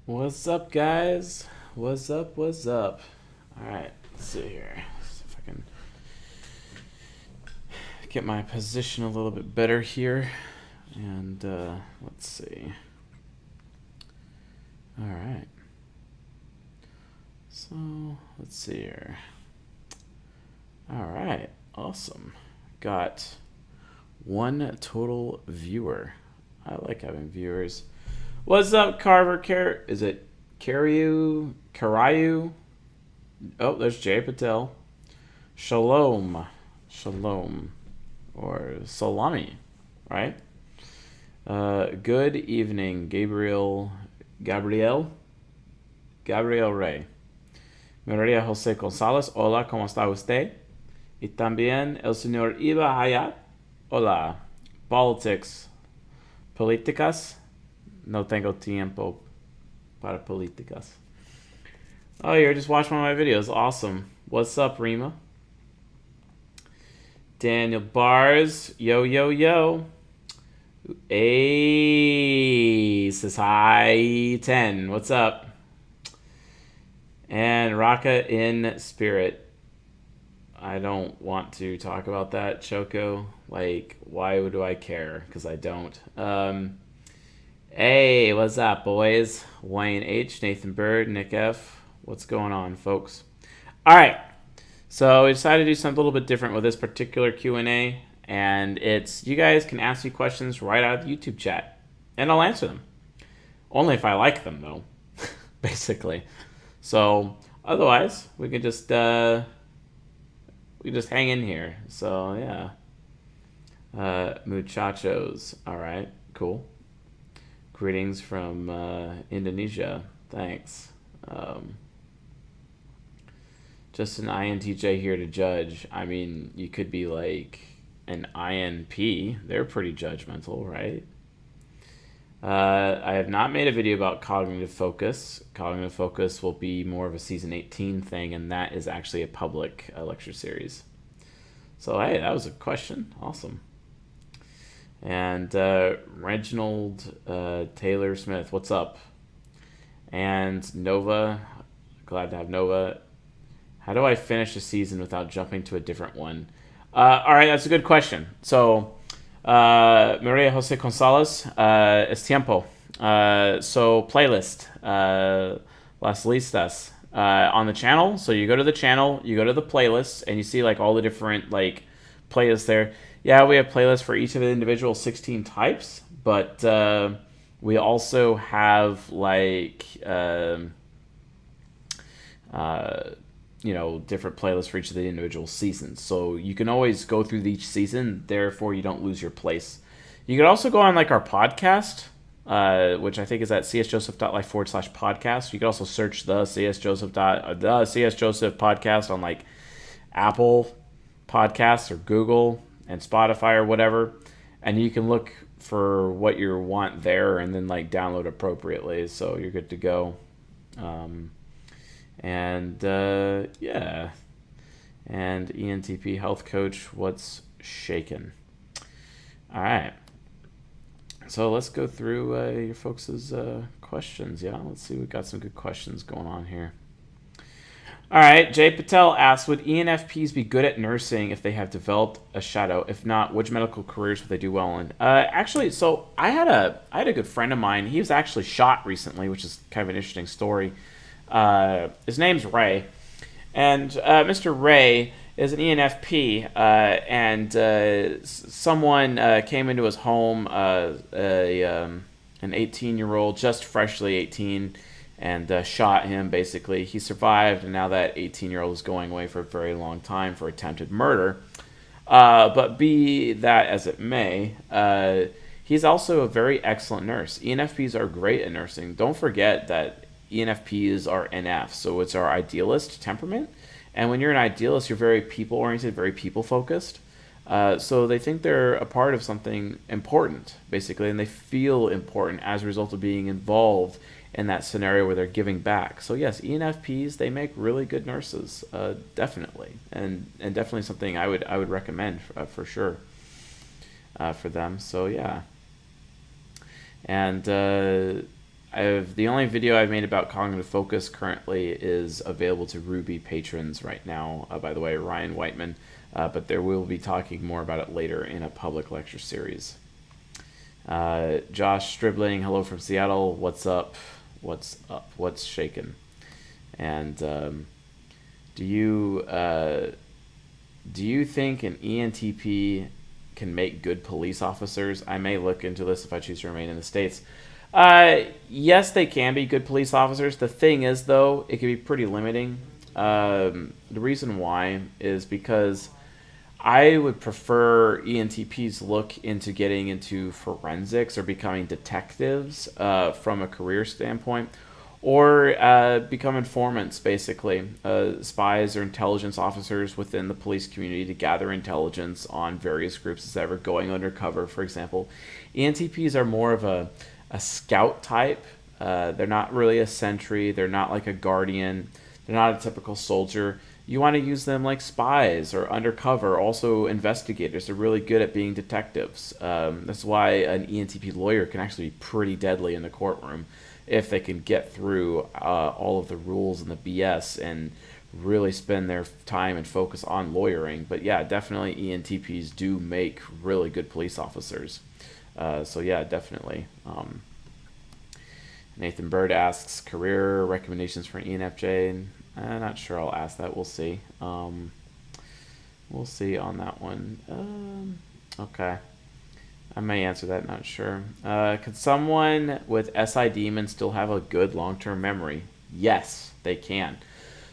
What's up, guys? What's up? What's up? All right, let's see here. See if I can get my position a little bit better here. And let's see. All right. So let's see here. All right, awesome. Got one total viewer. I like having viewers. What's up, Carver? Is it Karayu? Oh, there's Jay Patel. Shalom. Or salami, right? Good evening, Gabriel Rey. María José González, hola, ¿cómo está usted? Y también el señor Iba Hayat, hola. Políticas, no tengo tiempo para políticas. Oh, you're just watching one of my videos. Awesome. What's up, Rima? Daniel Bars. Yo. Ace says hi. 10. What's up? And Raka in spirit. I don't want to talk about that, Choco. Like, why do I care? Because I don't. Hey, what's up, boys? Wayne H, Nathan Bird, Nick F. What's going on, folks? All right. So we decided to do something a little bit different with this particular Q&A, and it's you guys can ask me questions right out of the YouTube chat, and I'll answer them. Only if I like them, though, basically. So otherwise, we can just hang in here. So yeah, muchachos. All right, cool. Greetings from Indonesia. Thanks. Just an INTJ here to judge. I mean, you could be like an INP. They're pretty judgmental, right? I have not made a video about cognitive focus. Cognitive focus will be more of a season 18 thing, and that is actually a public lecture series. So, hey, that was a question. Awesome. And Reginald Taylor Smith, what's up? And Nova, glad to have Nova. How do I finish a season without jumping to a different one? All right, that's a good question. So, Maria Jose Gonzalez, es tiempo. So, playlist, las listas, on the channel. So, you go to the channel, you go to the playlist, and you see like all the different like playlists there. Yeah, we have playlists for each of the individual 16 types, but we also have like different playlists for each of the individual seasons. So you can always go through each season, therefore you don't lose your place. You can also go on like our podcast, which I think is at csjoseph.life/podcast. You can also search the CS Joseph podcast on like Apple Podcasts or Google and Spotify or whatever. And you can look for what you want there and then like download appropriately. So you're good to go. And yeah, and ENTP health coach, what's shaken? All right, so let's go through your folks' questions. Yeah, let's see, we've got some good questions going on here. All right, Jay Patel asks, would ENFPs be good at nursing if they have developed a shadow? If not, which medical careers would they do well in? Actually, so I had a good friend of mine. He was actually shot recently, which is kind of an interesting story. His name's Ray, and Mr. Ray is an ENFP, and someone came into his home, an 18-year-old, just freshly 18, and shot him, basically. He survived, and now that 18-year-old is going away for a very long time for attempted murder. But be that as it may, he's also a very excellent nurse. ENFPs are great at nursing. Don't forget that ENFPs are NF, so it's our idealist temperament. And when you're an idealist, you're very people-oriented, very people-focused. So they think they're a part of something important, basically, and they feel important as a result of being involved in that scenario where they're giving back. So yes, ENFPs, they make really good nurses, definitely, and definitely something I would recommend for sure for them. So yeah, and the only video I've made about cognitive focus currently is available to Ruby patrons right now. By the way, Ryan Whiteman. But there will be talking more about it later in a public lecture series. Josh Stribling, hello from Seattle. What's up? What's up? What's shaking? And do you think an ENTP can make good police officers? I may look into this if I choose to remain in the States. Yes, they can be good police officers. The thing is, though, it can be pretty limiting. The reason why is because I would prefer ENTPs look into getting into forensics or becoming detectives from a career standpoint, or become informants, basically, spies or intelligence officers within the police community to gather intelligence on various groups that are going undercover, for example. ENTPs are more of a scout type. They're not really a sentry. They're not like a guardian. They're not a typical soldier. You want to use them like spies or undercover, also investigators. They're really good at being detectives. That's why an ENTP lawyer can actually be pretty deadly in the courtroom if they can get through all of the rules and the BS and really spend their time and focus on lawyering. But yeah, definitely ENTPs do make really good police officers. So yeah, definitely. Nathan Bird asks, career recommendations for an ENFJ? I'm not sure I'll ask that. We'll see. We'll see on that one. Okay. I may answer that, not sure. Could someone with SI demon still have a good long-term memory? Yes, they can.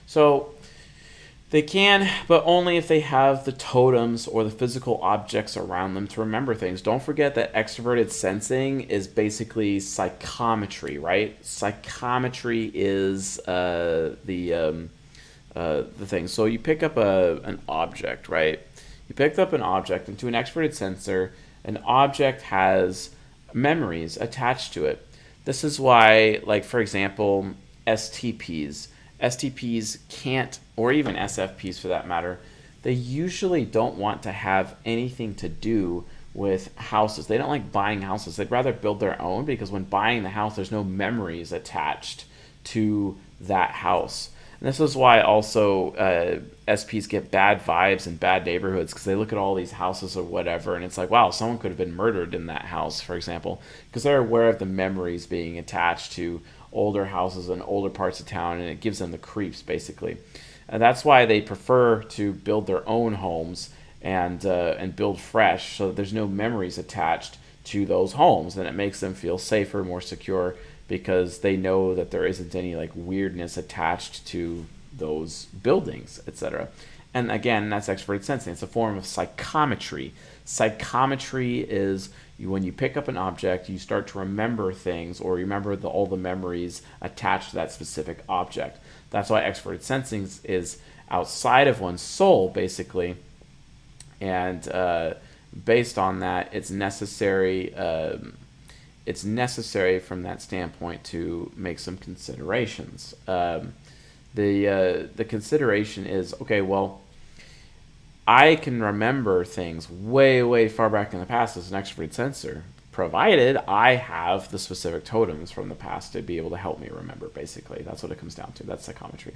So they can, but only if they have the totems or the physical objects around them to remember things. Don't forget that extroverted sensing is basically psychometry, right? Psychometry is the thing. So you pick up an object, right? You picked up an object, and to an extroverted sensor, an object has memories attached to it. This is why, like, for example, STPs can't, or even SFPs for that matter, they usually don't want to have anything to do with houses. They don't like buying houses. They'd rather build their own, because when buying the house, there's no memories attached to that house. And this is why also SPs get bad vibes in bad neighborhoods, because they look at all these houses or whatever, and it's like, wow, someone could have been murdered in that house, for example, because they're aware of the memories being attached to older houses and older parts of town, and it gives them the creeps, basically. And that's why they prefer to build their own homes and build fresh, so that there's no memories attached to those homes, and it makes them feel safer, more secure, because they know that there isn't any like weirdness attached to those buildings, etc. And again, that's extroverted sensing. It's a form of psychometry. Psychometry is when you pick up an object, you start to remember things, or remember all the memories attached to that specific object. That's why extroverted sensing is outside of one's soul, basically. And based on that, it's necessary. It's necessary from that standpoint to make some considerations. The consideration is, okay, well, I can remember things way, way far back in the past as an extroverted sensor, provided I have the specific totems from the past to be able to help me remember, basically. That's what it comes down to. That's psychometry.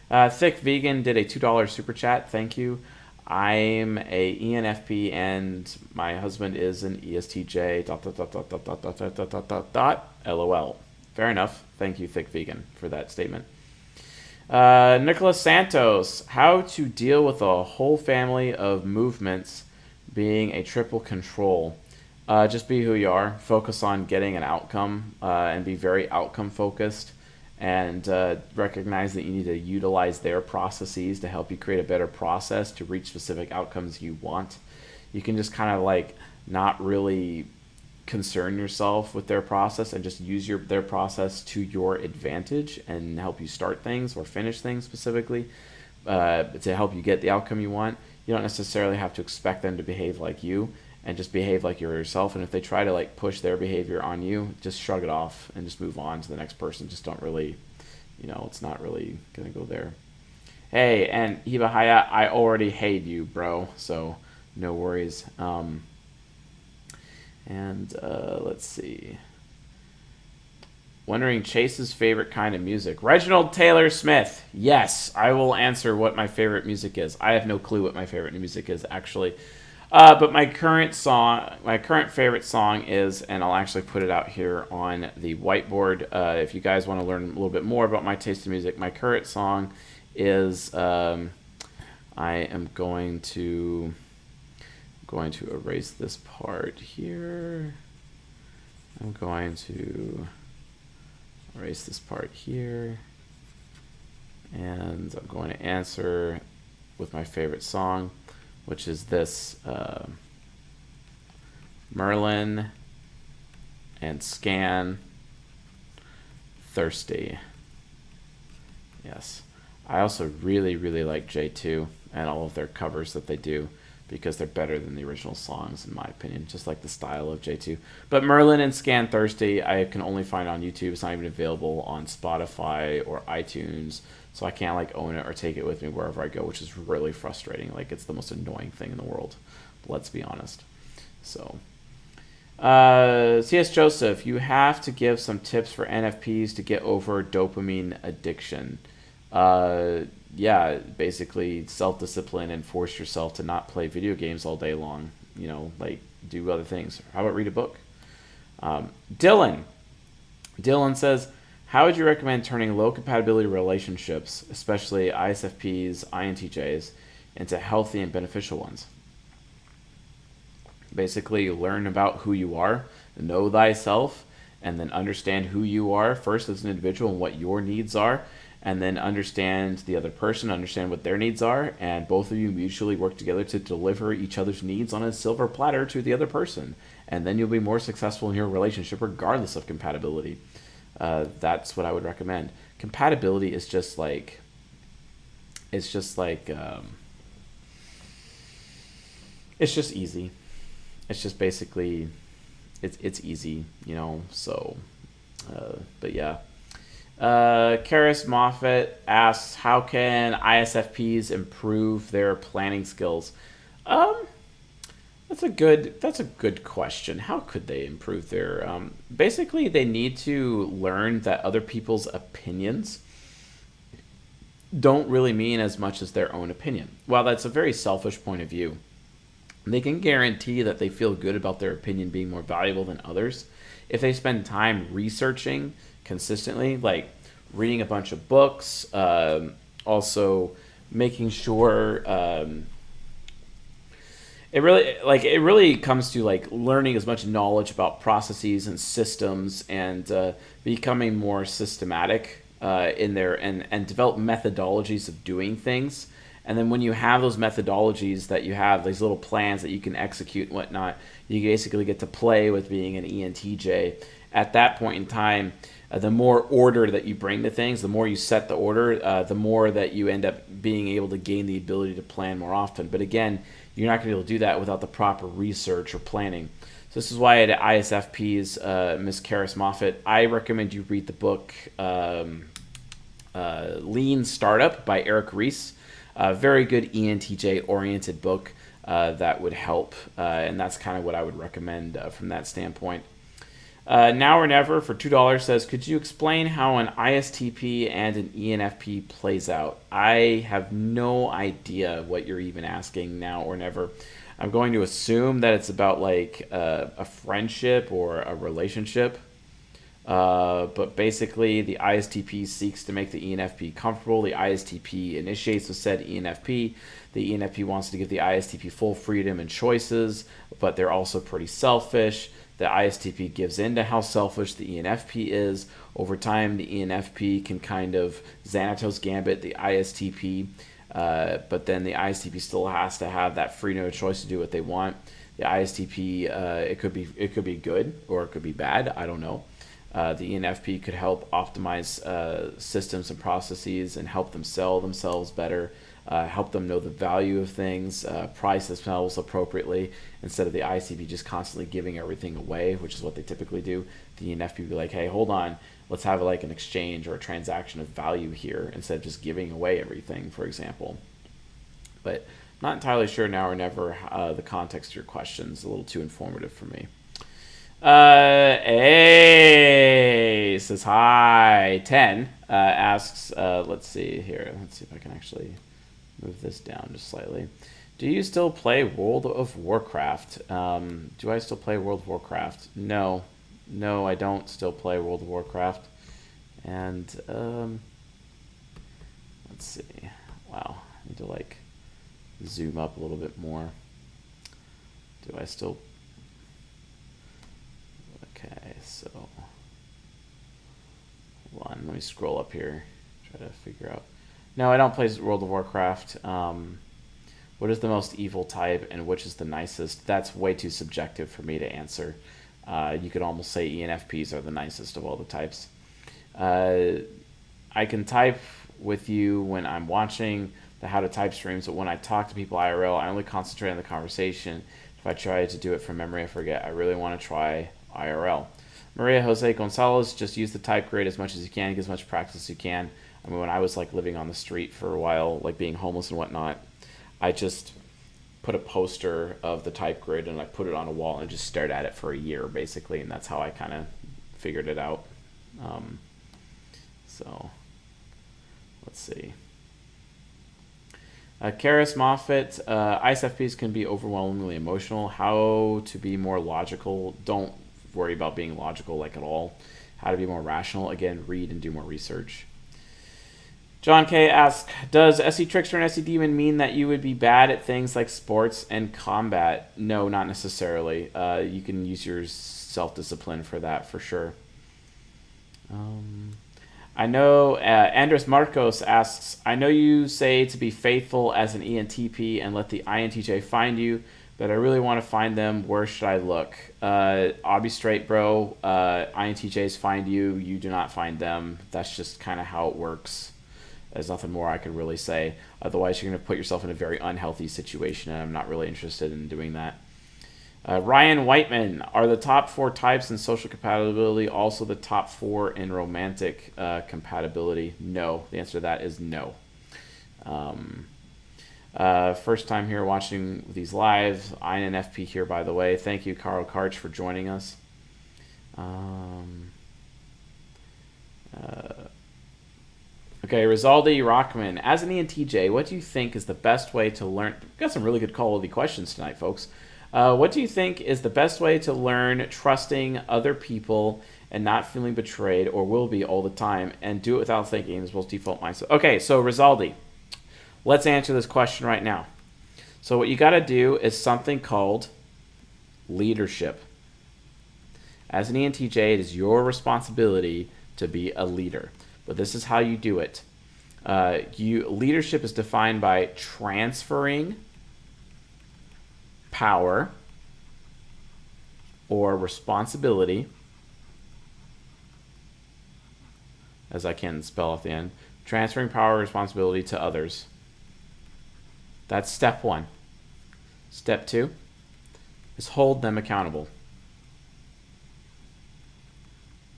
Thick Vegan did a $2 super chat. Thank you. I'm a ENFP and my husband is an ESTJ. ... LOL. Fair enough. Thank you, Thick Vegan, for that statement. Nicholas Santos, how to deal with a whole family of movements being a triple control. Just be who you are. Focus on getting an outcome and be very outcome focused. And recognize that you need to utilize their processes to help you create a better process to reach specific outcomes you want. You can just kind of like not really concern yourself with their process and just use their process to your advantage and help you start things or finish things specifically to help you get the outcome you want. You don't necessarily have to expect them to behave like you, and just behave like you're yourself. And if they try to like push their behavior on you, just shrug it off and just move on to the next person. Just don't really, it's not really gonna go there. Hey, and Hibahaya, I already hate you, bro, so no worries. Let's see. Wondering Chase's favorite kind of music. Reginald Taylor Smith. Yes, I will answer what my favorite music is. I have no clue what my favorite music is, actually. But my current favorite song is, and I'll actually put it out here on the whiteboard. If you guys want to learn a little bit more about my taste in music, my current song is, I am going to erase this part here. I'm going to erase this part here. And I'm going to answer with my favorite song, which is this Merlin and Scan Thirsty. Yes. I also really, really like J2 and all of their covers that they do, because they're better than the original songs, in my opinion, just like the style of J2. But Merlin and Scan Thirsty, I can only find on YouTube. It's not even available on Spotify or iTunes, so I can't like own it or take it with me wherever I go, which is really frustrating. Like, it's the most annoying thing in the world, let's be honest. So, C.S. Joseph, you have to give some tips for NFPs to get over dopamine addiction. Yeah, basically self-discipline and force yourself to not play video games all day long. You know, like, do other things. How about read a book? Dylan says, how would you recommend turning low compatibility relationships, especially ISFPs, INTJs, into healthy and beneficial ones? Basically, learn about who you are, know thyself, and then understand who you are first as an individual and what your needs are, and then understand the other person, understand what their needs are, and both of you mutually work together to deliver each other's needs on a silver platter to the other person. And then you'll be more successful in your relationship regardless of compatibility. That's what I would recommend. Compatibility is just like, it's just easy. It's just basically, it's easy, you know, so, but yeah. Karis Moffat asks, how can ISFPs improve their planning skills? That's a good question. How could they improve their, basically they need to learn that other people's opinions don't really mean as much as their own opinion. While that's a very selfish point of view, they can guarantee that they feel good about their opinion being more valuable than others if they spend time researching consistently, like reading a bunch of books, also making sure it really comes to like learning as much knowledge about processes and systems, and becoming more systematic in there, and develop methodologies of doing things. And then when you have those methodologies, that you have these little plans that you can execute and whatnot, you basically get to play with being an ENTJ. At that point in time, the more order that you bring to things, the more you set the order, the more that you end up being able to gain the ability to plan more often. But again, you're not going to be able to do that without the proper research or planning. So this is why at ISFPs, Ms. Karis Moffat, I recommend you read the book Lean Startup by Eric Ries. A very good ENTJ-oriented book that would help, and that's kind of what I would recommend from that standpoint. Now or Never for $2 says, could you explain how an ISTP and an ENFP plays out? I have no idea what you're even asking, Now or Never. I'm going to assume that it's about like a friendship or a relationship. But basically, the ISTP seeks to make the ENFP comfortable. The ISTP initiates with said ENFP. The ENFP wants to give the ISTP full freedom and choices, but they're also pretty selfish. The ISTP gives in to how selfish the ENFP is. Over time, the ENFP can kind of Xanatos Gambit the ISTP, but then the ISTP still has to have that freedom of choice to do what they want. The ISTP, it could be good or it could be bad. I don't know. The ENFP could help optimize systems and processes and help them sell themselves better, help them know the value of things, price themselves appropriately, instead of the ISTP just constantly giving everything away, which is what they typically do. The ENFP would be like, hey, hold on, let's have like an exchange or a transaction of value here instead of just giving away everything, for example. But not entirely sure Now or Never the context of your question is a little too informative for me. A says hi. 10 asks, let's see here. Let's see if I can actually move this down just slightly. Do you still play World of Warcraft? Do I still play World of Warcraft? No. No, I don't still play World of Warcraft. And, let's see. Wow. I need to, like, zoom up a little bit more. Do I still... Okay, so... Hold on, let me scroll up here. Try to figure out... No, I don't play World of Warcraft. What is the most evil type and which is the nicest? That's way too subjective for me to answer. You could almost say Enfps are the nicest of all the types. I can type with you when I'm watching the How to Type streams, but when I talk to people IRL, I only concentrate on the conversation. If I try to do it from memory, I forget. I really want to try IRL. Maria Jose Gonzalez, just use the type grade as much as you can, get as much practice as you can. I mean, when I was like living on the street for a while, like being homeless and whatnot, I just put a poster of the type grid and I put it on a wall and just stared at it for a year, basically, and that's how I kind of figured it out. So, let's see. Karis Moffitt, ISFPs can be overwhelmingly emotional. How to be more logical? Don't worry about being logical, like, at all. How to be more rational? Again, read and do more research. John K. asks, does SE Trickster and SE Demon mean that you would be bad at things like sports and combat? No, not necessarily. You can use your self-discipline for that, for sure. I know Andres Marcos asks, I know you say to be faithful as an ENTP and let the INTJ find you, but I really want to find them. Where should I look? I'll be straight, bro. INTJs find you. You do not find them. That's just kind of how it works. There's nothing more I could really say. Otherwise, you're going to put yourself in a very unhealthy situation, and I'm not really interested in doing that. Ryan Whiteman, are the top 4 types in social compatibility also the top 4 in romantic compatibility? No. The answer to that is no. First time here watching these live. Enfp here, by the way. Thank you, Carl Karch, for joining us. Okay, Rizaldi Rockman. As an ENTJ, what do you think is the best way to learn... We've got some really good quality questions tonight, folks. What do you think is the best way to learn trusting other people and not feeling betrayed or will be all the time and do it without thinking as well as default mindset? Okay, so Rizaldi, let's answer this question right now. So what you got to do is something called leadership. As an ENTJ, it is your responsibility to be a leader. But this is how you do it. Leadership is defined by transferring power or responsibility, as I can spell at the end, transferring power or responsibility to others. That's step 1. Step 2 is hold them accountable.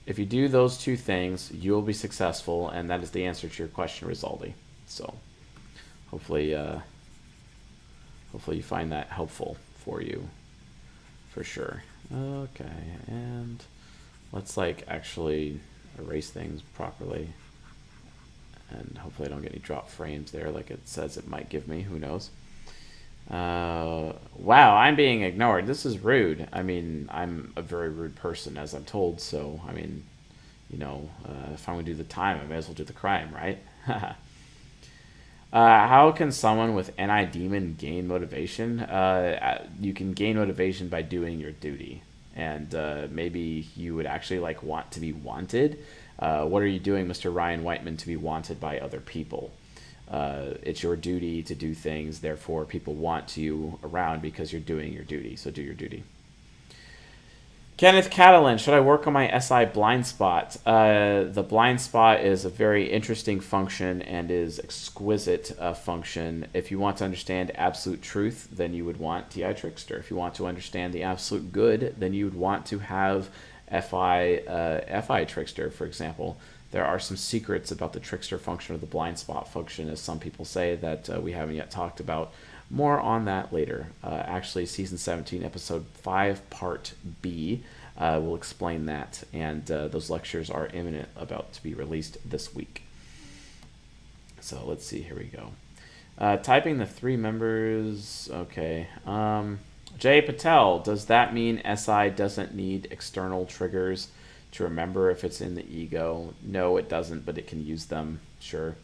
If you do those 2 things, you'll be successful, and that is the answer to your question, Rizaldi. So hopefully you find that helpful for you, for sure. Okay, and let's actually erase things properly, and hopefully I don't get any drop frames there like it says it might give me. Who knows? Wow, I'm being ignored. This is rude. I mean, I'm a very rude person, as I'm told, so, I mean, if I'm going to do the time, I may as well do the crime, right? How can someone with NI Demon gain motivation? You can gain motivation by doing your duty, and maybe you would actually want to be wanted. What are you doing, Mr. Ryan Whiteman, to be wanted by other people? It's your duty to do things, therefore people want you around because you're doing your duty, so do your duty. Kenneth Catalan, should I work on my SI blind spot? The blind spot is a very interesting function and is exquisite function. If you want to understand absolute truth, then you would want TI Trickster. If you want to understand the absolute good, then you would want to have FI Trickster, for example. There are some secrets about the trickster function or the blind spot function, as some people say, that we haven't yet talked about. More on that later. Actually, season 17, episode 5, part B will explain that, and those lectures are imminent, about to be released this week. So let's see, here we go. Typing the 3 members, okay. Jay Patel, does that mean SI doesn't need external triggers to remember if it's in the ego? No, it doesn't, but it can use them, sure.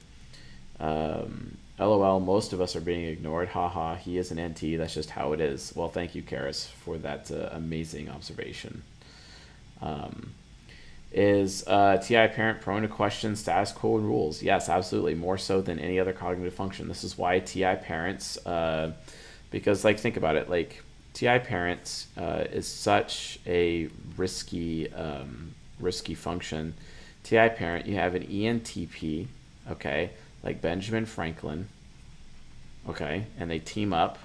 LOL, most of us are being ignored. Haha, he is an NT, that's just how it is. Well, thank you, Karis, for that amazing observation. Is TI parent prone to question status quo and rules? Yes, absolutely, more so than any other cognitive function. This is why TI parents, because like think about it, like TI parents is such a risky function. TI parent, you have an ENTP, okay, like Benjamin Franklin, okay, and they team up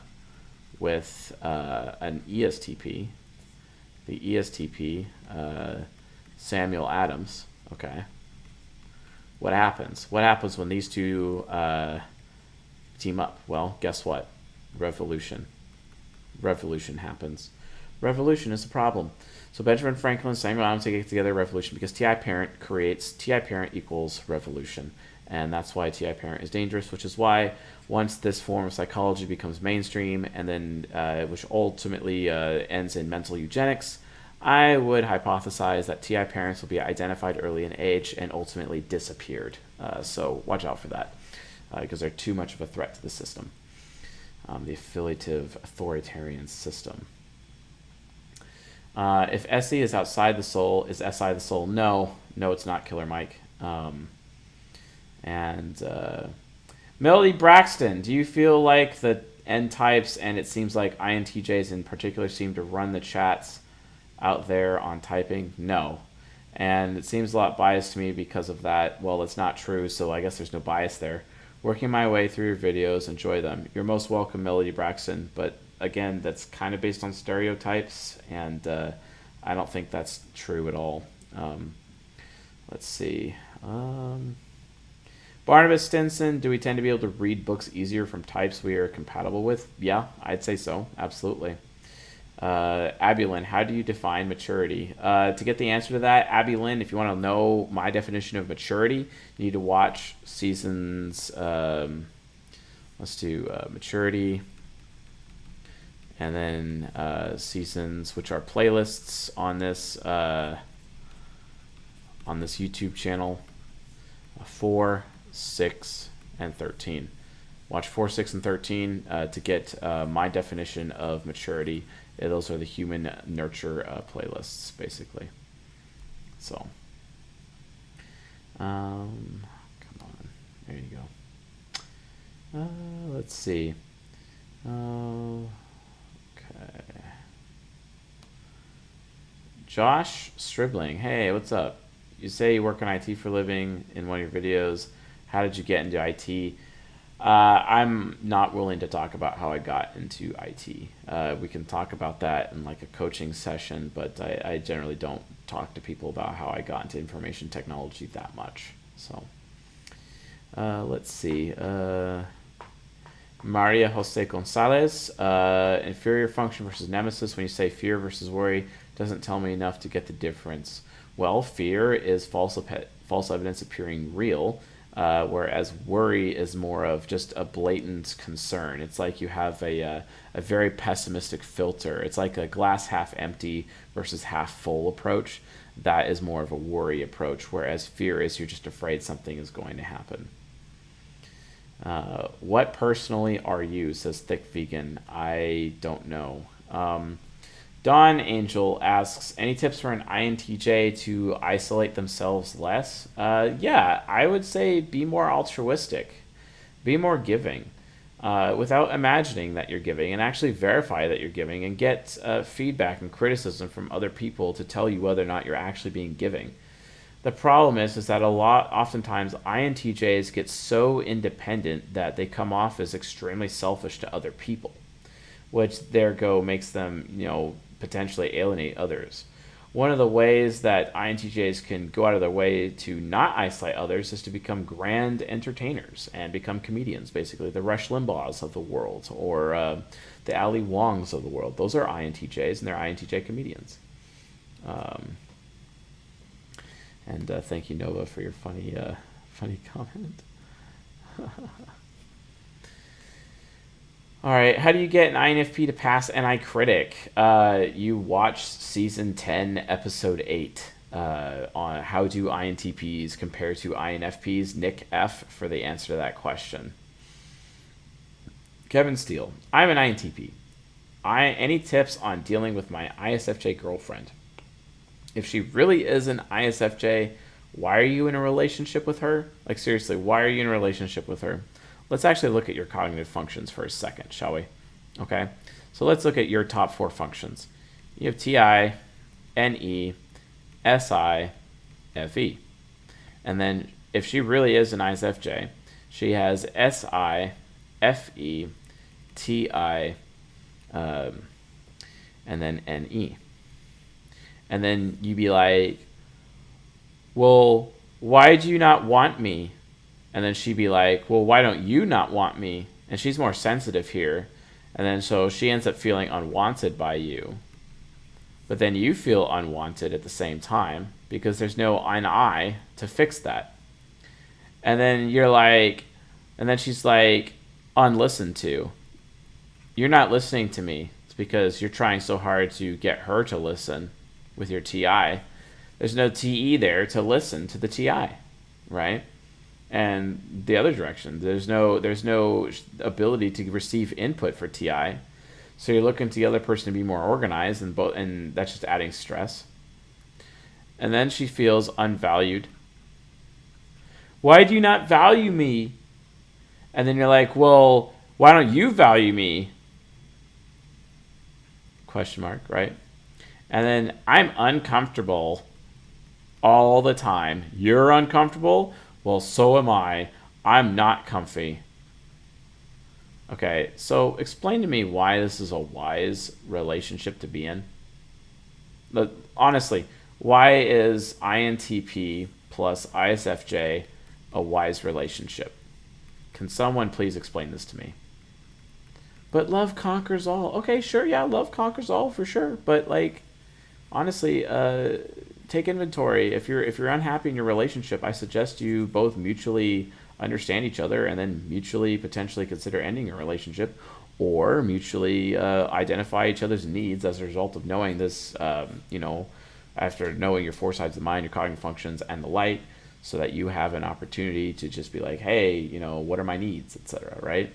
with an ESTP, the ESTP, Samuel Adams, okay. What happens? What happens when these two team up? Well, guess what? Revolution. Revolution happens. Revolution is a problem. So Benjamin Franklin and Samuel Adams, they get together, revolution, because TI parent equals revolution. And that's why TI parent is dangerous, which is why once this form of psychology becomes mainstream, and then which ultimately ends in mental eugenics, I would hypothesize that TI parents will be identified early in age and ultimately disappeared. So watch out for that, because they're too much of a threat to the system, the affiliative authoritarian system. If SE is outside the soul, is SI the soul? No, it's not, Killer Mike. Melody Braxton, do you feel like the N types, and it seems like INTJs in particular, seem to run the chats out there on typing? No. And it seems a lot biased to me because of that. Well, it's not true, so I guess there's no bias there. Working my way through your videos, enjoy them. You're most welcome, Melody Braxton, but again, that's kind of based on stereotypes, and I don't think that's true at all. Let's see. Barnabas Stinson, do we tend to be able to read books easier from types we are compatible with? Yeah, I'd say so. Absolutely. Abulin, how do you define maturity? To get the answer to that, Abulin, if you want to know my definition of maturity, you need to watch seasons, let's do maturity, and then seasons, which are playlists on this YouTube channel, 4, 6, and 13. Watch 4, 6, and 13 to get my definition of maturity. Those are the human nurture playlists, basically. So, come on, there you go. Let's see. Okay. Josh Stribling, hey, what's up? You say you work on IT for a living in one of your videos. How did you get into IT? I'm not willing to talk about how I got into IT. We can talk about that in like a coaching session, but I generally don't talk to people about how I got into information technology that much. So let's see. Maria Jose Gonzalez, inferior function versus nemesis. When you say fear versus worry, doesn't tell me enough to get the difference. Well, fear is false evidence appearing real. Whereas worry is more of just a blatant concern. It's like you have a very pessimistic filter. It's like a glass half empty versus half full approach. That is more of a worry approach, whereas fear is you're just afraid something is going to happen. What personally are you, says Thick Vegan? I don't know. Don Angel asks, any tips for an INTJ to isolate themselves less? Yeah, I would say be more altruistic. Be more giving. Without imagining that you're giving, and actually verify that you're giving, and get feedback and criticism from other people to tell you whether or not you're actually being giving. The problem is that oftentimes INTJs get so independent that they come off as extremely selfish to other people, which makes them, potentially alienate others. One of the ways that INTJs can go out of their way to not isolate others is to become grand entertainers and become comedians, basically. The Rush Limbaughs of the world, or the Ali Wongs of the world. Those are INTJs, and they're INTJ comedians. And thank you, Nova, for your funny comment. All right, how do you get an INFP to pass NI Critic? You watch season 10, episode 8 on how do INTPs compare to INFPs. Nick F for the answer to that question. Kevin Steele, I'm an INTP. Any tips on dealing with my ISFJ girlfriend? If she really is an ISFJ, why are you in a relationship with her? Like, seriously, why are you in a relationship with her? Let's actually look at your cognitive functions for a second, shall we? Okay, so let's look at your top 4 functions. You have TI, NE, SI, FE. And then if she really is an ISFJ, she has SI, FE, TI, and then NE. And then you'd be like, well, why do you not want me? And then she'd be like, well, why don't you not want me? And she's more sensitive here. And then so she ends up feeling unwanted by you. But then you feel unwanted at the same time because there's no I to fix that. And then you're like, and then she's like, unlistened to. You're not listening to me. It's because you're trying so hard to get her to listen with your TI. There's no TE there to listen to the TI, right? And the other direction, there's no ability to receive input for TI. So you're looking to the other person to be more organized, and that's just adding stress. And then she feels unvalued. Why do you not value me? And then you're like, well, why don't you value me? Question mark, right? And then I'm uncomfortable all the time. You're uncomfortable? Well, so am I. I'm not comfy. Okay, so explain to me why this is a wise relationship to be in. But honestly, why is INTP plus ISFJ a wise relationship? Can someone please explain this to me? But love conquers all. Okay, sure, yeah, love conquers all for sure. But like, honestly, take inventory. If you're unhappy in your relationship, I suggest you both mutually understand each other and then mutually potentially consider ending your relationship, or mutually identify each other's needs as a result of knowing this, after knowing your 4 sides of the mind, your cognitive functions, and the like, so that you have an opportunity to just be like, hey, what are my needs, etc., right?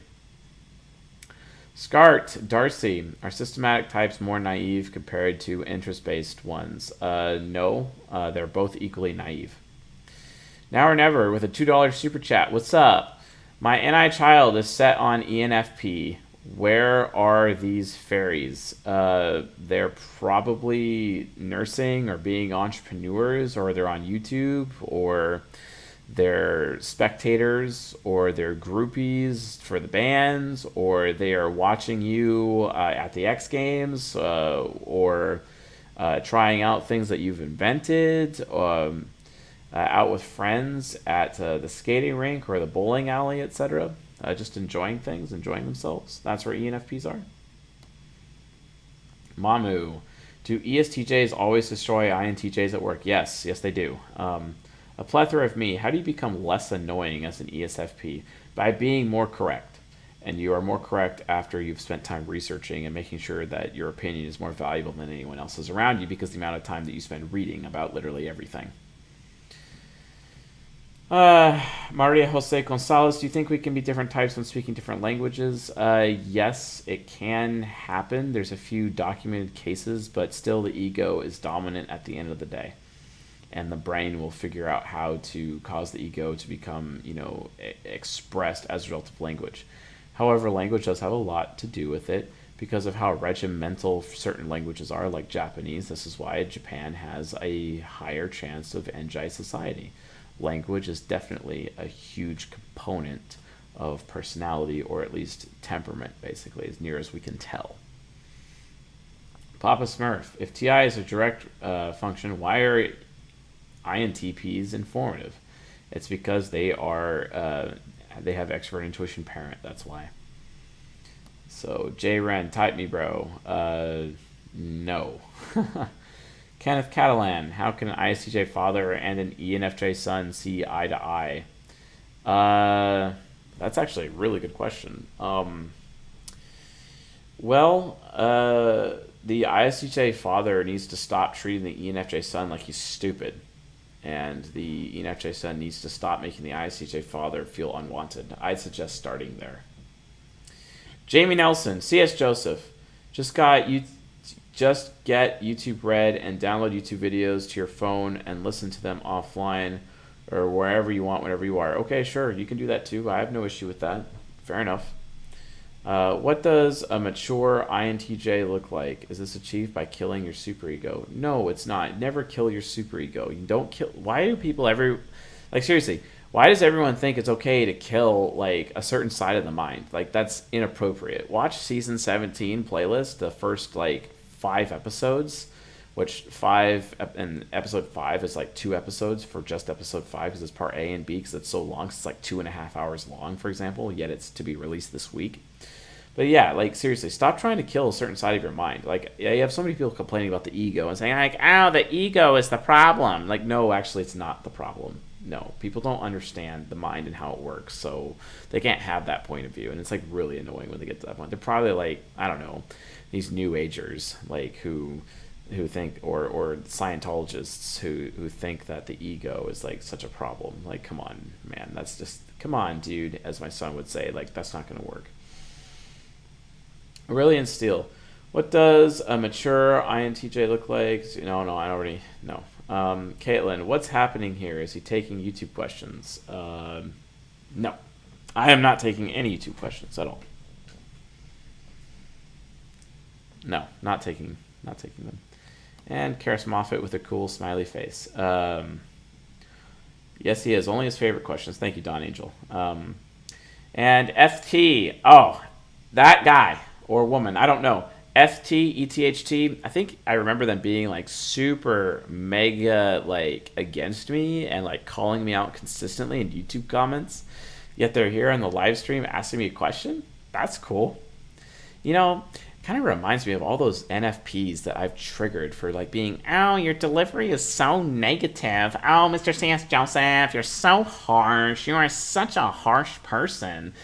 Scart, Darcy, are systematic types more naive compared to interest-based ones? No, they're both equally naive. Now or never with a $2 super chat. What's up? My NI child is set on ENFP. Where are these fairies? They're probably nursing or being entrepreneurs, or they're on YouTube, or they're spectators, or they're groupies for the bands, or they are watching you at the X Games, or trying out things that you've invented, out with friends at the skating rink or the bowling alley, etc. Just enjoying things, enjoying themselves. That's where ENFPs are. Mamu, do ESTJs always destroy INTJs at work? Yes, they do. A plethora of me. How do you become less annoying as an ESFP? By being more correct. And you are more correct after you've spent time researching and making sure that your opinion is more valuable than anyone else's around you, because the amount of time that you spend reading about literally everything. Maria Jose Gonzalez, do you think we can be different types when speaking different languages? Yes, it can happen. There's a few documented cases, but still the ego is dominant at the end of the day. And the brain will figure out how to cause the ego to become, expressed as a result of language. However, language does have a lot to do with it because of how regimental certain languages are, like Japanese. This is why Japan has a higher chance of Entj society. Language is definitely a huge component of personality, or at least temperament, basically, as near as we can tell. Papa Smurf. If TI is a direct function, why are INTPs informative? It's because they have extrovert intuition parent. That's why. So J Ren, type me, bro. No. Kenneth Catalan, how can an ISTJ father and an ENFJ son see eye to eye? That's actually a really good question. The ISTJ father needs to stop treating the ENFJ son like he's stupid. And the ENFJ son needs to stop making the ISTJ father feel unwanted. I'd suggest starting there. Jamie Nelson, C.S. Joseph, just get YouTube Red and download YouTube videos to your phone and listen to them offline or wherever you want, whenever you are. Okay, sure, you can do that too. I have no issue with that. Fair enough. What does a mature INTJ look like? Is this achieved by killing your superego? No, it's not. Never kill your superego. You don't kill. Why do people seriously? Why does everyone think it's okay to kill like a certain side of the mind? Like that's inappropriate. Watch season 17 playlist, the first like 5 episodes, which episode 5 is like 2 episodes for just episode 5 because it's part A and B because it's so long. It's like 2.5 hours long, for example. Yet it's to be released this week. But yeah, like seriously, stop trying to kill a certain side of your mind. Like you have so many people complaining about the ego and saying like, "Oh, the ego is the problem." Like, no, actually, it's not the problem. No, people don't understand the mind and how it works, so they can't have that point of view, and it's like really annoying when they get to that point. They're probably like, I don't know, these new agers like who think or Scientologists who think that the ego is like such a problem. Like, come on, man, that's just come on, dude, as my son would say, like that's not going to work. Aurelian Steele, what does a mature INTJ look like? No, I already know. Caitlin, what's happening here? Is he taking YouTube questions? No, I am not taking any YouTube questions at all. No, not taking them. And Karis Moffat with a cool smiley face. Yes, he is. Only his favorite questions. Thank you, Don Angel. And FT. Oh, that guy or woman. I don't know. FT, ETHT, I think I remember them being like super mega like against me and like calling me out consistently in YouTube comments. Yet they're here on the live stream asking me a question. That's cool. You know, kind of reminds me of all those NFPs that I've triggered for like being, oh, your delivery is so negative. Oh, Mr. C.S. Joseph, you're so harsh. You are such a harsh person.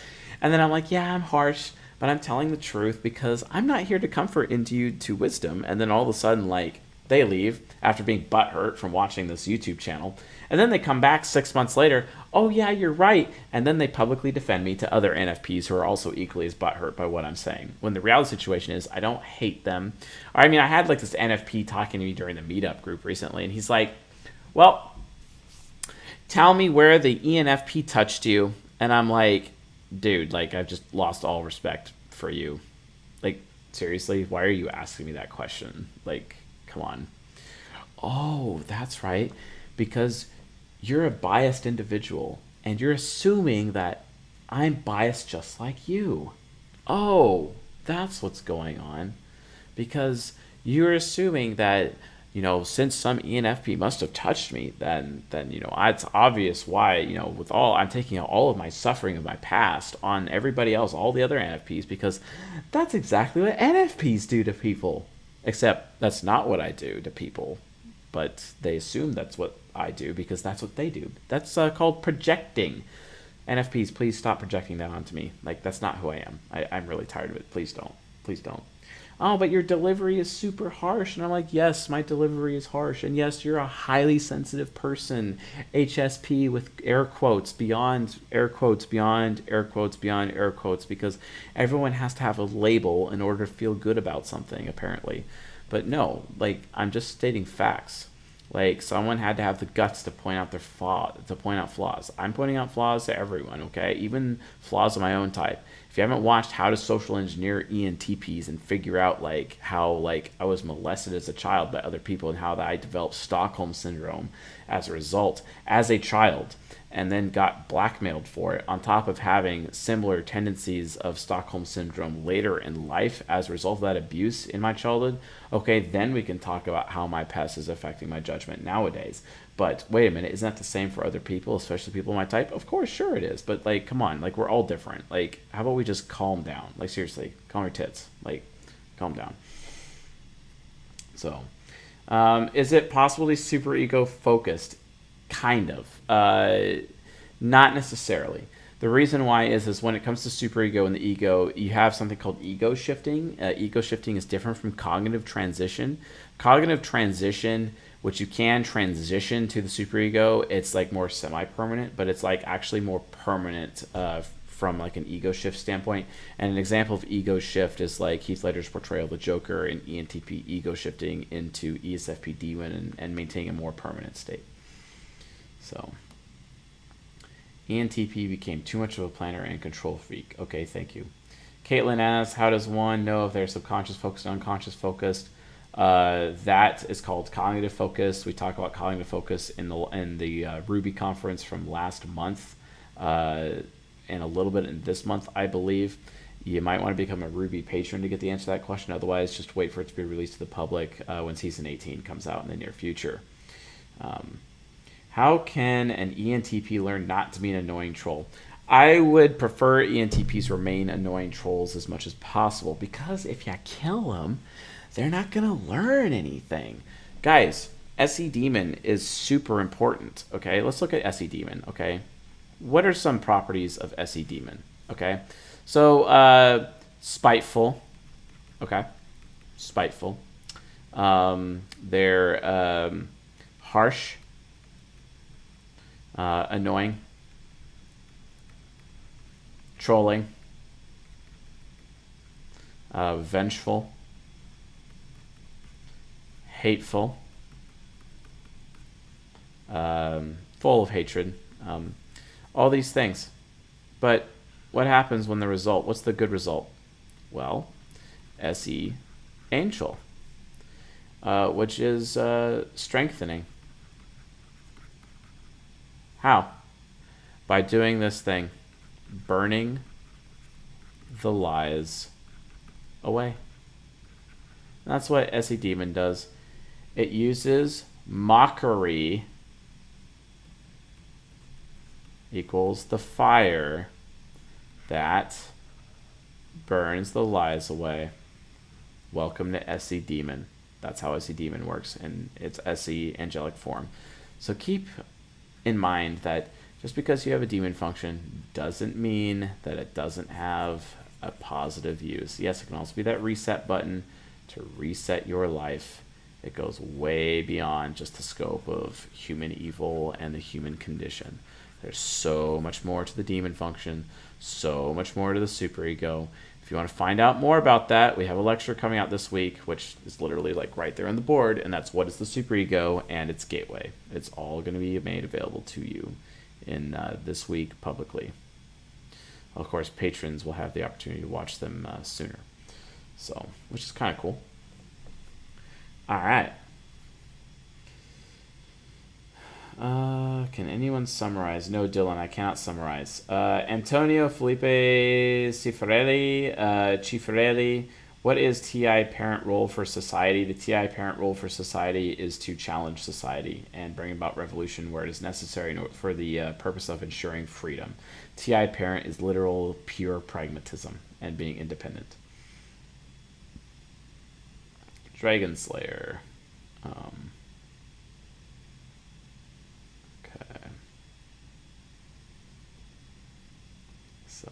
And then I'm like, yeah, I'm harsh, but I'm telling the truth because I'm not here to comfort into you to wisdom. And then all of a sudden, like, they leave after being butthurt from watching this YouTube channel. And then they come back 6 months later, oh yeah, you're right. And then they publicly defend me to other NFPs who are also equally as butthurt by what I'm saying. When the reality situation is, I don't hate them. I mean, I had like this NFP talking to me during the meetup group recently, and he's like, well, tell me where the ENFP touched you. And I'm like, dude, like, I've just lost all respect for you. Like, seriously, why are you asking me that question? Like, come on. Oh, that's right. Because you're a biased individual and you're assuming that I'm biased just like you. Oh, that's what's going on. Because you're assuming that, you know, since some ENFP must have touched me, then you know, it's obvious why, you know, with all, I'm taking out all of my suffering of my past on everybody else, all the other NFPs, because that's exactly what NFPs do to people. Except that's not what I do to people, but they assume that's what I do because that's what they do. That's called projecting. NFPs, please stop projecting that onto me. Like, that's not who I am. I'm really tired of it. Please don't. Please don't. Oh, but your delivery is super harsh. And I'm like, yes, my delivery is harsh. And yes, you're a highly sensitive person. HSP with air quotes, beyond air quotes, beyond air quotes, beyond air quotes, because everyone has to have a label in order to feel good about something, apparently. But no, like, I'm just stating facts. Like, someone had to have the guts to point out their flaws. I'm pointing out flaws to everyone, okay? Even flaws of my own type. If you haven't watched How to Social Engineer ENTPs and figure out, like, how, like, I was molested as a child by other people and how that I developed Stockholm Syndrome as a result, as a child, and then got blackmailed for it, on top of having similar tendencies of Stockholm Syndrome later in life as a result of that abuse in my childhood, okay, then we can talk about how my past is affecting my judgment nowadays. But wait a minute, isn't that the same for other people, especially people my type? Of course, sure it is. But, like, come on, like, we're all different. Like, how about we just calm down? Like, seriously, calm your tits. Like, calm down. So, is it possible to be super ego focused? Kind of. Not necessarily. The reason why is when it comes to superego and the ego, you have something called ego shifting. Ego shifting is different from cognitive transition. Cognitive transition, which you can transition to the superego, it's like more semi-permanent, but it's like actually more permanent from like an ego shift standpoint. And an example of ego shift is like Heath Ledger's portrayal of the Joker in Entp, ego shifting into ESFP demon and maintaining a more permanent state. So, Entp became too much of a planner and control freak. Okay, thank you. Caitlin asks, how does one know if they're subconscious focused and unconscious focused? That is called cognitive focus. We talk about cognitive focus in the Ruby conference from last month, and a little bit in this month, I believe. You might want to become a Ruby patron to get the answer to that question. Otherwise, just wait for it to be released to the public when season 18 comes out in the near future. How can an ENTP learn not to be an annoying troll? I would prefer ENTPs remain annoying trolls as much as possible, because if you kill them, they're not going to learn anything. Guys, SE Demon is super important, okay? Let's look at SE Demon, okay? What are some properties of SE Demon, okay? So, spiteful, okay? Spiteful. They're harsh. Annoying, trolling, vengeful, hateful, full of hatred, all these things. But what happens when the result? What's the good result? Well, SE Angel, which is strengthening. How? By doing this thing, burning the lies away. That's what SE Demon does. It uses mockery equals the fire that burns the lies away. Welcome to SE Demon. That's how SE Demon works in its SE angelic form. So keep in mind that just because you have a demon function doesn't mean that it doesn't have a positive use. Yes, it can also be that reset button to reset your life. It goes way beyond just the scope of human evil and the human condition. There's so much more to the demon function, so much more to the superego. If you want to find out more about that, we have a lecture coming out this week, which is literally like right there on the board, and that's what is the superego and its gateway. It's all going to be made available to you in this week publicly. Of course, patrons will have the opportunity to watch them sooner, so which is kind of cool. All right. Can anyone summarize? No, Dylan, I cannot summarize. Antonio Felipe Cifarelli, what is TI parent role for society? The TI parent role for society is to challenge society and bring about revolution where it is necessary for the purpose of ensuring freedom. TI parent is literal pure pragmatism and being independent. Dragon Slayer. So,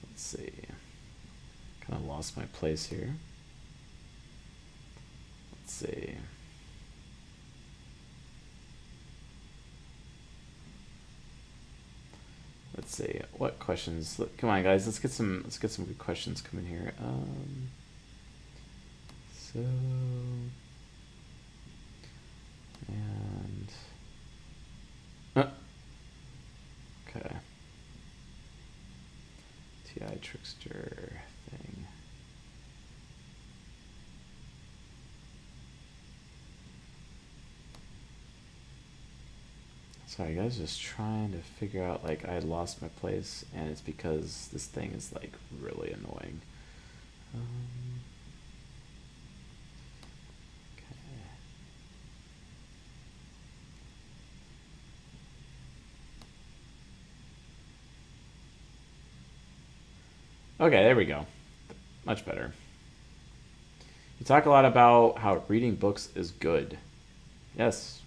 let's see. Kind of lost my place here. Let's see. Let's see. What questions? Come on, guys. Let's get some good questions coming here. So, and okay. TI trickster thing. Sorry, guys, just trying to figure out, like, I had lost my place, and it's because this thing is, like, really annoying. Okay, there we go. Much better. You talk a lot about how reading books is good. Yes,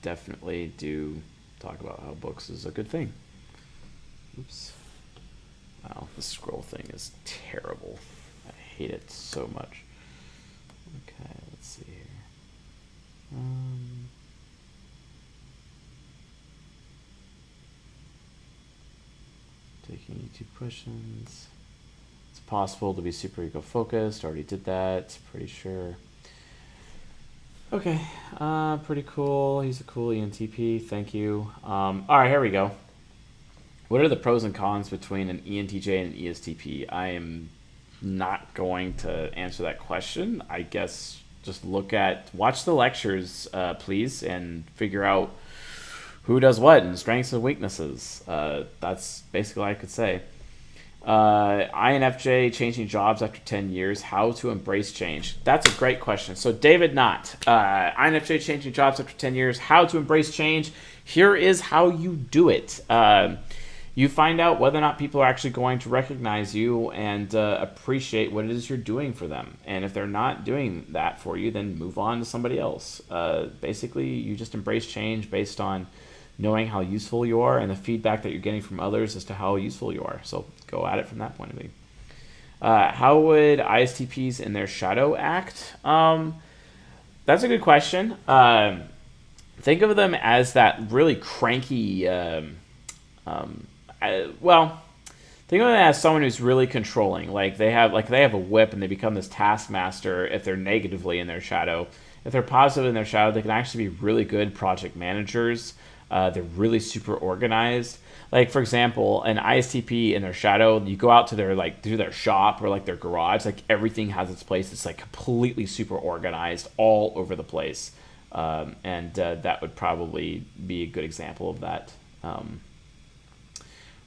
definitely do talk about how books is a good thing. Oops. Wow, the scroll thing is terrible. I hate it so much. Okay, let's see here. Taking YouTube questions. It's possible to be super ego focused. Already did that. Pretty sure. Okay, pretty cool. He's a cool ENTP. Thank you. All right, here we go. What are the pros and cons between an ENTJ and an ESTP? I am not going to answer that question. I guess just watch the lectures, please, and figure out who does what and strengths and weaknesses. That's basically all I could say. INFJ changing jobs after 10 years. How to embrace change? That's a great question. So David Knott, INFJ changing jobs after 10 years. How to embrace change? Here is how you do it. You find out whether or not people are actually going to recognize you and appreciate what it is you're doing for them. And if they're not doing that for you, then move on to somebody else. Basically, you just embrace change based on knowing how useful you are and the feedback that you're getting from others as to how useful you are. So go at it from that point of view. How would ISTPs in their shadow act? That's a good question. Think of them as that really cranky... think of it as someone who's really controlling. Like they have a whip and they become this taskmaster if they're negatively in their shadow. If they're positive in their shadow, they can actually be really good project managers. They're really super organized. Like for example, an ISTP in their shadow, you go out to their shop or like their garage, like everything has its place. It's like completely super organized all over the place. And that would probably be a good example of that.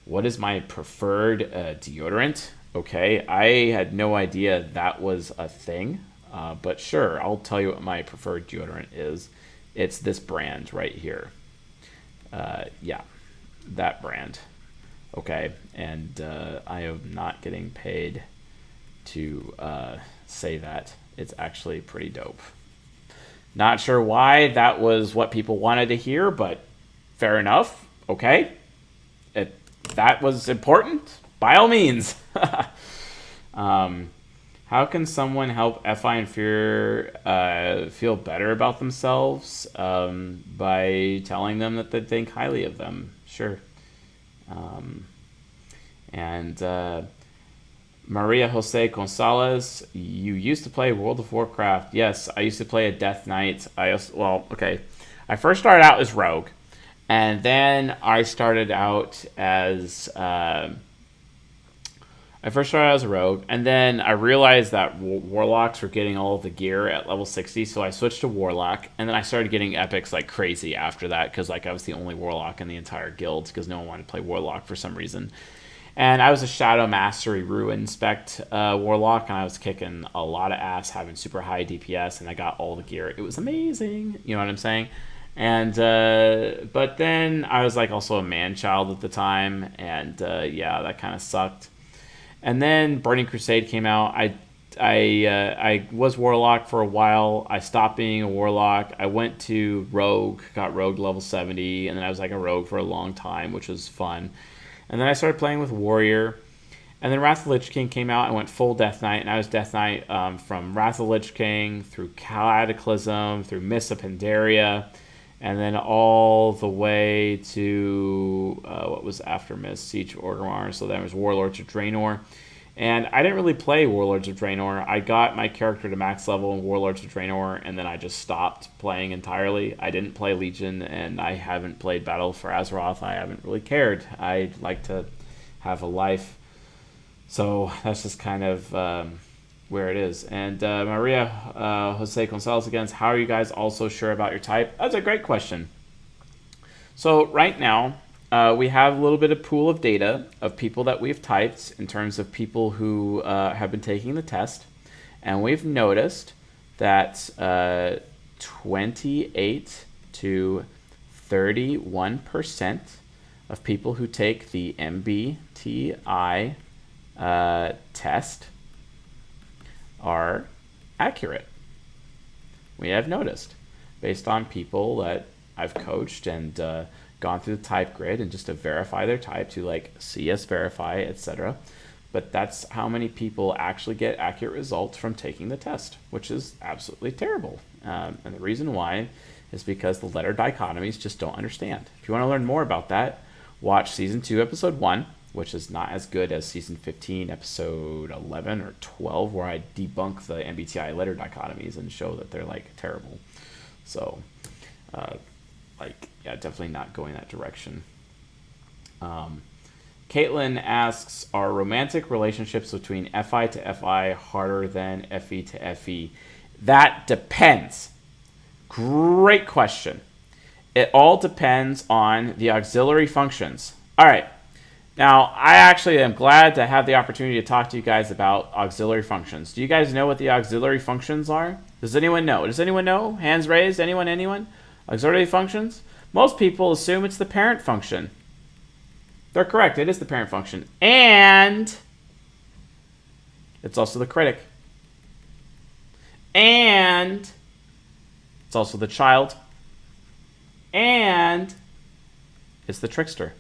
What is my preferred deodorant? Okay, I had no idea that was a thing, but sure, I'll tell you what my preferred deodorant is. It's this brand right here. Yeah, that brand. Okay, and I am not getting paid to say that. It's actually pretty dope. Not sure why that was what people wanted to hear, but fair enough. Okay. That was important, by all means. How can someone help FI and fear feel better about themselves? By telling them that they think highly of them. Sure. Maria Jose Gonzalez, you used to play World of Warcraft. Yes, I used to play a Death Knight. I first started out as Rogue. And then I started out as a rogue, and then I realized that warlocks were getting all of the gear at level 60, so I switched to warlock, and then I started getting epics like crazy after that, because like I was the only warlock in the entire guild, because no one wanted to play warlock for some reason. And I was a Shadow Mastery Ruin Spect warlock, and I was kicking a lot of ass, having super high DPS, and I got all the gear. It was amazing, you know what I'm saying? And but then I was like also a man child at the time, and yeah, that kind of sucked. And then Burning Crusade came out. I was warlock for a while. I stopped being a warlock. I went to rogue, got rogue level 70, and then I was like a rogue for a long time, which was fun. And then I started playing with warrior. And then Wrath of the Lich King came out. I went full Death Knight, and I was Death Knight from Wrath of the Lich King through Cataclysm, through Mists of Pandaria, and then all the way to what was after Mist, Siege of Orgrimmar. So then it was Warlords of Draenor. And I didn't really play Warlords of Draenor. I got my character to max level in Warlords of Draenor, and then I just stopped playing entirely. I didn't play Legion, and I haven't played Battle for Azeroth. I haven't really cared. I like to have a life. So that's just kind of where it is. And Maria Jose Gonzalez again, how are you guys also sure about your type? That's a great question. So right now, we have a little bit of pool of data of people that we've typed in terms of people who have been taking the test. And we've noticed that 28 to 31% of people who take the MBTI test are accurate. We have noticed, based on people that I've coached and gone through the type grid and just to verify their type, to like CS verify, etc. But that's how many people actually get accurate results from taking the test, which is absolutely terrible. And the reason why is because the letter dichotomies just don't understand. If you want to learn more about that, watch Season 2, Episode 1, which is not as good as Season 15, Episode 11 or 12, where I debunk the MBTI letter dichotomies and show that they're like terrible. So, definitely not going that direction. Caitlin asks, are romantic relationships between FI to FI harder than FE to FE? That depends. Great question. It all depends on the auxiliary functions. All right. Now, I actually am glad to have the opportunity to talk to you guys about auxiliary functions. Do you guys know what the auxiliary functions are? Does anyone know? Does anyone know? Hands raised. Anyone? Auxiliary functions? Most people assume it's the parent function. They're correct. It is the parent function. And it's also the critic. And it's also the child. And it's the trickster.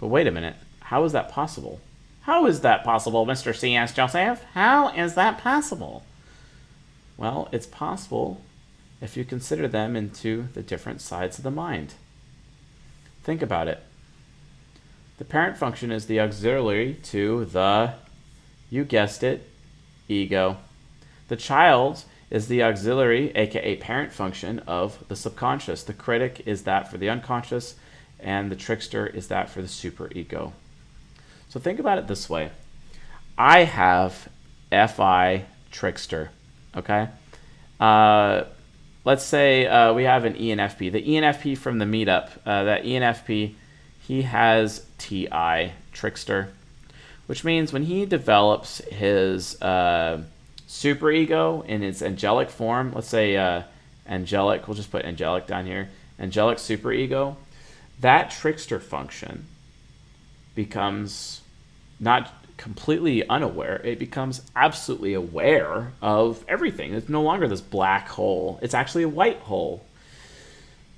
But wait a minute. How is that possible? How is that possible, Mr. C.S. Joseph? How is that possible? Well, it's possible if you consider them into the different sides of the mind. Think about it. The parent function is the auxiliary to the, you guessed it, ego. The child is the auxiliary, aka parent function, of the subconscious. The critic is that for the unconscious, and the trickster is that for the superego. So think about it this way. I have FI trickster, okay? Let's say we have an ENFP. The ENFP from the meetup, that ENFP, he has TI trickster, which means when he develops his superego in its angelic form, let's say angelic, we'll just put angelic down here, angelic superego, that trickster function becomes not completely unaware. It becomes absolutely aware of everything. It's no longer this black hole. It's actually a white hole.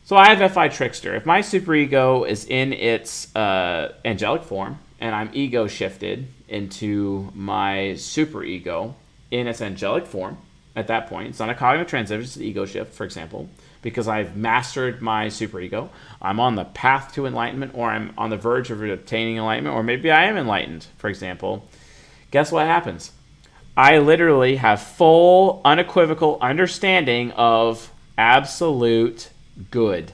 So I have FI trickster. If my superego is in its angelic form and I'm ego shifted into my superego in its angelic form, at that point, it's not a cognitive transition, it's an ego shift, for example, because I've mastered my superego. I'm on the path to enlightenment, or I'm on the verge of obtaining enlightenment, or maybe I am enlightened, for example. Guess what happens? I literally have full, unequivocal understanding of absolute good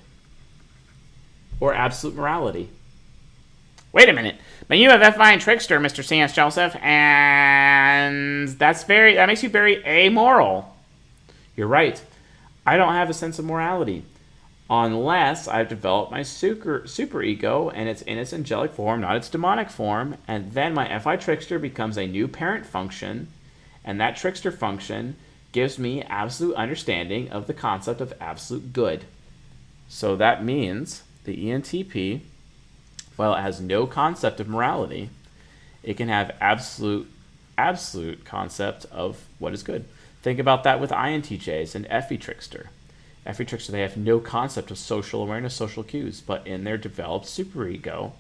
or absolute morality. Wait a minute. But you have FI and trickster, Mr. C.S. Joseph, and that makes you very amoral. You're right. I don't have a sense of morality unless I've developed my superego and it's in its angelic form, not its demonic form, and then my FI trickster becomes a new parent function, and that trickster function gives me absolute understanding of the concept of absolute good. So that means the ENTP, while it has no concept of morality, it can have absolute concept of what is good. Think about that with INTJs and FE trickster. FE trickster, they have no concept of social awareness, social cues, but in their developed superego,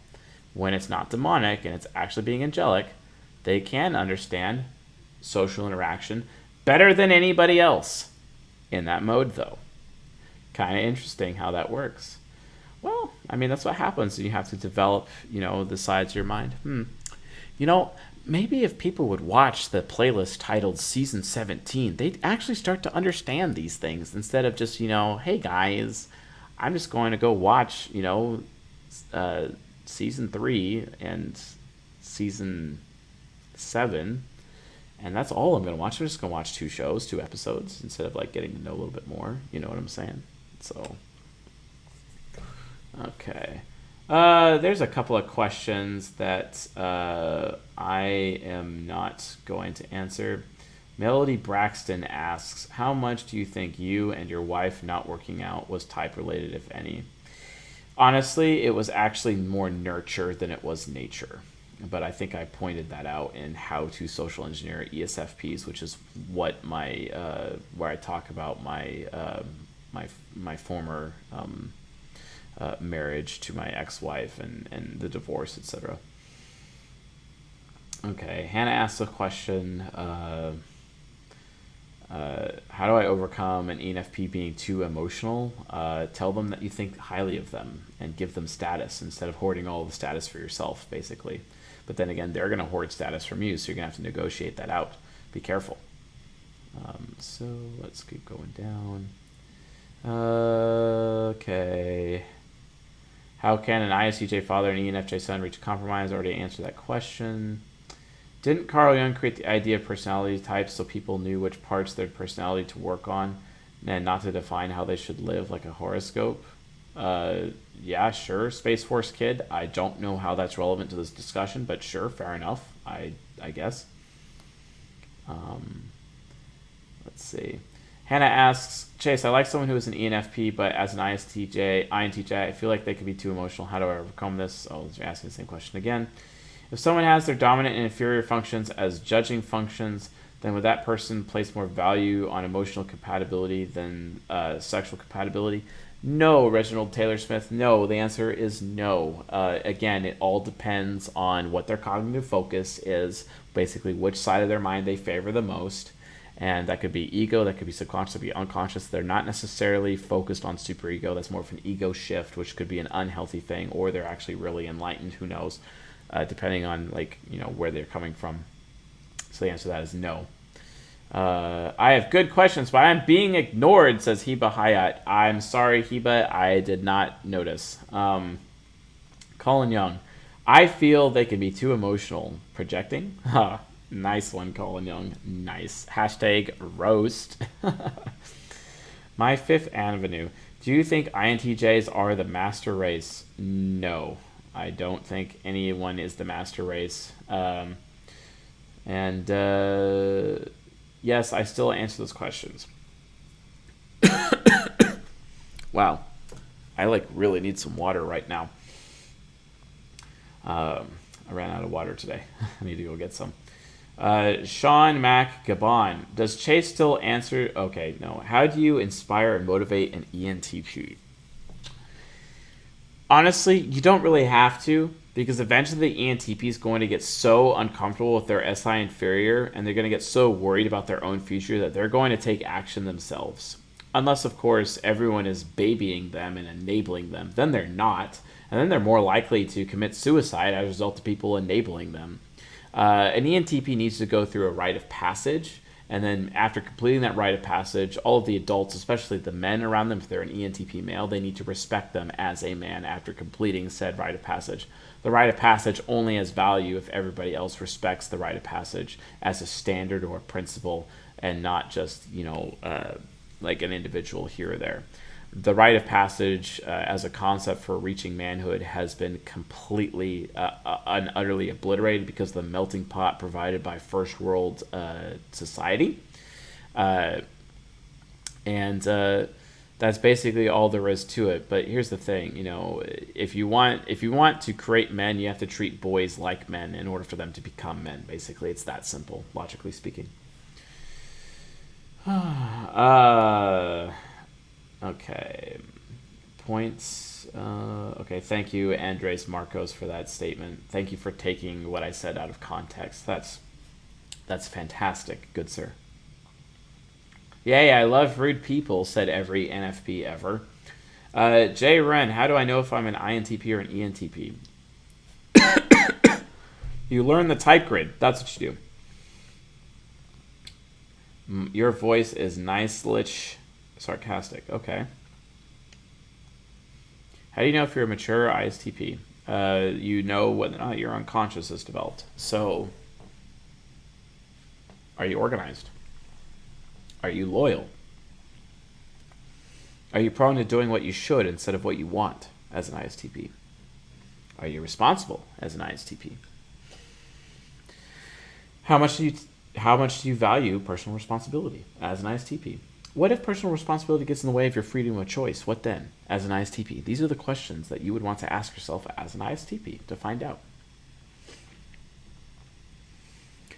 when it's not demonic and it's actually being angelic, they can understand social interaction better than anybody else in that mode, though. Kind of interesting how that works. Well, I mean, that's what happens. You have to develop, the sides of your mind. Maybe if people would watch the playlist titled Season 17, they'd actually start to understand these things instead of just, hey guys, I'm just going to go watch, Season 3 and Season 7, and that's all I'm going to watch. I'm just going to watch 2 episodes, instead of getting to know a little bit more. You know what I'm saying? So, Okay. There's a couple of questions that I am not going to answer. Melody Braxton asks, how much do you think you and your wife not working out was type related, if any? Honestly, it was actually more nurture than it was nature. But I think I pointed that out in How to Social Engineer ESFPs, which is what my where I talk about my former marriage to my ex-wife and the divorce, etc. Okay, Hannah asks a question. How do I overcome an ENFP being too emotional? Tell them that you think highly of them and give them status instead of hoarding all the status for yourself, basically. But then again, they're going to hoard status from you, so you're going to have to negotiate that out. Be careful. So let's keep going down. Okay. How can an ISTJ father and ENFJ son reach a compromise? I already answered that question. Didn't Carl Jung create the idea of personality types so people knew which parts of their personality to work on and not to define how they should live like a horoscope? Yeah, sure. Space Force Kid. I don't know how that's relevant to this discussion, but sure, fair enough. I guess. Let's see. Hannah asks, Chase, I like someone who is an ENFP, but as an INTJ, I feel like they could be too emotional. How do I overcome this? Oh, you're asking the same question again. If someone has their dominant and inferior functions as judging functions, then would that person place more value on emotional compatibility than sexual compatibility? No, Reginald Taylor Smith, no. The answer is no. Again, it all depends on what their cognitive focus is, basically which side of their mind they favor the most. And that could be ego, that could be subconscious, that could be unconscious. They're not necessarily focused on superego. That's more of an ego shift, which could be an unhealthy thing, or they're actually really enlightened. Who knows? Depending on where they're coming from. So the answer to that is no. I have good questions, but I'm being ignored, says Heba Hayat. I'm sorry, Heba, I did not notice. Colin Young. I feel they can be too emotional. Projecting? Huh. Nice one, Colin Young. Nice. Hashtag roast. My Fifth Avenue. Do you think INTJs are the master race? No. I don't think anyone is the master race. Yes, I still answer those questions. Wow. I really need some water right now. I ran out of water today. I need to go get some. Sean Mac Gabon. Does Chase still answer? Okay, no. How do you inspire and motivate an ENTP? Honestly, you don't really have to, because eventually the ENTP is going to get so uncomfortable with their SI inferior, and they're going to get so worried about their own future that they're going to take action themselves. Unless, of course, everyone is babying them and enabling them. Then they're not. And then they're more likely to commit suicide as a result of people enabling them. An ENTP needs to go through a rite of passage. And then after completing that rite of passage, all of the adults, especially the men around them, if they're an ENTP male, they need to respect them as a man after completing said rite of passage. The rite of passage only has value if everybody else respects the rite of passage as a standard or a principle and not just, like an individual here or there. The rite of passage as a concept for reaching manhood has been completely and utterly obliterated because of the melting pot provided by first world society. And that's basically all there is to it. But here's the thing, if you want to create men, you have to treat boys like men in order for them to become men. Basically, it's that simple, logically speaking. Okay. Points. Okay, thank you, Andres Marcos, for that statement. Thank you for taking what I said out of context. That's fantastic, good sir. Yay, I love rude people, said every NFP ever. Jay Wren, how do I know if I'm an INTP or an ENTP? You learn the type grid. That's what you do. Your voice is nice-lich sarcastic. Okay. How do you know if you're a mature ISTP? You know whether or not your unconscious is developed. So, are you organized? Are you loyal? Are you prone to doing what you should instead of what you want? as an ISTP? Are you responsible as an ISTP? How much do you value personal responsibility as an ISTP? What if personal responsibility gets in the way of your freedom of choice? What then, as an ISTP? These are the questions that you would want to ask yourself as an ISTP to find out.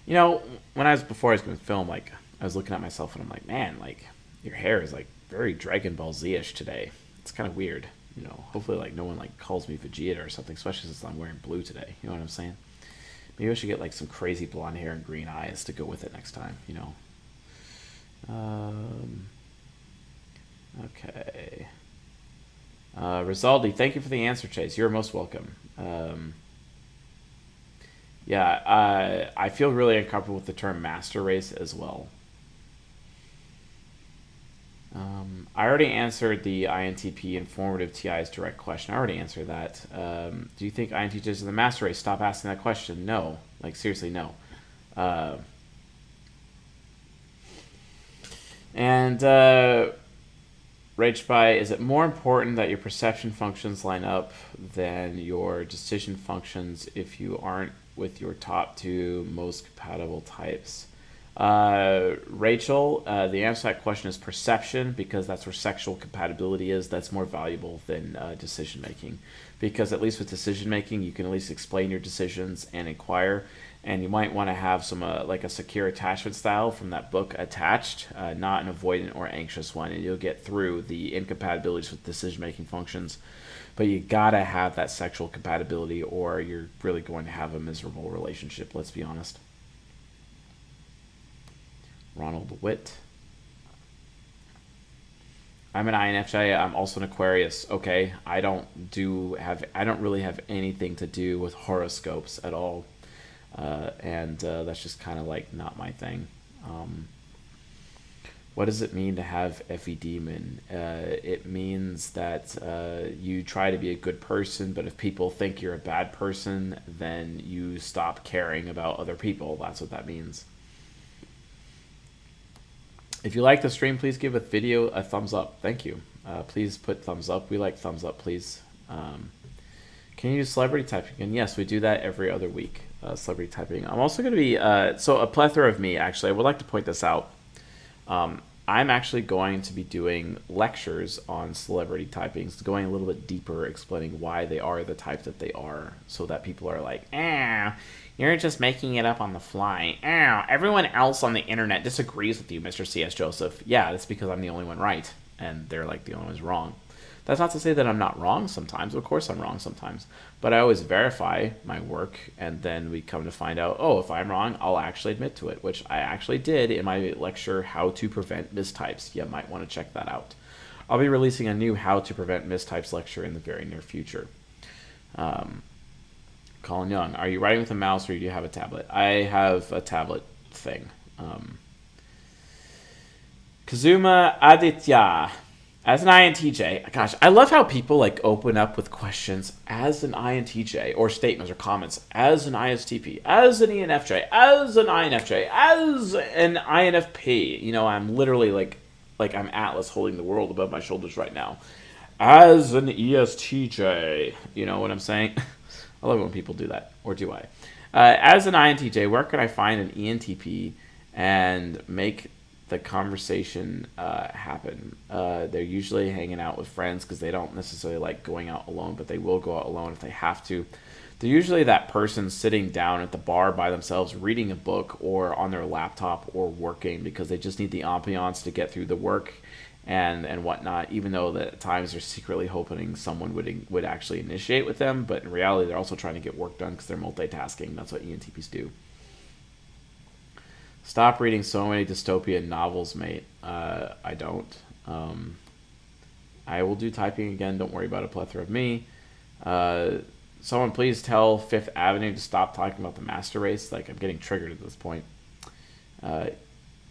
You know, before I was going to film, like, I was looking at myself and I'm like, man, like, your hair is like very Dragon Ball Z-ish today. It's kind of weird. You know, hopefully like no one like calls me Vegeta or something, especially since I'm wearing blue today. You know what I'm saying? Maybe I should get like some crazy blonde hair and green eyes to go with it next time, you know. Okay. Rizaldi, thank you for the answer, Chase. You're most welcome. Yeah, I feel really uncomfortable with the term master race as well. I already answered the INTP informative TI's direct question. I already answered that. Do you think INTJs are the master race? Stop asking that question. No. Like, seriously, no. Rage by, is it more important that your perception functions line up than your decision functions if you aren't with your top two most compatible types? Rachel, the answer to that question is perception, because that's where sexual compatibility is. That's more valuable than decision making, because at least with decision making you can at least explain your decisions and inquire, and you might want to have some like a secure attachment style from that book attached, not an avoidant or anxious one, and you'll get through the incompatibilities with decision making functions. But you gotta have that sexual compatibility or you're really going to have a miserable relationship, let's be honest. Ronald Witt. I'm an INFJ. I'm also an Aquarius. Okay, I don't really have anything to do with horoscopes at all, and that's just kind of like not my thing. What does it mean to have FE demon? It means that you try to be a good person, but if people think you're a bad person, then you stop caring about other people. That's what that means. If you like the stream, please give a video a thumbs up. Thank you. Please put thumbs up. We like thumbs up, please. Can you do celebrity typing? And yes, we do that every other week, celebrity typing. I'm also going to be, so a plethora of me, actually. I would like to point this out. I'm actually going to be doing lectures on celebrity typings, going a little bit deeper, explaining why they are the type that they are, so that people are like, you're just making it up on the fly. Everyone else on the internet disagrees with you, Mr. C.S. Joseph. Yeah, that's because I'm the only one right, and they're like the only ones wrong. That's not to say that I'm not wrong sometimes. Of course I'm wrong sometimes. But I always verify my work, and then we come to find out, oh, if I'm wrong, I'll actually admit to it, which I actually did in my lecture, How to Prevent Mistypes. You might want to check that out. I'll be releasing a new How to Prevent Mistypes lecture in the very near future. Colin Young, are you writing with a mouse or do you have a tablet? I have a tablet thing. Kazuma Aditya, as an INTJ, gosh, I love how people like open up with questions as an INTJ, or statements or comments as an ISTP, as an ENFJ, as an INFJ, as an INFP. You know, I'm literally like I'm Atlas holding the world above my shoulders right now. As an ESTJ, you know what I'm saying? I love it when people do that, or do I? As an INTJ, where can I find an ENTP and make the conversation happen? They're usually hanging out with friends because they don't necessarily like going out alone, but they will go out alone if they have to. They're usually that person sitting down at the bar by themselves, reading a book or on their laptop or working because they just need the ambiance to get through the work and whatnot, even though at times they're secretly hoping someone would actually initiate with them, but in reality they're also trying to get work done because they're multitasking. That's what ENTPs do. Stop reading so many dystopian novels, mate. I don't. I will do typing again. Don't worry about a plethora of me. Someone please tell Fifth Avenue to stop talking about the master race. Like, I'm getting triggered at this point.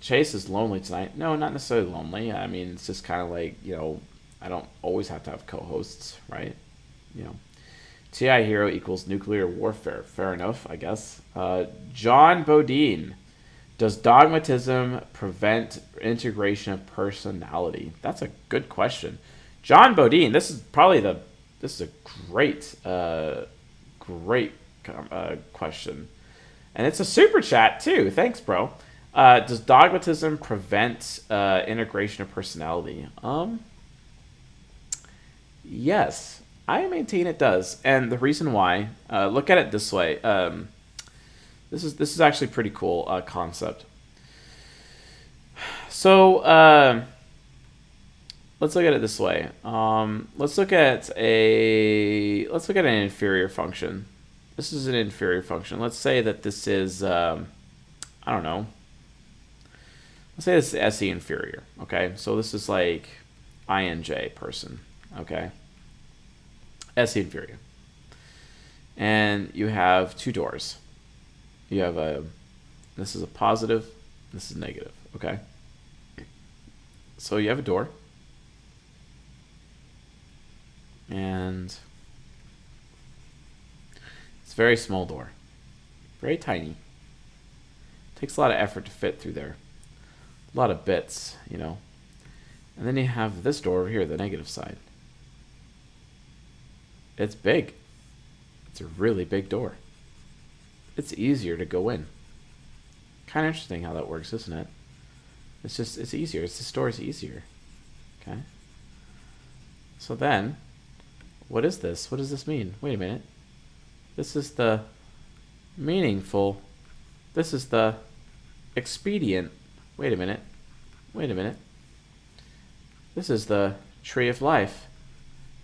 Chase is lonely tonight. No, not necessarily lonely. I mean, it's just kind of like, you know, I don't always have to have co-hosts, right? You know, TI hero equals nuclear warfare. Fair enough, I guess. John Bodine. Does dogmatism prevent integration of personality? That's a good question. John Bodine, this is probably the this is a great great question, and it's a super chat too. Thanks, bro. Does dogmatism prevent integration of personality? Yes, I maintain it does, and the reason why. Look at it this way. This is actually a pretty cool concept. So let's look at it this way. Let's look at an inferior function. This is an inferior function. Let's say that this is I don't know. Let's say this is SE inferior. Okay, so this is like Intj person. Okay, SE inferior, and you have two doors. You have this is a positive, this is negative. Okay, so you have a door, and it's a very small door, very tiny. Takes a lot of effort to fit through there, a lot of bits, you know. And then you have this door over here, the negative side. It's big. It's a really big door. It's easier to go in. Kind of interesting how that works, isn't it? It's easier. This door is easier. Okay. So then, what is this? What does this mean? Wait a minute. This is the meaningful. This is the expedient. Wait a minute. Wait a minute. This is the tree of life.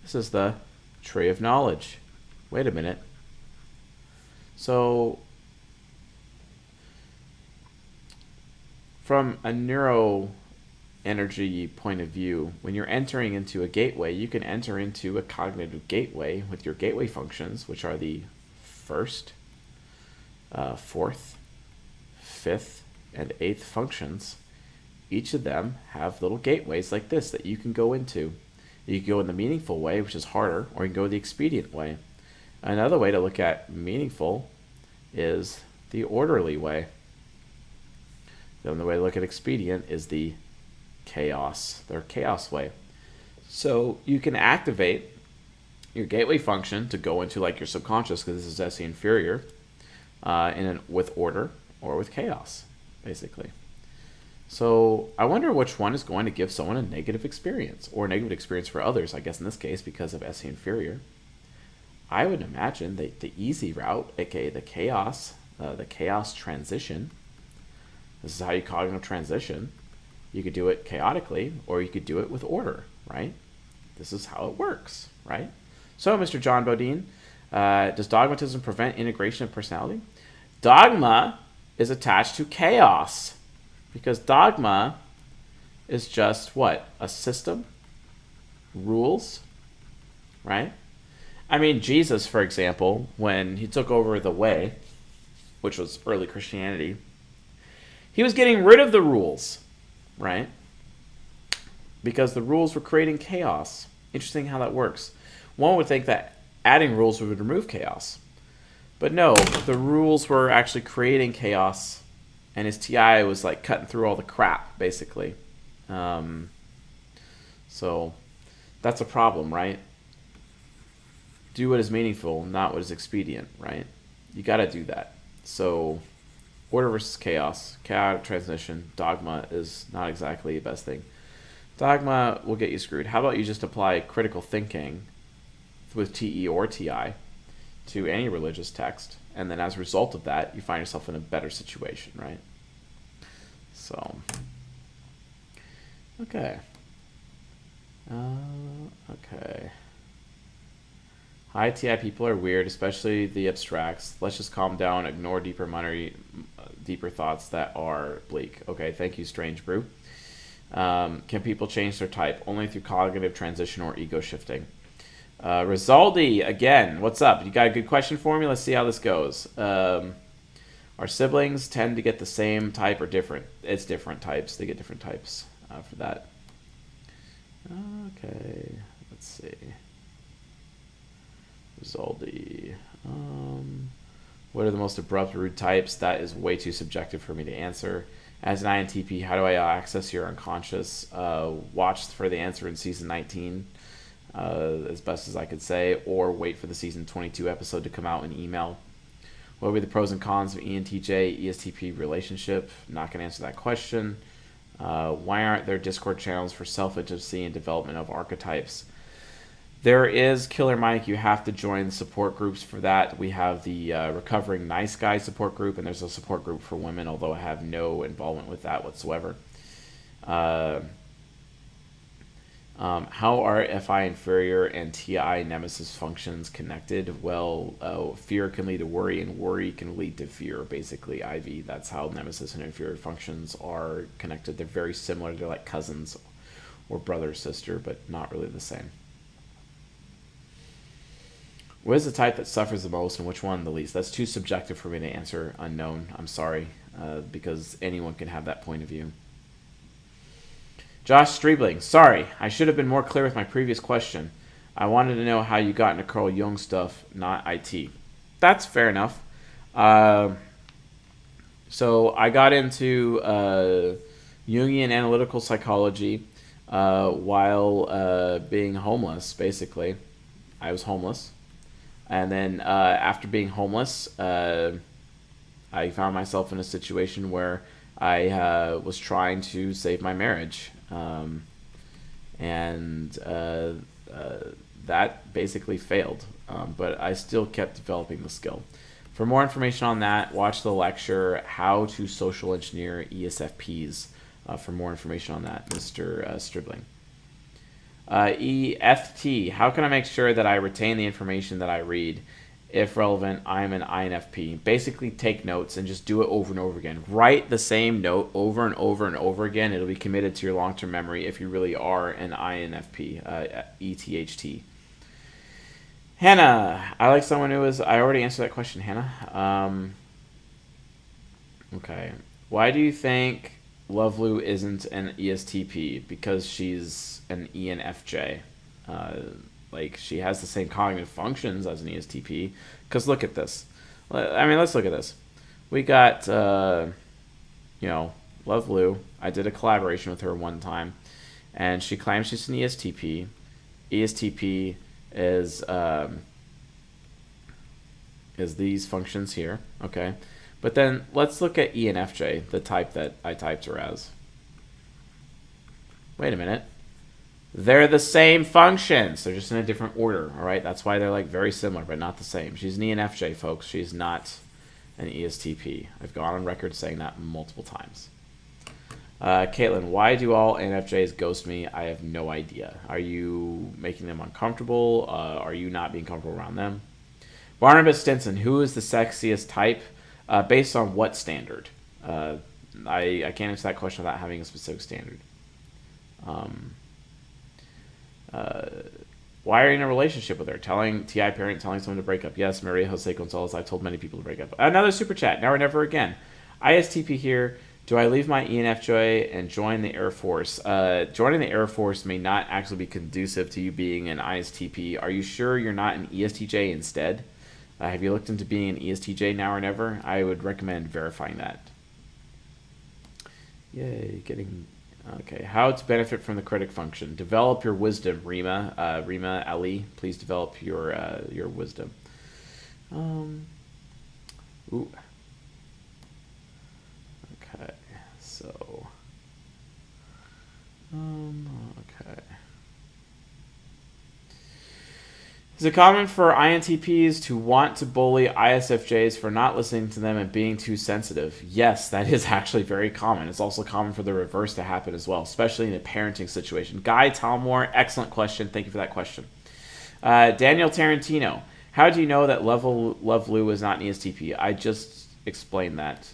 This is the tree of knowledge. Wait a minute. So, from a neuro energy point of view, when you're entering into a gateway, you can enter into a cognitive gateway with your gateway functions, which are the first, fourth, fifth, and eighth functions. Each of them have little gateways like this that you can go into. You can go in the meaningful way, which is harder, or you can go the expedient way. Another way to look at meaningful is the orderly way. The other way to look at expedient is the chaos way. So you can activate your gateway function to go into like your subconscious, because this is SE inferior, with order or with chaos, basically. So I wonder which one is going to give someone a negative experience, or a negative experience for others, I guess in this case, because of SE inferior. I would imagine the easy route, aka the chaos transition. This is how you cognitive transition. You could do it chaotically, or you could do it with order, right? This is how it works, right? So, Mr. John Bodine, does dogmatism prevent integration of personality? Dogma is attached to chaos, because dogma is just what? A system? Rules? Right? I mean, Jesus, for example, when he took over the way, which was early Christianity, he was getting rid of the rules, right? Because the rules were creating chaos. Interesting how that works. One would think that adding rules would remove chaos. But no, the rules were actually creating chaos, and his TI was like cutting through all the crap, basically. So that's a problem, right? Do what is meaningful, not what is expedient, right? You got to do that. So order versus chaos, chaotic transition, dogma is not exactly the best thing. Dogma will get you screwed. How about you just apply critical thinking with TE or TI to any religious text, and then as a result of that, you find yourself in a better situation, right? So, okay. Okay. High TI people are weird, especially the abstracts. Let's just calm down, ignore deeper thoughts that are bleak. Okay, thank you, Strange Brew. Can people change their type? Only through cognitive transition or ego shifting. Rizaldi, again, what's up? You got a good question for me? Let's see how this goes. Our siblings tend to get the same type or different? It's different types. They get different types for that. Okay, let's see. Rizaldi. What are the most abrupt, rude types? That is way too subjective for me to answer. As an INTP, how do I access your unconscious? Watch for the answer in season 19. as best as I could say, or wait for the season 22 episode to come out in email. What would be the pros and cons of Entj ESTP relationship? Not going to answer that question. Why aren't there Discord channels for self-intimacy and development of archetypes? There is, Killer Mike. You have to join the support groups for that. We have the Recovering Nice Guy support group, and there's a support group for women, although I have no involvement with that whatsoever. How are Fi inferior and Ti nemesis functions connected? Well, fear can lead to worry, and worry can lead to fear, basically, IV. That's how nemesis and inferior functions are connected. They're very similar. They're like cousins or brother or sister, but not really the same. What is the type that suffers the most and which one the least? That's too subjective for me to answer. Unknown. I'm sorry, because anyone can have that point of view. Josh Streebling, sorry, I should have been more clear with my previous question. I wanted to know how you got into Carl Jung stuff, not IT. That's fair enough. So I got into Jungian analytical psychology while being homeless, basically. I was homeless. And then after being homeless, I found myself in a situation where I was trying to save my marriage. That basically failed, but I still kept developing the skill. For more information on that, watch the lecture, How to Social Engineer ESFPs, for more information on that, Mr. Stribling. EFT, how can I make sure that I retain the information that I read? If relevant, I'm an INFP. Basically, take notes and just do it over and over again. Write the same note over and over and over again. It'll be committed to your long-term memory if you really are an INFP, ETHT. Hannah, I like someone who is... I already answered that question, Hannah. Okay. Why do you think Lovelu isn't an ESTP? Because she's an ENFJ. Like, she has the same cognitive functions as an ESTP. Because look at this. I mean, let's look at this. We got, Lovelu. I did a collaboration with her one time. And she claims she's an ESTP. ESTP is these functions here. Okay. But then let's look at ENFJ, the type that I typed her as. Wait a minute. They're the same functions. They're just in a different order, all right? That's why they're like very similar, but not the same. She's an ENFJ, folks. She's not an ESTP. I've gone on record saying that multiple times. Caitlin, why do all ENFJs ghost me? I have no idea. Are you making them uncomfortable? Are you not being comfortable around them? Barnabas Stinson, who is the sexiest type? Based on what standard? I can't answer that question without having a specific standard. Why are you in a relationship with her? TI parent telling someone to break up. Yes, Maria Jose Gonzalez. I've told many people to break up. Another super chat. Now or never again. ISTP here. Do I leave my ENFJ and join the Air Force? Joining the Air Force may not actually be conducive to you being an ISTP. Are you sure you're not an ESTJ instead? Have you looked into being an ESTJ now or never? I would recommend verifying that. Yay, getting... Okay, how to benefit from the critic function. Develop your wisdom, Rima. Rima Ali, please develop your wisdom. Ooh. Okay, so... okay. Is it common for INTPs to want to bully ISFJs for not listening to them and being too sensitive? Yes, that is actually very common. It's also common for the reverse to happen as well, especially in a parenting situation. Guy Talmore, excellent question. Thank you for that question. Daniel Tarantino, how do you know that Lovelu is not an ESTP? I just explained that.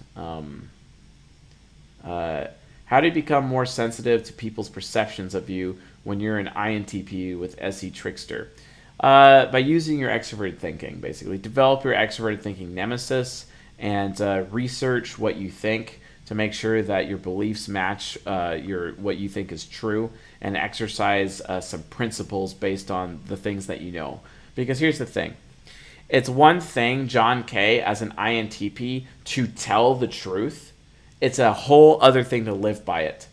How do you become more sensitive to people's perceptions of you when you're an INTP with SE Trickster? By using your extroverted thinking, basically. Develop your extroverted thinking nemesis and research what you think to make sure that your beliefs match what you think is true, and exercise some principles based on the things that you know. Because here's the thing. It's one thing, John K., as an INTP, to tell the truth. It's a whole other thing to live by it.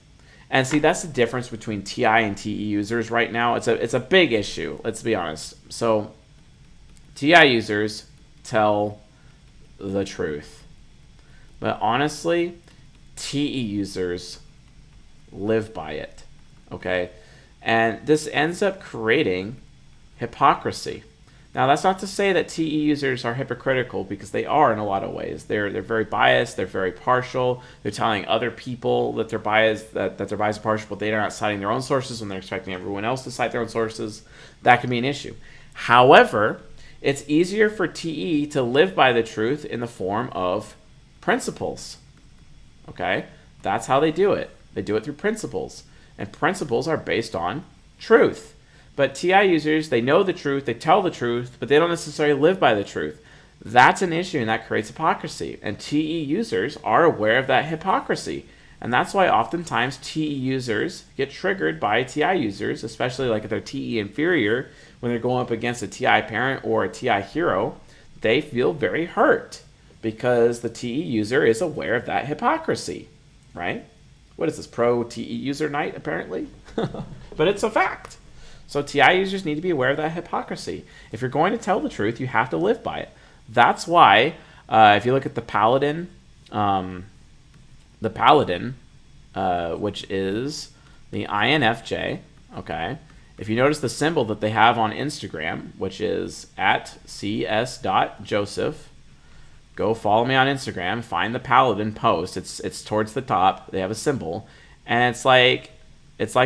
And see, that's the difference between TI and TE users right now. It's a big issue, let's be honest. So TI users tell the truth. But honestly, TE users live by it. Okay? And this ends up creating hypocrisy. Now, that's not to say that TE users are hypocritical, because they are in a lot of ways. They're very biased. They're very partial. They're telling other people that they're biased, that their bias is partial, but they're not citing their own sources when they're expecting everyone else to cite their own sources. That can be an issue. However, it's easier for TE to live by the truth in the form of principles. Okay? That's how they do it. They do it through principles. And principles are based on truth. But TI users, they know the truth, they tell the truth, but they don't necessarily live by the truth. That's an issue, and that creates hypocrisy. And TE users are aware of that hypocrisy. And that's why oftentimes TE users get triggered by TI users, especially like if they're TE inferior, when they're going up against a TI parent or a TI hero, they feel very hurt because the TE user is aware of that hypocrisy, right? What is this, pro TE user night, apparently? But it's a fact. So TI users need to be aware of that hypocrisy. If you're going to tell the truth, you have to live by it. That's why, if you look at the Paladin, which is the INFJ, okay? If you notice the symbol that they have on Instagram, which is at cs.joseph, go follow me on Instagram, find the Paladin post. It's towards the top. They have a symbol, and it's like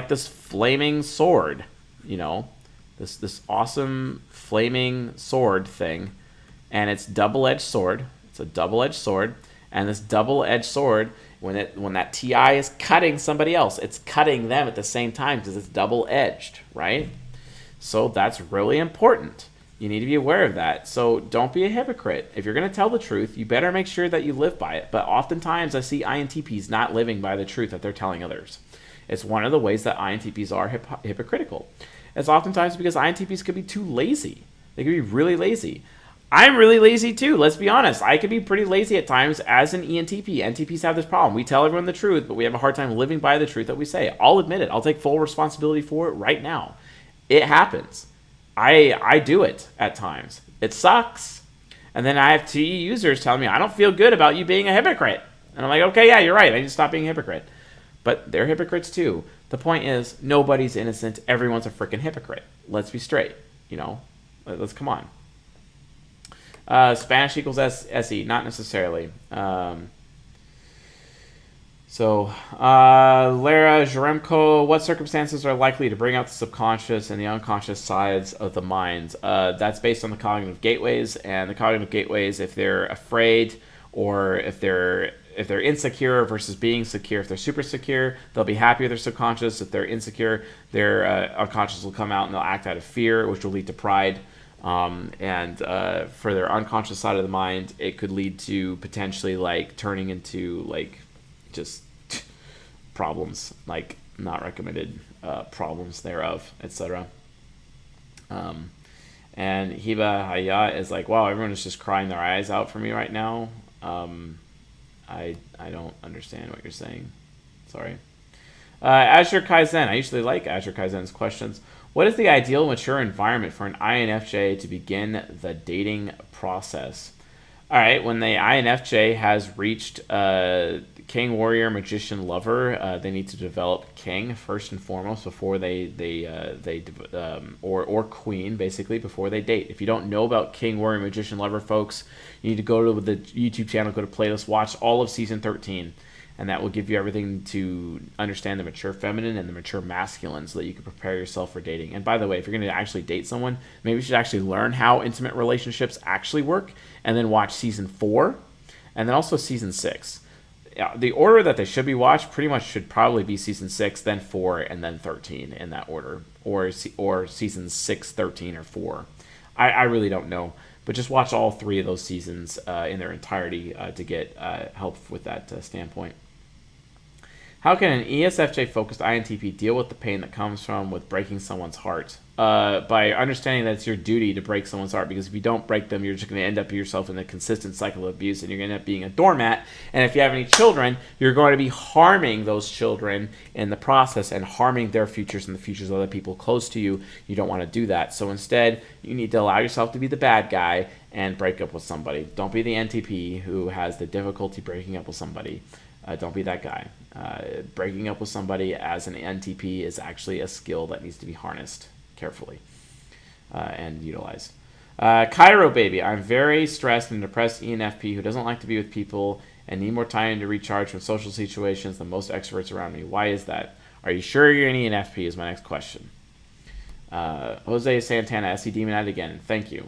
this flaming sword. You know, this awesome flaming sword thing, and it's double-edged sword. It's a double-edged sword, and this double-edged sword, when that TI is cutting somebody else, it's cutting them at the same time because it's double-edged, right? So that's really important. You need to be aware of that. So don't be a hypocrite. If you're going to tell the truth, you better make sure that you live by it. But oftentimes I see INTPs not living by the truth that they're telling others. It's one of the ways that INTPs are hypocritical. It's oftentimes because INTPs could be too lazy. They could be really lazy. I'm really lazy too, let's be honest. I could be pretty lazy at times as an ENTP. NTPs have this problem. We tell everyone the truth, but we have a hard time living by the truth that we say. I'll admit it. I'll take full responsibility for it right now. It happens. I do it at times. It sucks. And then I have TE users telling me, I don't feel good about you being a hypocrite. And I'm like, okay, yeah, you're right. I need to stop being a hypocrite. But they're hypocrites too. The point is, nobody's innocent. Everyone's a freaking hypocrite. Let's be straight. You know, let's come on. Spanish equals SE, not necessarily. Lara Jeremko, what circumstances are likely to bring out the subconscious and the unconscious sides of the mind? That's based on the cognitive gateways, and the cognitive gateways, if they're afraid or if they're insecure versus being secure. If they're super secure, they'll be happy with their subconscious. If they're insecure, their unconscious will come out and they'll act out of fear, which will lead to pride. And for their unconscious side of the mind, it could lead to potentially like turning into like just problems, like not recommended problems thereof, etc. And Hiba Haya is like, wow, everyone is just crying their eyes out for me right now. I don't understand what you're saying. Sorry. Azure Kaizen. I usually like Azure Kaizen's questions. What is the ideal mature environment for an INFJ to begin the dating process? All right, when the INFJ has reached King, Warrior, Magician, Lover, they need to develop King first and foremost before or Queen basically before they date. If you don't know about King, Warrior, Magician, Lover, folks, you need to go to the YouTube channel, go to playlist, watch all of season 13. And that will give you everything to understand the mature feminine and the mature masculine so that you can prepare yourself for dating. And by the way, if you're going to actually date someone, maybe you should actually learn how intimate relationships actually work and then watch season 4 and then also season 6. The order that they should be watched pretty much should probably be season 6, then 4, and then 13 in that order. Or seasons 6, 13, or 4. I really don't know. But just watch all 3 of those seasons in their entirety to get help with that standpoint. How can an ESFJ-focused INTP deal with the pain that comes from with breaking someone's heart? By understanding that it's your duty to break someone's heart, because if you don't break them, you're just going to end up yourself in a consistent cycle of abuse, and you're going to end up being a doormat. And if you have any children, you're going to be harming those children in the process and harming their futures and the futures of other people close to you. You don't want to do that. So instead, you need to allow yourself to be the bad guy and break up with somebody. Don't be the NTP who has the difficulty breaking up with somebody. Don't be that guy. Breaking up with somebody as an NTP is actually a skill that needs to be harnessed carefully and utilized. Cairo baby, I'm very stressed and depressed ENFP who doesn't like to be with people and need more time to recharge from social situations than most extroverts around me. Why is that? Are you sure you're an ENFP is my next question. Jose Santana, SE Demonite again. Thank you.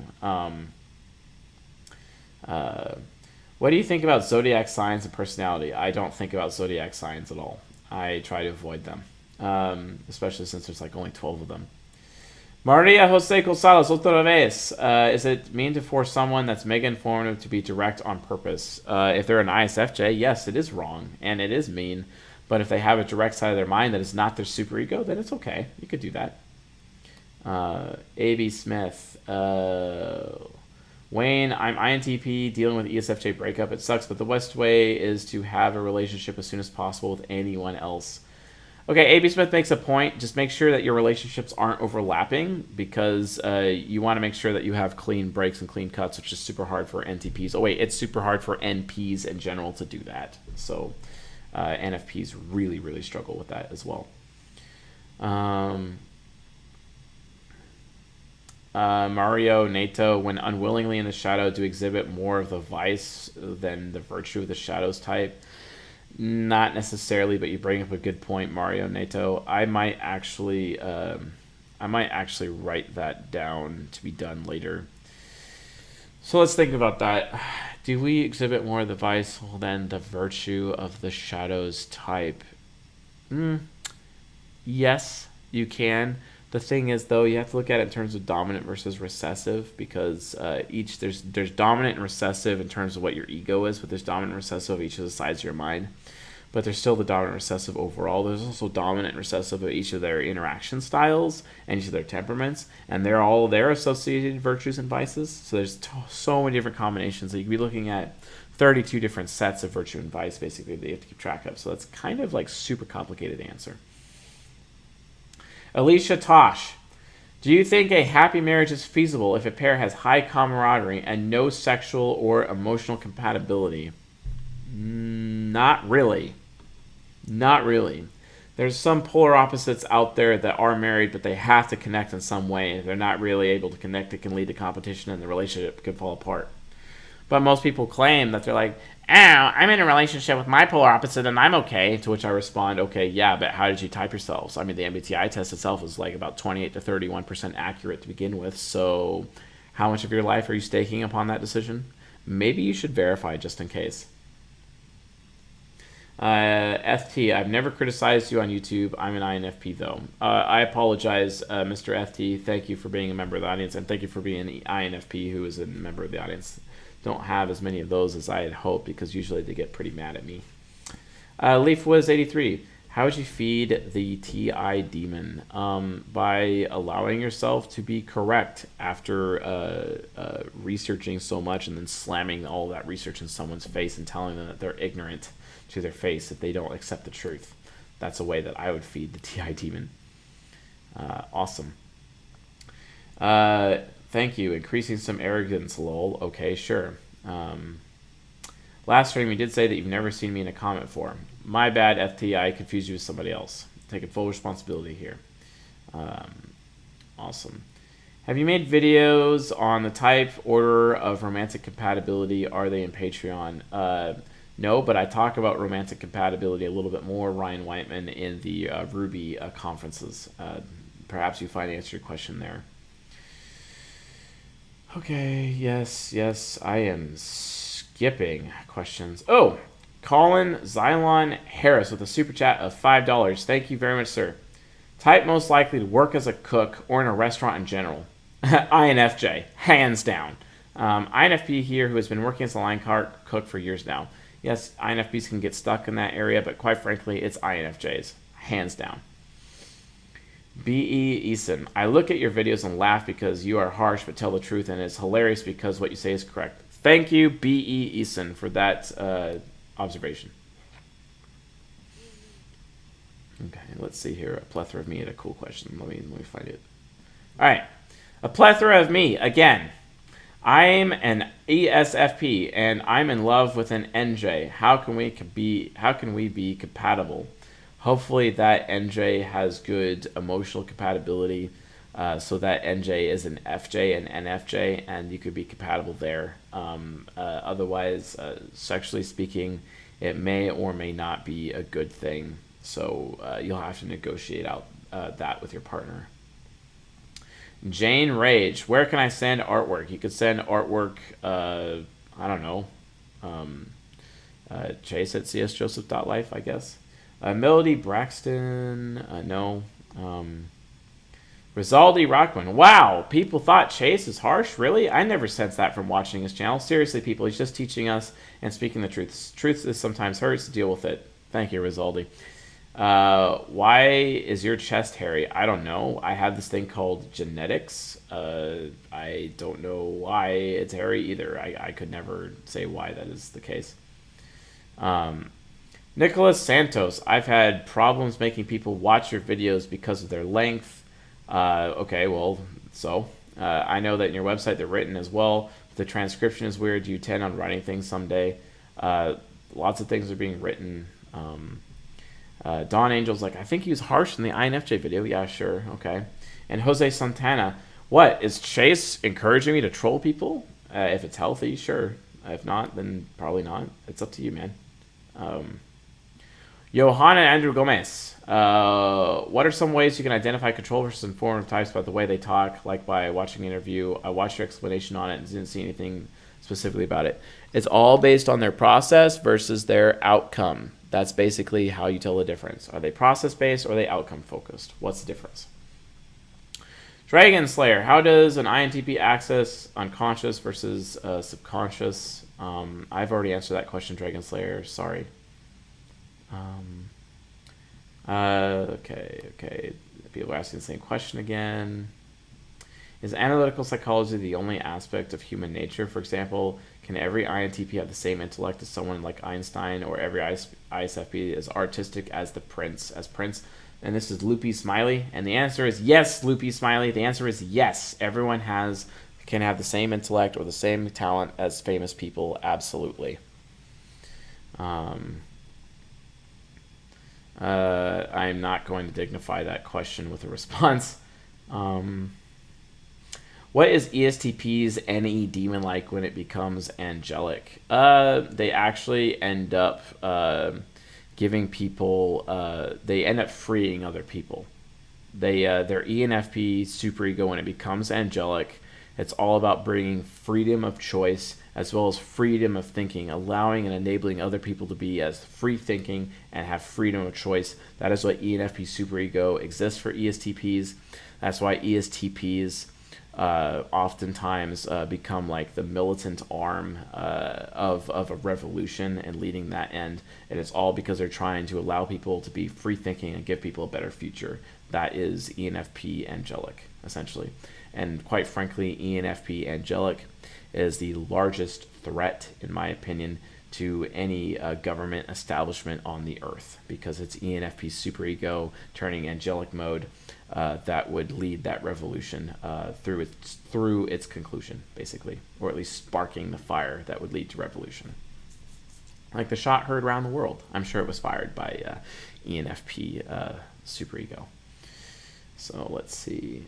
What do you think about zodiac signs and personality? I don't think about zodiac signs at all. I try to avoid them, especially since there's like only 12 of them. Maria Jose Gonzalez, otra vez. Is it mean to force someone that's mega informative to be direct on purpose? If they're an ISFJ, yes, it is wrong, and it is mean. But if they have a direct side of their mind that is not their superego, then it's okay. You could do that. A.B. Smith. Wayne, I'm INTP dealing with ESFJ breakup. It sucks, but the best way is to have a relationship as soon as possible with anyone else. Okay, A.B. Smith makes a point. Just make sure that your relationships aren't overlapping, because you want to make sure that you have clean breaks and clean cuts, which is super hard for NTPs. Oh, wait, it's super hard for NPs in general to do that. So NFPs really, really struggle with that as well. Mario Nato, when unwillingly in the shadow, to exhibit more of the vice than the virtue of the shadows type. Not necessarily, but you bring up a good point, Mario Nato. I might actually write that down to be done later. So let's think about that. Do we exhibit more of the vice than the virtue of the shadows type? Yes, you can. The thing is, though, you have to look at it in terms of dominant versus recessive, because there's dominant and recessive in terms of what your ego is, but there's dominant and recessive of each of the sides of your mind. But there's still the dominant and recessive overall. There's also dominant and recessive of each of their interaction styles and each of their temperaments, and they're all their associated virtues and vices. So there's so many different combinations. So you could be looking at 32 different sets of virtue and vice, basically, that you have to keep track of. So that's kind of like super complicated answer. Alicia Tosh, do you think a happy marriage is feasible if a pair has high camaraderie and no sexual or emotional compatibility? Not really. Not really. There's some polar opposites out there that are married, but they have to connect in some way. If they're not really able to connect, it can lead to competition and the relationship could fall apart. But most people claim that they're like, I'm in a relationship with my polar opposite and I'm okay. To which I respond, okay, yeah, but how did you type yourselves? I mean, the MBTI test itself is like about 28 to 31% accurate to begin with. So how much of your life are you staking upon that decision? Maybe you should verify just in case. FT, I've never criticized you on YouTube. I'm an INFP, though. I apologize, Mr. FT. Thank you for being a member of the audience, and thank you for being an INFP who is a member of the audience. Don't have as many of those as I had hoped, because usually they get pretty mad at me. LeafWiz83, how would you feed the TI demon? By allowing yourself to be correct after researching so much and then slamming all that research in someone's face and telling them that they're ignorant to their face if they don't accept the truth. That's a way that I would feed the TI demon. Awesome. Thank you. Increasing some arrogance, lol. Okay, sure. Last stream, you did say that you've never seen me in a comment forum. My bad, FT. I confused you with somebody else. Taking full responsibility here. Awesome. Have you made videos on the type, order of romantic compatibility? Are they in Patreon? No, but I talk about romantic compatibility a little bit more, Ryan Whiteman, in the Ruby conferences. Perhaps you find answer your question there. Okay, yes, I am skipping questions. Oh, Colin Xylon Harris with a super chat of $5. Thank you very much, sir. Type most likely to work as a cook or in a restaurant in general. INFJ, hands down. INFP here, who has been working as a line cook for years now. Yes, INFPs can get stuck in that area, but quite frankly, it's INFJs, hands down. B.E. Eason, I look at your videos and laugh because you are harsh but tell the truth, and it's hilarious because what you say is correct. Thank you, B.E. Eason, for that observation. Okay, let's see here. A plethora of me had a cool question. Let me find it. All right, a plethora of me again. I'm an ESFP and I'm in love with an Entj. How can we be compatible? Hopefully that Entj has good emotional compatibility, so that Entj is an FJ and Enfj, and you could be compatible there. Otherwise, sexually speaking, it may or may not be a good thing. So you'll have to negotiate out that with your partner. Jane Rage, where can I send artwork? You could send artwork, I don't know, Chase at csjoseph.life, I guess. Melody Braxton, no. Rizaldi Rockman, wow, people thought Chase is harsh? Really? I never sensed that from watching his channel. Seriously, people, he's just teaching us and speaking the truth. Truth is sometimes hurts, deal with it. Thank you, Rizaldi. Why is your chest hairy? I don't know. I have this thing called genetics. I don't know why it's hairy either. I could never say why that is the case. Nicholas Santos, I've had problems making people watch your videos because of their length. Okay, well, so I know that in your website they're written as well. The transcription is weird. You intend on writing things someday. Lots of things are being written. Don Angel's like, I think he was harsh in the INFJ video. Yeah, sure, okay. And Jose Santana, what, is Chase encouraging me to troll people? If it's healthy, sure. If not, then probably not. It's up to you, man. Johanna Andrew Gomez, what are some ways you can identify control versus informative types by the way they talk, like by watching an interview? I watched your explanation on it and didn't see anything specifically about it. It's all based on their process versus their outcome. That's basically how you tell the difference. Are they process-based or are they outcome-focused? What's the difference? Dragon Slayer, how does an INTP access unconscious versus subconscious? I've already answered that question, Dragon Slayer. Sorry. Okay. People are asking the same question again. Is analytical psychology the only aspect of human nature? For example, can every INTP have the same intellect as someone like Einstein, or every ISFP is artistic as Prince? And this is Loopy Smiley, and the answer is yes, Loopy Smiley. The answer is yes. Everyone can have the same intellect or the same talent as famous people, absolutely. I'm not going to dignify that question with a response. What is ESTP's NE demon like when it becomes angelic? They actually end up giving people, they end up freeing other people. Their ENFP superego, when it becomes angelic, it's all about bringing freedom of choice as well as freedom of thinking, allowing and enabling other people to be as free thinking and have freedom of choice. That is what ENFP superego exists for ESTPs. That's why ESTPs oftentimes become like the militant arm of a revolution and leading that end. And it's all because they're trying to allow people to be free thinking and give people a better future. That is ENFP angelic, essentially. And quite frankly, ENFP angelic is the largest threat, in my opinion, to any government establishment on the earth, because it's ENFP superego turning angelic mode that would lead that revolution through its conclusion, basically, or at least sparking the fire that would lead to revolution. Like the shot heard around the world. I'm sure it was fired by ENFP superego. So let's see.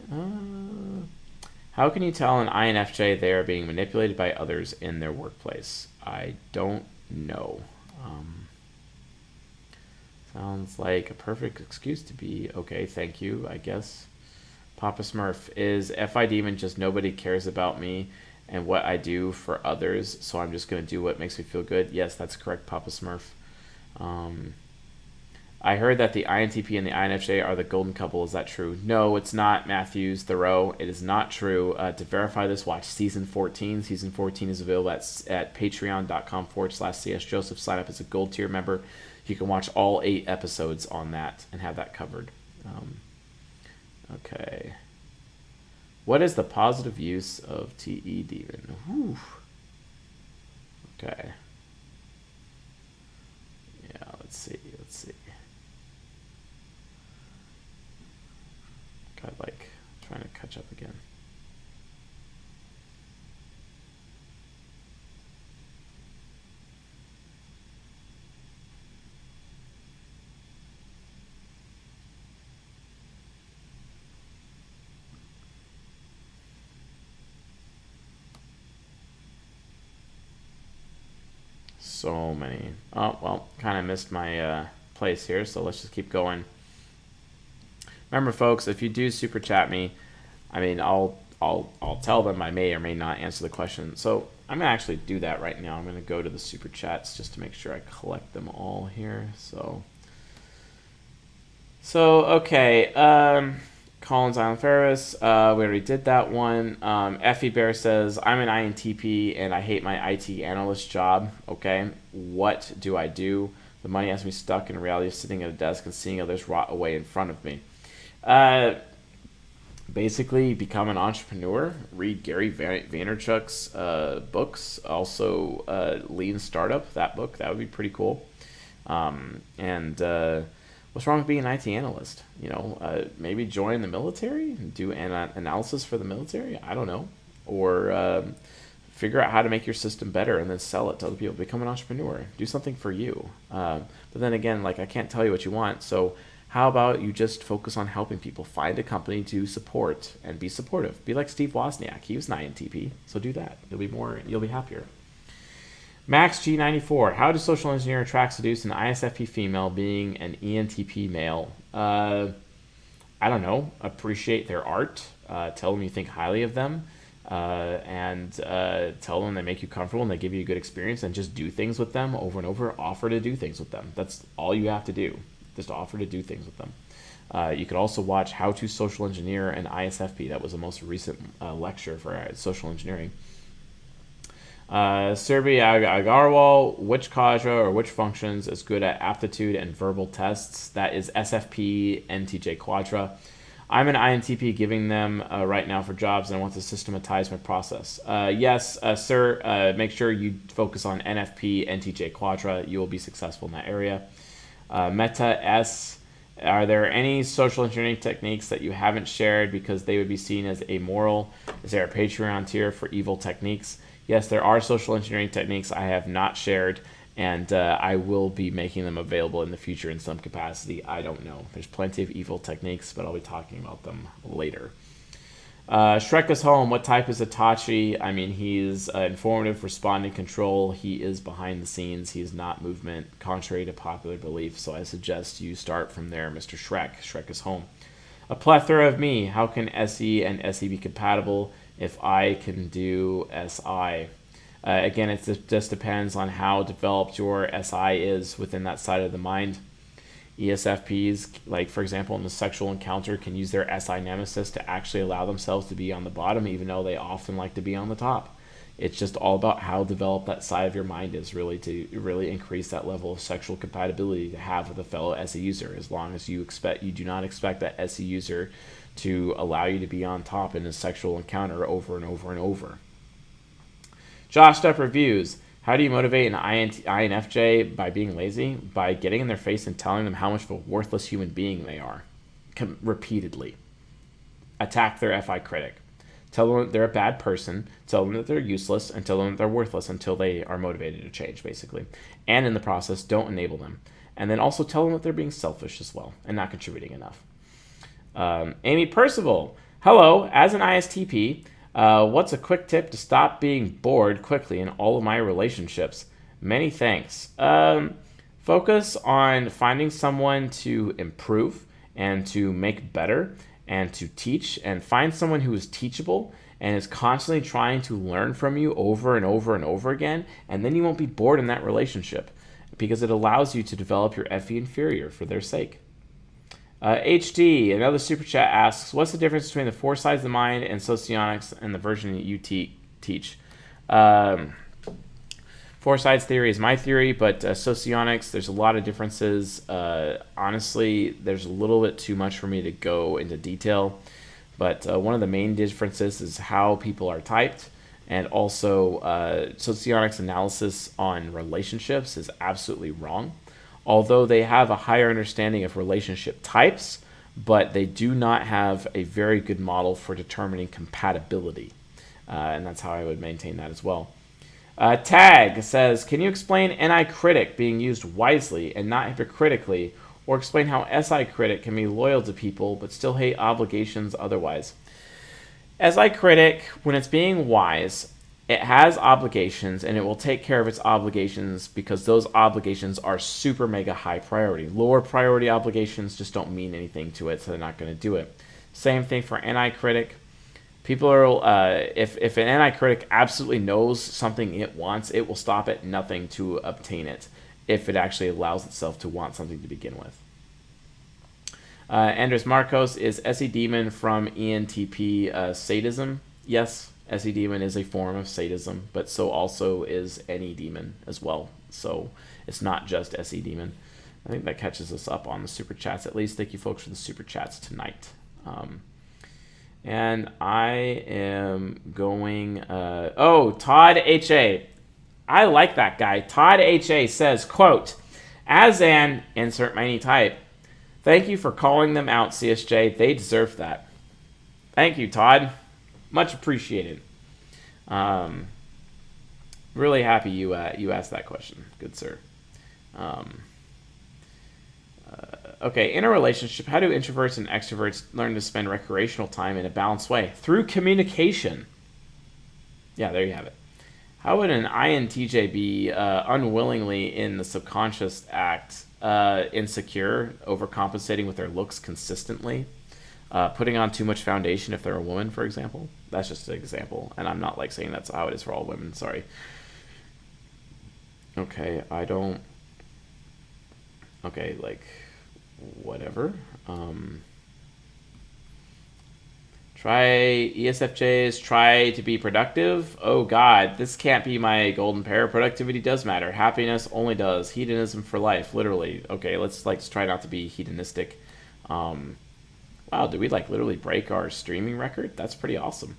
How can you tell an INFJ they are being manipulated by others in their workplace? I don't know. Sounds like a perfect excuse to be okay, thank you, I guess. Papa Smurf, is FI Demon just nobody cares about me and what I do for others, so I'm just going to do what makes me feel good? Yes, that's correct, Papa Smurf. I heard that the INTP and the INFJ are the golden couple. Is that true? No, it's not, Matthews, Thoreau. It is not true. To verify this, watch season 14. Season 14 is available at patreon.com/CS Joseph. Sign up as a gold tier member. You can watch all 8 episodes on that and have that covered. Okay. What is the positive use of TE Demon? Whew. Okay. Yeah, let's see. God, like, trying to catch up again. So many. Oh, well, kind of missed my place here, so let's just keep going. Remember, folks, if you do super chat me, I mean, I'll tell them I may or may not answer the question. So I'm gonna actually do that right now. I'm gonna go to the super chats just to make sure I collect them all here. So okay. Collins Island Ferris, we already did that one. Effie Bear says, I'm an INTP and I hate my IT analyst job. Okay, what do I do? The money has me stuck in reality of sitting at a desk and seeing others rot away in front of me. Basically, become an entrepreneur. Read Gary Vaynerchuk's books. Also, Lean Startup, that book. That would be pretty cool. What's wrong with being an IT analyst? Maybe join the military and do an analysis for the military. I don't know. Or figure out how to make your system better and then sell it to other people. Become an entrepreneur. Do something for you. But then again, like, I can't tell you what you want. So how about you just focus on helping people? Find a company to support and be supportive. Be like Steve Wozniak. He was an INTP. So do that. You'll be happier. Max G94. How does social engineer attract, seduce an ISFP female being an ENTP male? I don't know. Appreciate their art. Tell them you think highly of them. And tell them they make you comfortable and they give you a good experience, and just do things with them over and over. Offer to do things with them. That's all you have to do. Just offer to do things with them. You could also watch How to Social Engineer an ISFP. That was the most recent lecture for social engineering. Serbi Agarwal, which cadre or which functions is good at aptitude and verbal tests? That is SFP Entj Quadra. I'm an INTP giving them right now for jobs, and I want to systematize my process. Yes, sir, make sure you focus on NFP Entj Quadra. You will be successful in that area. Meta S, are there any social engineering techniques that you haven't shared because they would be seen as amoral? Is there a Patreon tier for evil techniques? Yes, there are social engineering techniques I have not shared, and I will be making them available in the future in some capacity. I don't know. There's plenty of evil techniques, but I'll be talking about them later. Shrek is home. What type is Itachi? I mean, he's informative, responding, control. He is behind the scenes. He is not movement, contrary to popular belief. So I suggest you start from there, Mr. Shrek. Shrek is home. A plethora of me. How can SE and SE be compatible if I can do SI? Again, it just depends on how developed your SI is within that side of the mind. ESFPs, like for example in the sexual encounter, can use their SI nemesis to actually allow themselves to be on the bottom, even though they often like to be on the top. It's just all about how developed that side of your mind is, really, to really increase that level of sexual compatibility to have with a fellow SE user. As long as you do not expect that SE user to allow you to be on top in a sexual encounter over and over and over. Josh Step Reviews. How do you motivate an INFJ? By being lazy? By getting in their face and telling them how much of a worthless human being they are. Repeatedly. Attack their FI critic. Tell them that they're a bad person. Tell them that they're useless. And tell them that they're worthless until they are motivated to change, basically. And in the process, don't enable them. And then also tell them that they're being selfish as well and not contributing enough. Amy Percival. Hello, as an ISTP, what's a quick tip to stop being bored quickly in all of my relationships? Many thanks. Focus on finding someone to improve and to make better and to teach, and find someone who is teachable and is constantly trying to learn from you over and over and over again, and then you won't be bored in that relationship. because it allows you to develop your Fe inferior for their sake. HD, another super chat, asks, what's the difference between the four sides of the mind and socionics and the version that you teach? Four sides theory is my theory, but socionics, there's a lot of differences. Honestly, there's a little bit too much for me to go into detail, but one of the main differences is how people are typed, and also socionics analysis on relationships is absolutely wrong. Although they have a higher understanding of relationship types, but they do not have a very good model for determining compatibility. And that's how I would maintain that as well. Tag says, can you explain NI critic being used wisely and not hypocritically, or explain how SI critic can be loyal to people but still hate obligations otherwise? SI critic, when it's being wise, it has obligations, and it will take care of its obligations because those obligations are super mega high priority. Lower priority obligations just don't mean anything to it, so they're not going to do it. Same thing for NI critic. People are, if an NI critic absolutely knows something it wants, it will stop at nothing to obtain it if it actually allows itself to want something to begin with. Andres Marcos, is SE Demon from ENTP sadism? Yes. SE Demon is a form of sadism, but so also is any demon as well. So it's not just SE Demon. I think that catches us up on the super chats at least. Thank you folks for the super chats tonight. And I am going... Todd H.A. I like that guy. Todd H.A. says, quote, as an insert many type, thank you for calling them out, CSJ. They deserve that. Thank you, Todd. Much appreciated. Really happy you asked that question, good sir. Okay, in a relationship, how do introverts and extroverts learn to spend recreational time in a balanced way? Through communication. Yeah, there you have it. How would an INTJ be unwillingly in the subconscious act insecure, overcompensating with their looks consistently? Putting on too much foundation if they're a woman, for example. That's just an example, and I'm not like saying that's how it is for all women. Sorry. Okay, I don't. Okay, like whatever. Try ESFJs. Try to be productive. Oh God, this can't be my golden pair. Productivity does matter. Happiness only does. Hedonism for life, literally. Okay, let's try not to be hedonistic. Wow, did we literally break our streaming record? That's pretty awesome.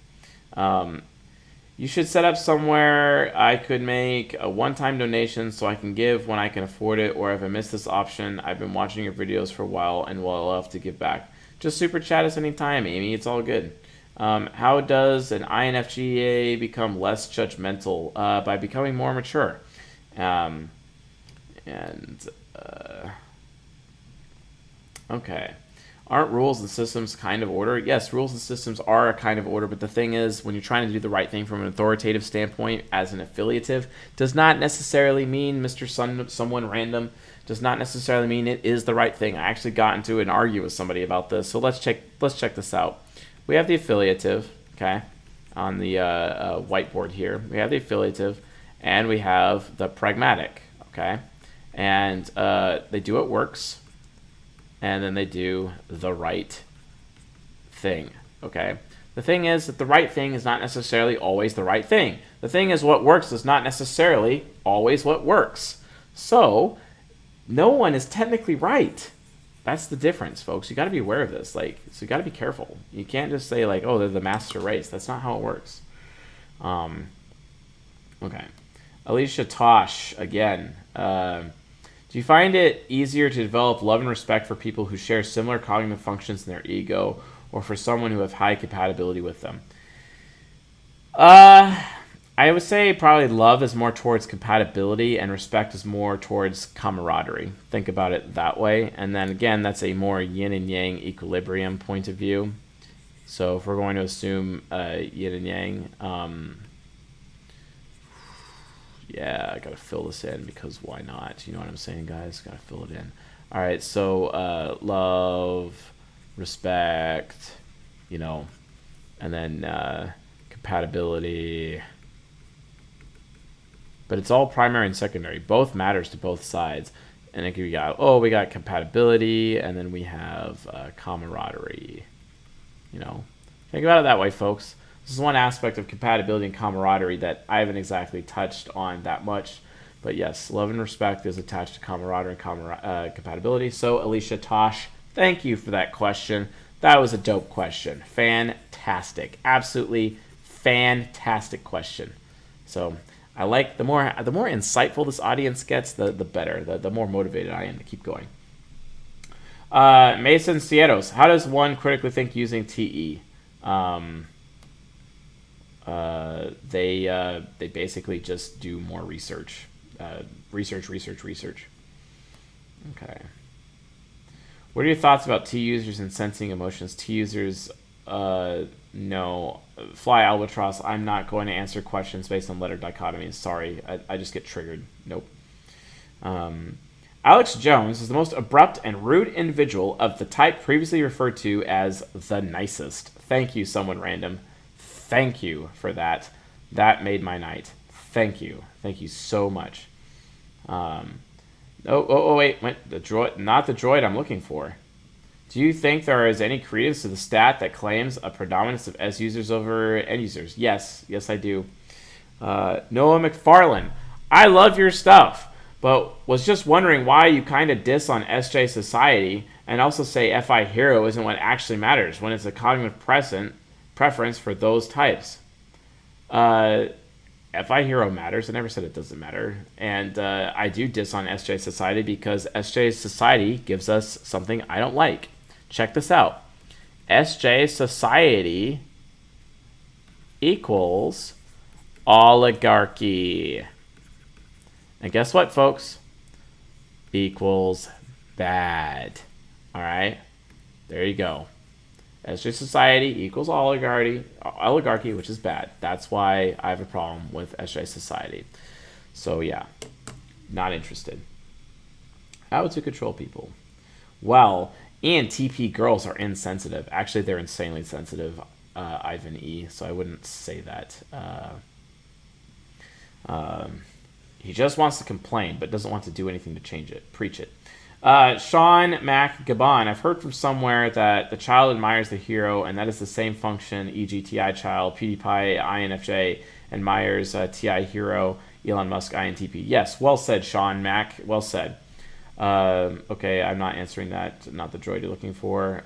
You should set up somewhere I could make a one-time donation so I can give when I can afford it, or if I miss this option, I've been watching your videos for a while and will love to give back. Just super chat us anytime, Amy. It's all good. How does an INFJ become less judgmental? By becoming more mature. Okay. Aren't rules and systems kind of order? Yes, rules and systems are a kind of order, but the thing is, when you're trying to do the right thing from an authoritative standpoint as an affiliative, does not necessarily mean Mr. Someone random, does not necessarily mean it is the right thing. I actually got into an argue with somebody about this, so let's check this out. We have the affiliative, okay, on the whiteboard here. We have the affiliative, and we have the pragmatic, okay, and they do what works. And then they do the right thing, okay? The thing is that the right thing is not necessarily always the right thing. The thing is what works is not necessarily always what works. So no one is technically right. That's the difference, folks. You got to be aware of this. So you got to be careful. You can't just say oh, they're the master race. That's not how it works. Okay. Alicia Tosh, again. Do you find it easier to develop love and respect for people who share similar cognitive functions in their ego, or for someone who have high compatibility with them? I would say probably love is more towards compatibility and respect is more towards camaraderie. Think about it that way. And then again, that's a more yin and yang equilibrium point of view. So if we're going to assume yin and yang, yeah, I gotta fill this in because why not? You know what I'm saying, guys? Gotta fill it in. All right, so love, respect, and then compatibility. but it's all primary and secondary. Both matters to both sides. And then we got compatibility, and then we have camaraderie. You know, think about it that way, folks. This is one aspect of compatibility and camaraderie that I haven't exactly touched on that much. But yes, love and respect is attached to camaraderie and compatibility. So, Alicia Tosh, thank you for that question. That was a dope question. Fantastic. Absolutely fantastic question. So, I like the more insightful this audience gets, the better. The more motivated I am to keep going. Mason Sietos, how does one critically think using TE? They basically just do more research. Research. Okay. What are your thoughts about T users and sensing emotions? T users, no. Fly Albatross, I'm not going to answer questions based on letter dichotomies. Sorry, I just get triggered. Nope. Alex Jones is the most abrupt and rude individual of the type previously referred to as the nicest. Thank you, someone random. Thank you for that. That made my night. Thank you. Thank you so much. Wait. The droid, not the droid I'm looking for. Do you think there is any credence to the stat that claims a predominance of S users over N users? Yes, I do. Noah McFarlane, I love your stuff, but was just wondering why you kind of diss on SJ Society and also say FI Hero isn't what actually matters when it's a cognitive preference for those types. FI Hero matters. I never said it doesn't matter. And I do diss on SJ Society because SJ Society gives us something I don't like. Check this out. SJ Society equals oligarchy. And guess what, folks? Equals bad. All right? There you go. SJ Society equals oligarchy, which is bad. That's why I have a problem with SJ Society. So, yeah. Not interested. How to control people. Well, Entp girls are insensitive. Actually, they're insanely sensitive, Ivan E. So I wouldn't say that. He just wants to complain, but doesn't want to do anything to change it. Preach it. Sean Mac Gabon, I've heard from somewhere that the child admires the hero, and that is the same function, e.g. TI child, PewDiePie, INFJ, admires TI hero, Elon Musk, INTP. Yes, well said, Sean Mac. Well said. Okay, I'm not answering that. Not the droid you're looking for.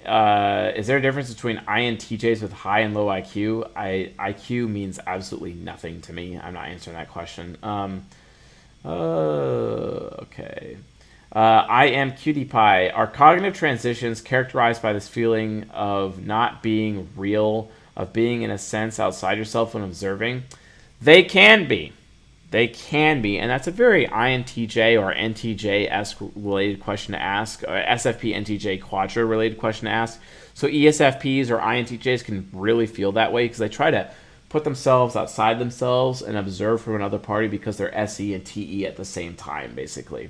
Is there a difference between INTJs with high and low IQ? IQ means absolutely nothing to me. I'm not answering that question. Okay. I am PewDiePie. Are cognitive transitions characterized by this feeling of not being real, of being in a sense outside yourself when observing? They can be. They can be, and that's a very INTJ or NTJ-esque related question to ask, or SFP NTJ Quadra related question to ask. So ESFPs or INTJs can really feel that way because they try to put themselves outside themselves and observe from another party because they're SE and TE at the same time, basically.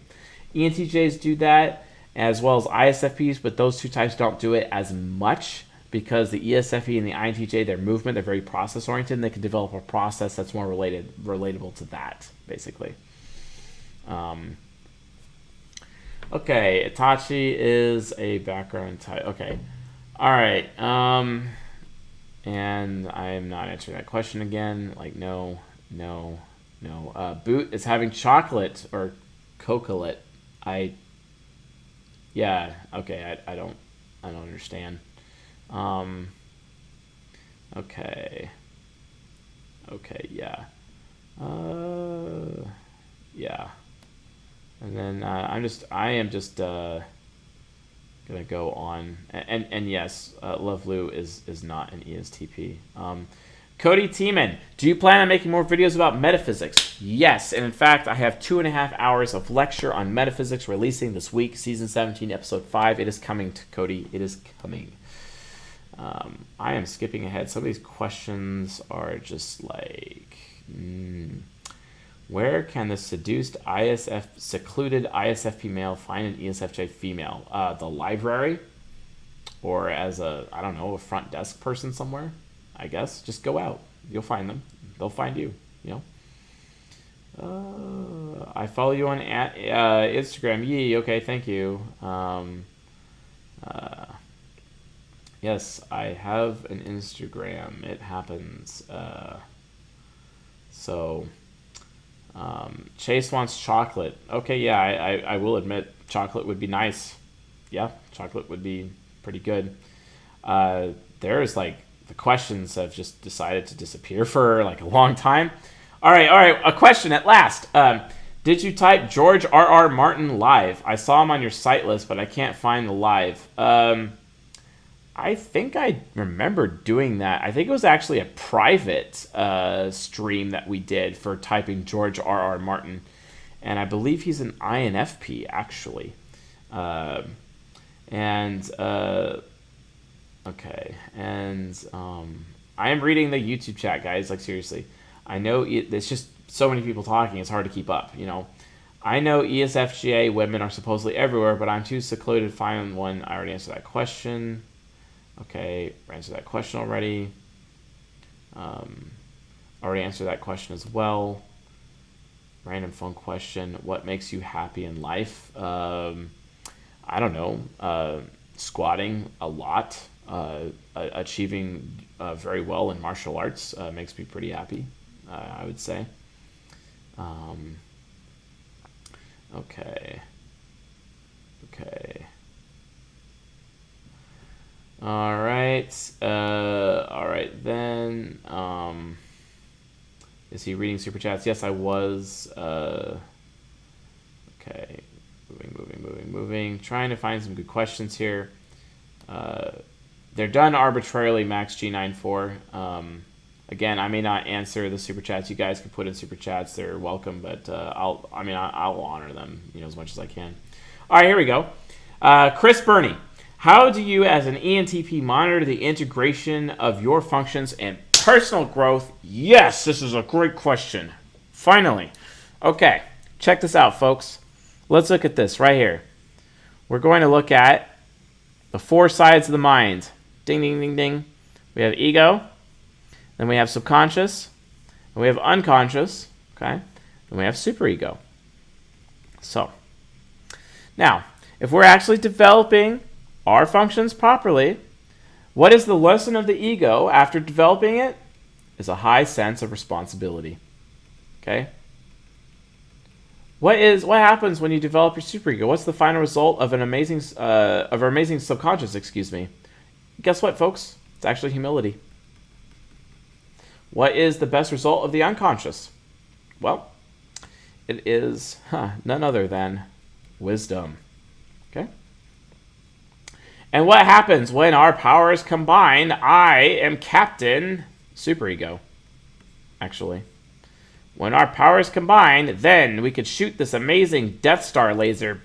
ENTJs do that as well as ISFPs, but those two types don't do it as much because the ESFP and the INTJ, their movement, they're very process-oriented, and they can develop a process that's more relatable to that, basically. Okay, Itachi is a background type. Okay. All right. And I'm not answering that question again. Like, no. Boot is having chocolate or cocolet. Yeah, okay, I don't understand. Okay, yeah. Yeah. And then I am just gonna go on, and yes, Love Lou is not an ESTP. Cody Tiemann, do you plan on making more videos about metaphysics? Yes, and in fact, I have 2.5 hours of lecture on metaphysics releasing this week, season 17, episode 5. It is coming, Cody. It is coming. I am skipping ahead. Some of these questions are just like, where can the secluded ISFP male find an ESFJ female? The library, or as a front desk person somewhere. I guess just go out. You'll find them. They'll find you. You know. I follow you on Instagram. Yee. Okay, thank you. Yes, I have an Instagram. It happens. So, Chase wants chocolate. Okay, yeah, I will admit chocolate would be nice. Yeah, chocolate would be pretty good. There's like the questions have just decided to disappear for like a long time. All right, a question at last. Did you type George R.R. Martin live? I saw him on your site list, but I can't find the live. I think I remember doing that. I think it was actually a private stream that we did for typing George R.R. Martin. And I believe he's an INFP, actually. Okay. And I am reading the YouTube chat, guys. Like, seriously. I know it's just so many people talking, it's hard to keep up, you know. I know ESFJA women are supposedly everywhere, but I'm too secluded to find one. I already answered that question. Okay, I answered that question already. Already answered that question as well. Random phone question. What makes you happy in life? I don't know. Squatting a lot. Achieving very well in martial arts makes me pretty happy, I would say. Okay. All right. All right then. Is he reading super chats? Yes, I was. Okay. Moving. Trying to find some good questions here. They're done arbitrarily, Max G94. Again, I may not answer the super chats. You guys can put in super chats; they're welcome. But I'll honor them, as much as I can. All right, here we go. Chris Burney, how do you, as an ENTP, monitor the integration of your functions and personal growth? Yes, this is a great question. Finally, okay. Check this out, folks. Let's look at this right here. We're going to look at the 4 sides of the mind. Ding, ding, ding, ding. We have ego. Then we have subconscious. And we have unconscious. Okay. And we have superego. So, now, if we're actually developing our functions properly, what is the lesson of the ego after developing it? Is a high sense of responsibility. Okay. What happens when you develop your superego? What's the final result of our amazing subconscious? Excuse me. Guess what, folks? It's actually humility. What is the best result of the unconscious? Well, it is none other than wisdom. Okay. And what happens when our powers combine? I am Captain Superego. Actually. When our powers combine, then we could shoot this amazing Death Star laser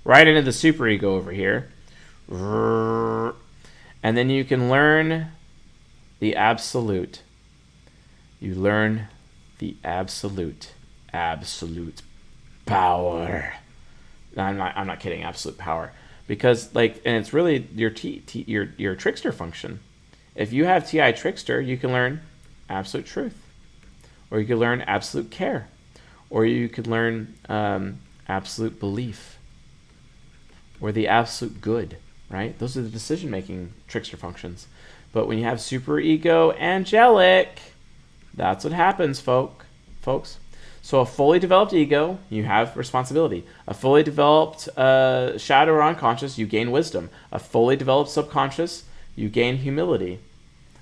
right into the superego over here. And then you can learn the absolute. You learn the absolute power. No, I'm not kidding. Absolute power, because and it's really your trickster function. If you have TI Trickster, you can learn absolute truth, or you can learn absolute care, or you could learn absolute belief, or the absolute good, right? Those are the decision-making trickster functions. But when you have superego angelic, that's what happens, folks. So a fully developed ego, you have responsibility. A fully developed shadow or unconscious, you gain wisdom. A fully developed subconscious, you gain humility.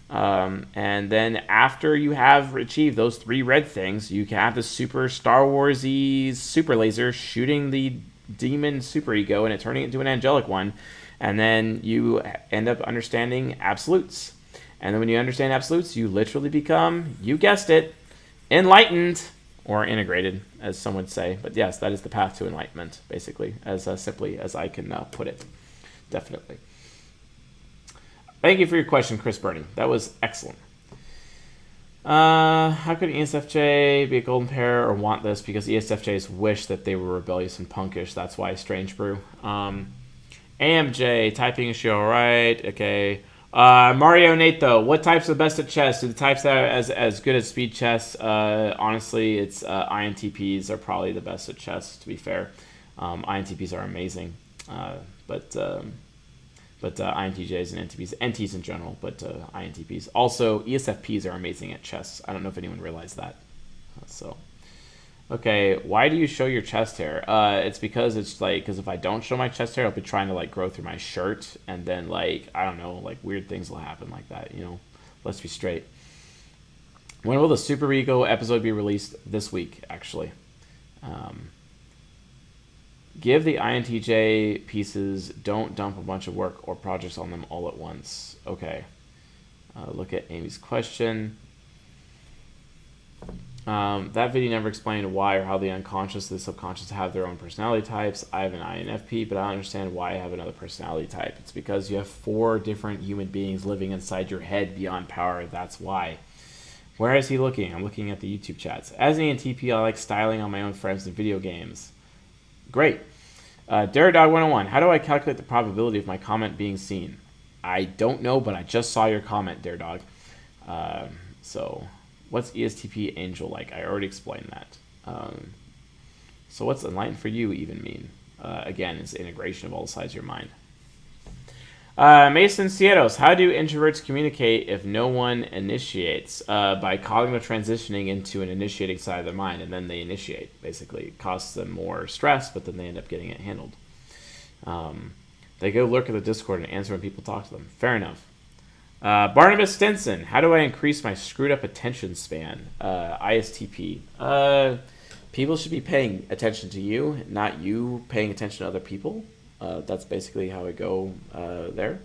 And then after you have achieved those 3 red things, you can have the super Star Wars-y super laser shooting the demon superego and it turning it into an angelic one. And then you end up understanding absolutes. And then when you understand absolutes, you literally become, you guessed it, enlightened, or integrated, as some would say. But yes, that is the path to enlightenment, basically, as simply as I can put it. Definitely. Thank you for your question, Chris Burney. That was excellent. How could ESFJ be a golden pair or want this? Because ESFJs wish that they were rebellious and punkish. That's why Strange Brew. AMJ, typing is she alright? Okay. Mario Nate, though, what types are the best at chess? Do the types that are as good as speed chess? Honestly, it's INTPs are probably the best at chess, to be fair. INTPs are amazing. But INTJs and NTPs, NTs in general, but INTPs. Also, ESFPs are amazing at chess. I don't know if anyone realized that. Okay, why do you show your chest hair? It's because because if I don't show my chest hair, I'll be trying to like grow through my shirt, and then like I don't know, like weird things will happen like that. Let's be straight. When will the Super Ego episode be released? This week, actually. Give the INTJ pieces. Don't dump a bunch of work or projects on them all at once. Okay. Look at Amy's question. That video never explained why or how the unconscious and the subconscious have their own personality types. I have an INFP, but I don't understand why I have another personality type. It's because you have 4 different human beings living inside your head beyond power. That's why. Where is he looking? I'm looking at the YouTube chats. As an ENTP, I like styling on my own friends in video games. Great. Daredog 101. How do I calculate the probability of my comment being seen? I don't know, but I just saw your comment, Daredog. What's ESTP Angel like? I already explained that. So what's enlightened for you even mean? Again, it's integration of all sides of your mind. Mason Cietos, how do introverts communicate if no one initiates? By cognitive transitioning into an initiating side of their mind, and then they initiate. Basically, it costs them more stress, but then they end up getting it handled. They go lurk at the Discord and answer when people talk to them. Fair enough. Barnabas Stinson, how do I increase my screwed up attention span? ISTP. People should be paying attention to you, not you paying attention to other people. That's basically how I go there.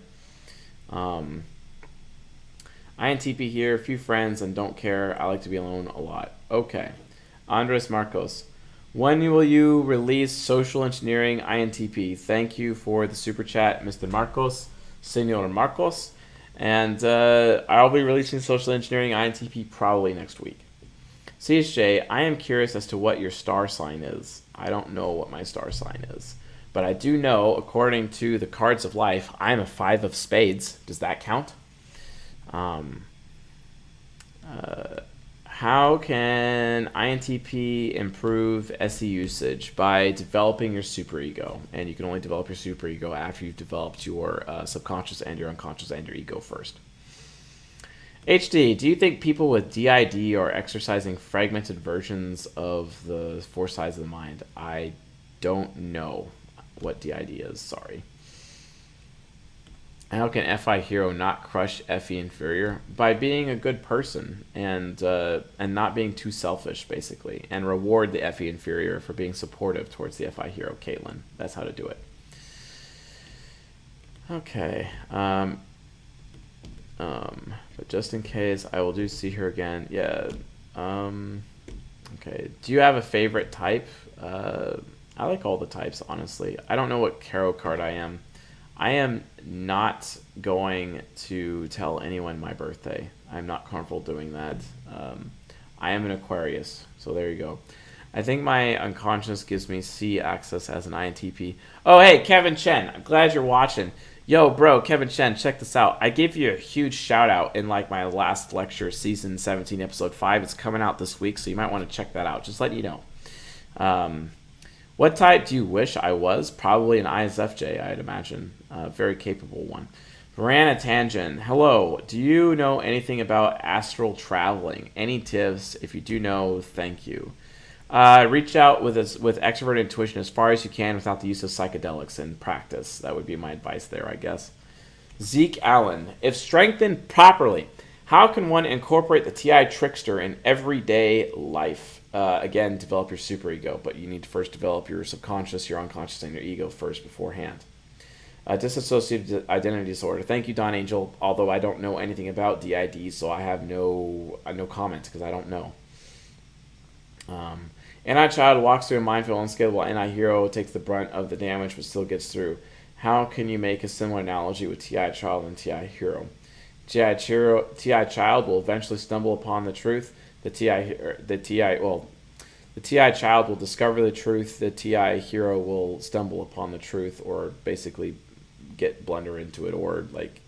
INTP here, few friends and don't care. I like to be alone a lot. Okay. Andres Marcos. When will you release Social Engineering INTP? Thank you for the super chat, Mr. Marcos, Senor Marcos. And I'll be releasing Social Engineering INTP probably next week. CSJ, I am curious as to what your star sign is. I don't know what my star sign is. But I do know, according to the cards of life, I'm a 5 of spades. Does that count? How can INTP improve SE usage? By developing your superego. And you can only develop your superego after you've developed your subconscious and your unconscious and your ego first. HD, do you think people with DID are exercising fragmented versions of the 4 sides of the mind? I don't know what DID is, sorry. How can FI hero not crush FE inferior? By being a good person and not being too selfish, basically, and reward the FE inferior for being supportive towards the FI hero, Caitlin. That's how to do it. Okay. But just in case, I will do see her again. Yeah. Okay. Do you have a favorite type? I like all the types, honestly. I don't know what tarot card I am. I am not going to tell anyone my birthday. I'm not comfortable doing that. I am an Aquarius, so there you go. I think my unconscious gives me C access as an INTP. Oh, hey, Kevin Chen. I'm glad you're watching. Yo, bro, Kevin Chen, check this out. I gave you a huge shout out in like my last lecture, season 17, episode 5. It's coming out this week, so you might want to check that out. Just letting you know. What type do you wish I was? Probably an ISFJ, I'd imagine. Very capable one. Varana Tangent. Hello. Do you know anything about astral traveling? Any tips? If you do know, thank you. Reach out with extrovert intuition as far as you can without the use of psychedelics in practice. That would be my advice there, I guess. Zeke Allen. If strengthened properly, how can one incorporate the TI trickster in everyday life? Again, develop your superego, but you need to first develop your subconscious, your unconscious, and your ego first beforehand. Dissociative identity disorder. Thank you, Don Angel. Although I don't know anything about DID, so I have no comment because I don't know. Anti-child walks through a minefield unscaled while anti-hero takes the brunt of the damage but still gets through. How can you make a similar analogy with TI child and TI hero? TI child will eventually stumble upon the truth. The TI child will discover the truth. The TI hero will stumble upon the truth, or basically get blunder into it, or like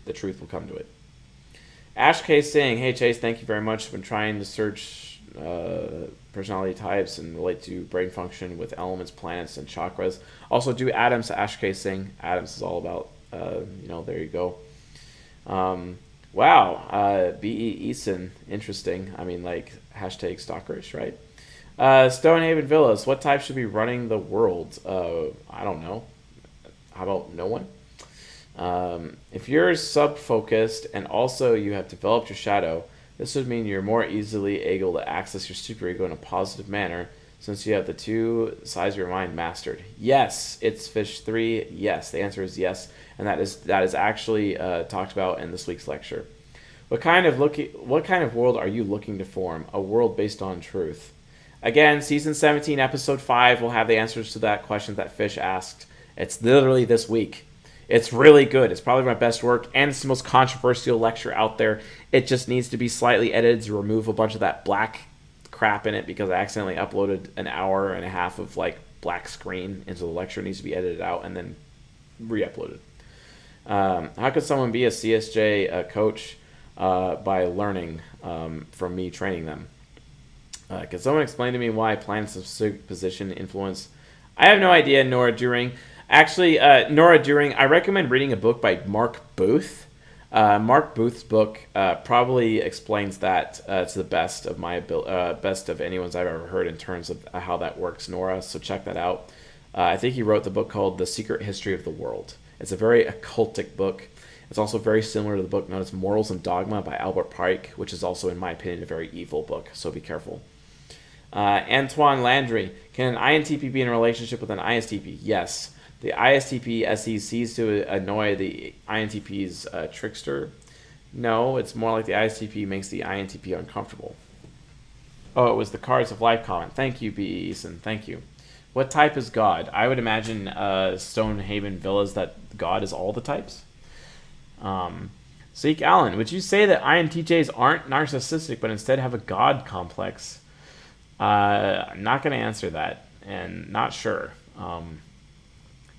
the truth will come to it. Ash K saying, hey Chase, thank you very much. I've been trying to search personality types and relate to brain function with elements, planets, and chakras. Also do atoms, Ash K saying. Atoms is all about, there you go. Wow, B.E. Eason, interesting. I mean, like, hashtag stalkerish, right? Stonehaven Villas, what type should be running the world? I don't know. How about no one? If you're sub-focused and also you have developed your shadow, this would mean you're more easily able to access your superego in a positive manner since you have the two sides of your mind mastered. Yes, it's Fish 3. Yes, the answer is yes, and that is actually talked about in this week's lecture. What kind of world are you looking to form? A world based on truth. Again, season 17, episode 5 will have the answers to that question that Fish asked. It's literally this week. It's really good. It's probably my best work, and it's the most controversial lecture out there. It just needs to be slightly edited to remove a bunch of that black crap in it because I accidentally uploaded an hour and a half of like black screen into the lecture. It needs to be edited out and then re-uploaded. How could someone be a CSJ coach by learning from me training them? Can someone explain to me why planets of specific position influence? I have no idea, Nora During. Actually, Nora During, I recommend reading a book by Mark Booth. Mark Booth's book probably explains that to the best of my best of anyone's I've ever heard in terms of how that works, Nora. So check that out. I think he wrote the book called The Secret History of the World. It's a very occultic book. It's also very similar to the book known as Morals and Dogma by Albert Pike, which is also, in my opinion, a very evil book. So be careful. Antoine Landry, can an INTP be in a relationship with an ISTP? Yes. The ISTP SE sees to annoy the INTP's trickster. No, it's more like the ISTP makes the INTP uncomfortable. Oh, it was the Cards of Life comment. Thank you, B. Eason. Thank you. What type is God? I would imagine Stonehaven Villas that God is all the types. Seek Allen, would you say that INTJs aren't narcissistic but instead have a God complex? I'm not going to answer that, and not sure.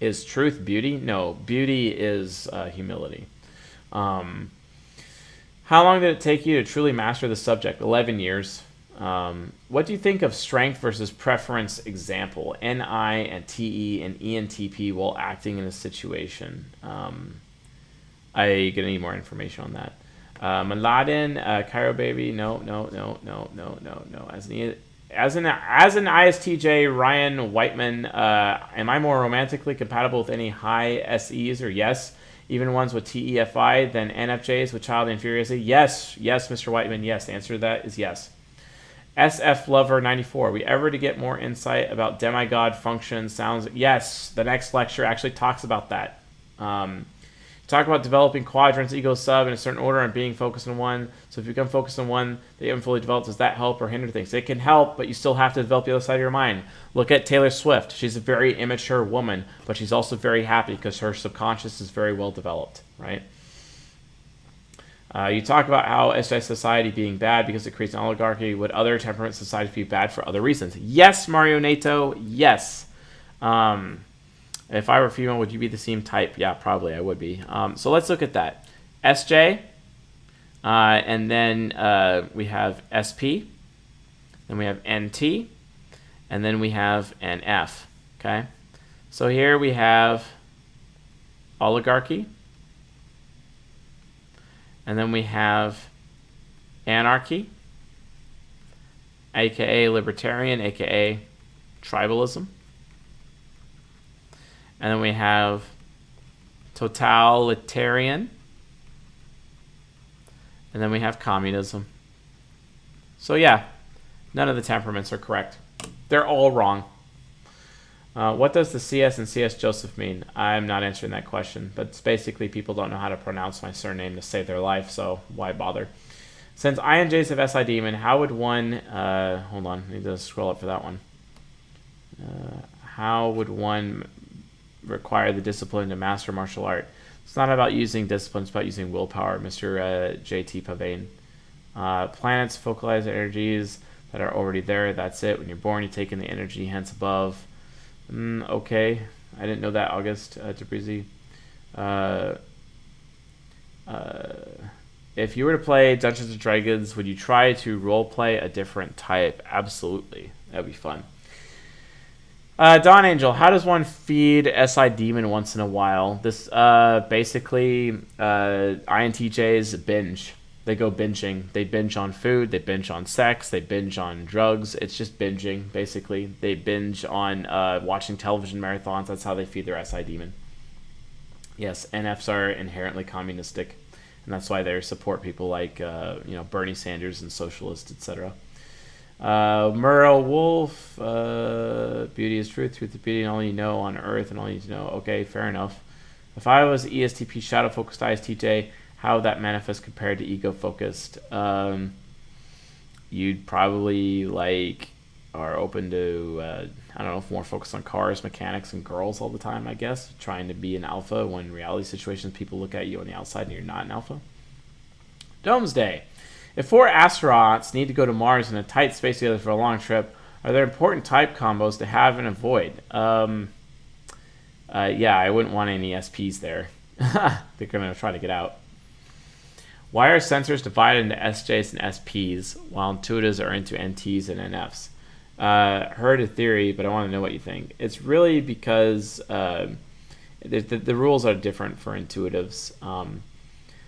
Is truth beauty? No, beauty is humility. How long did it take you to truly master the subject? 11 years. What do you think of strength versus preference example? NI and TE and ENTP while acting in a situation. I gonna need more information on that. Maladin, Cairo Baby, no. As an ISTJ, Ryan Whiteman, am I more romantically compatible with any high SEs or yes? Even ones with TEFI than NFJs with child inferiority? Yes, Mr. Whiteman, yes. The answer to that is yes. SF Lover 94, we ever to get more insight about demigod function sounds? Yes, the next lecture actually talks about that. Talk about developing quadrants, ego sub in a certain order and being focused on one. So if you become focused on one that you haven't fully developed, does that help or hinder things? It can help, but you still have to develop the other side of your mind. Look at Taylor Swift. She's a very immature woman, but she's also very happy because her subconscious is very well developed, right? You talk about how SI society being bad because it creates an oligarchy. Would other temperament societies be bad for other reasons? Yes, Mario Nato, yes. If I were female, would you be the same type? Yeah, probably I would be. So let's look at that. SJ, and then we have SP, then we have NT, and then we have an F. Okay? So here we have oligarchy, and then we have anarchy, aka libertarian, aka tribalism. And then we have totalitarian. And then we have communism. So yeah, none of the temperaments are correct. They're all wrong. What does the CS and CS Joseph mean? I'm not answering that question, but it's basically people don't know how to pronounce my surname to save their life, so why bother? Since INJs have SI demon, how would one... hold on, I need to scroll up for that one. How would one require the discipline to master martial art? It's not about using discipline, it's about using willpower, Mr. JT Pavane. Planets focalize energies that are already there. That's it. When you're born, you take in the energy, hence above. Okay. I didn't know that, August Tabrizi. If you were to play Dungeons and Dragons, would you try to roleplay a different type? Absolutely. That'd be fun. Dawn Angel, how does one feed SI Demon once in a while? This basically INTJs binge. They go binging. They binge on food. They binge on sex. They binge on drugs. It's just binging, basically. They binge on watching television marathons. That's how they feed their SI Demon. Yes, NFs are inherently communistic, and that's why they support people like Bernie Sanders and socialists, etc. Merle Wolf, beauty is truth, truth is beauty, and all you know on earth, and all you need to know. Okay, fair enough. If I was ESTP shadow focused ISTJ, how would that manifest compared to ego focused? You'd probably are open to more focused on cars, mechanics, and girls all the time, I guess, trying to be an alpha when in reality situations people look at you on the outside and you're not an alpha. Domesday. If 4 astronauts need to go to Mars in a tight space together for a long trip, are there important type combos to have and avoid? Yeah, I wouldn't want any SPs there. They're going to try to get out. Why are sensors divided into SJs and SPs, while intuitives are into NTs and NFs? Heard a theory, but I want to know what you think. It's really because the rules are different for intuitives.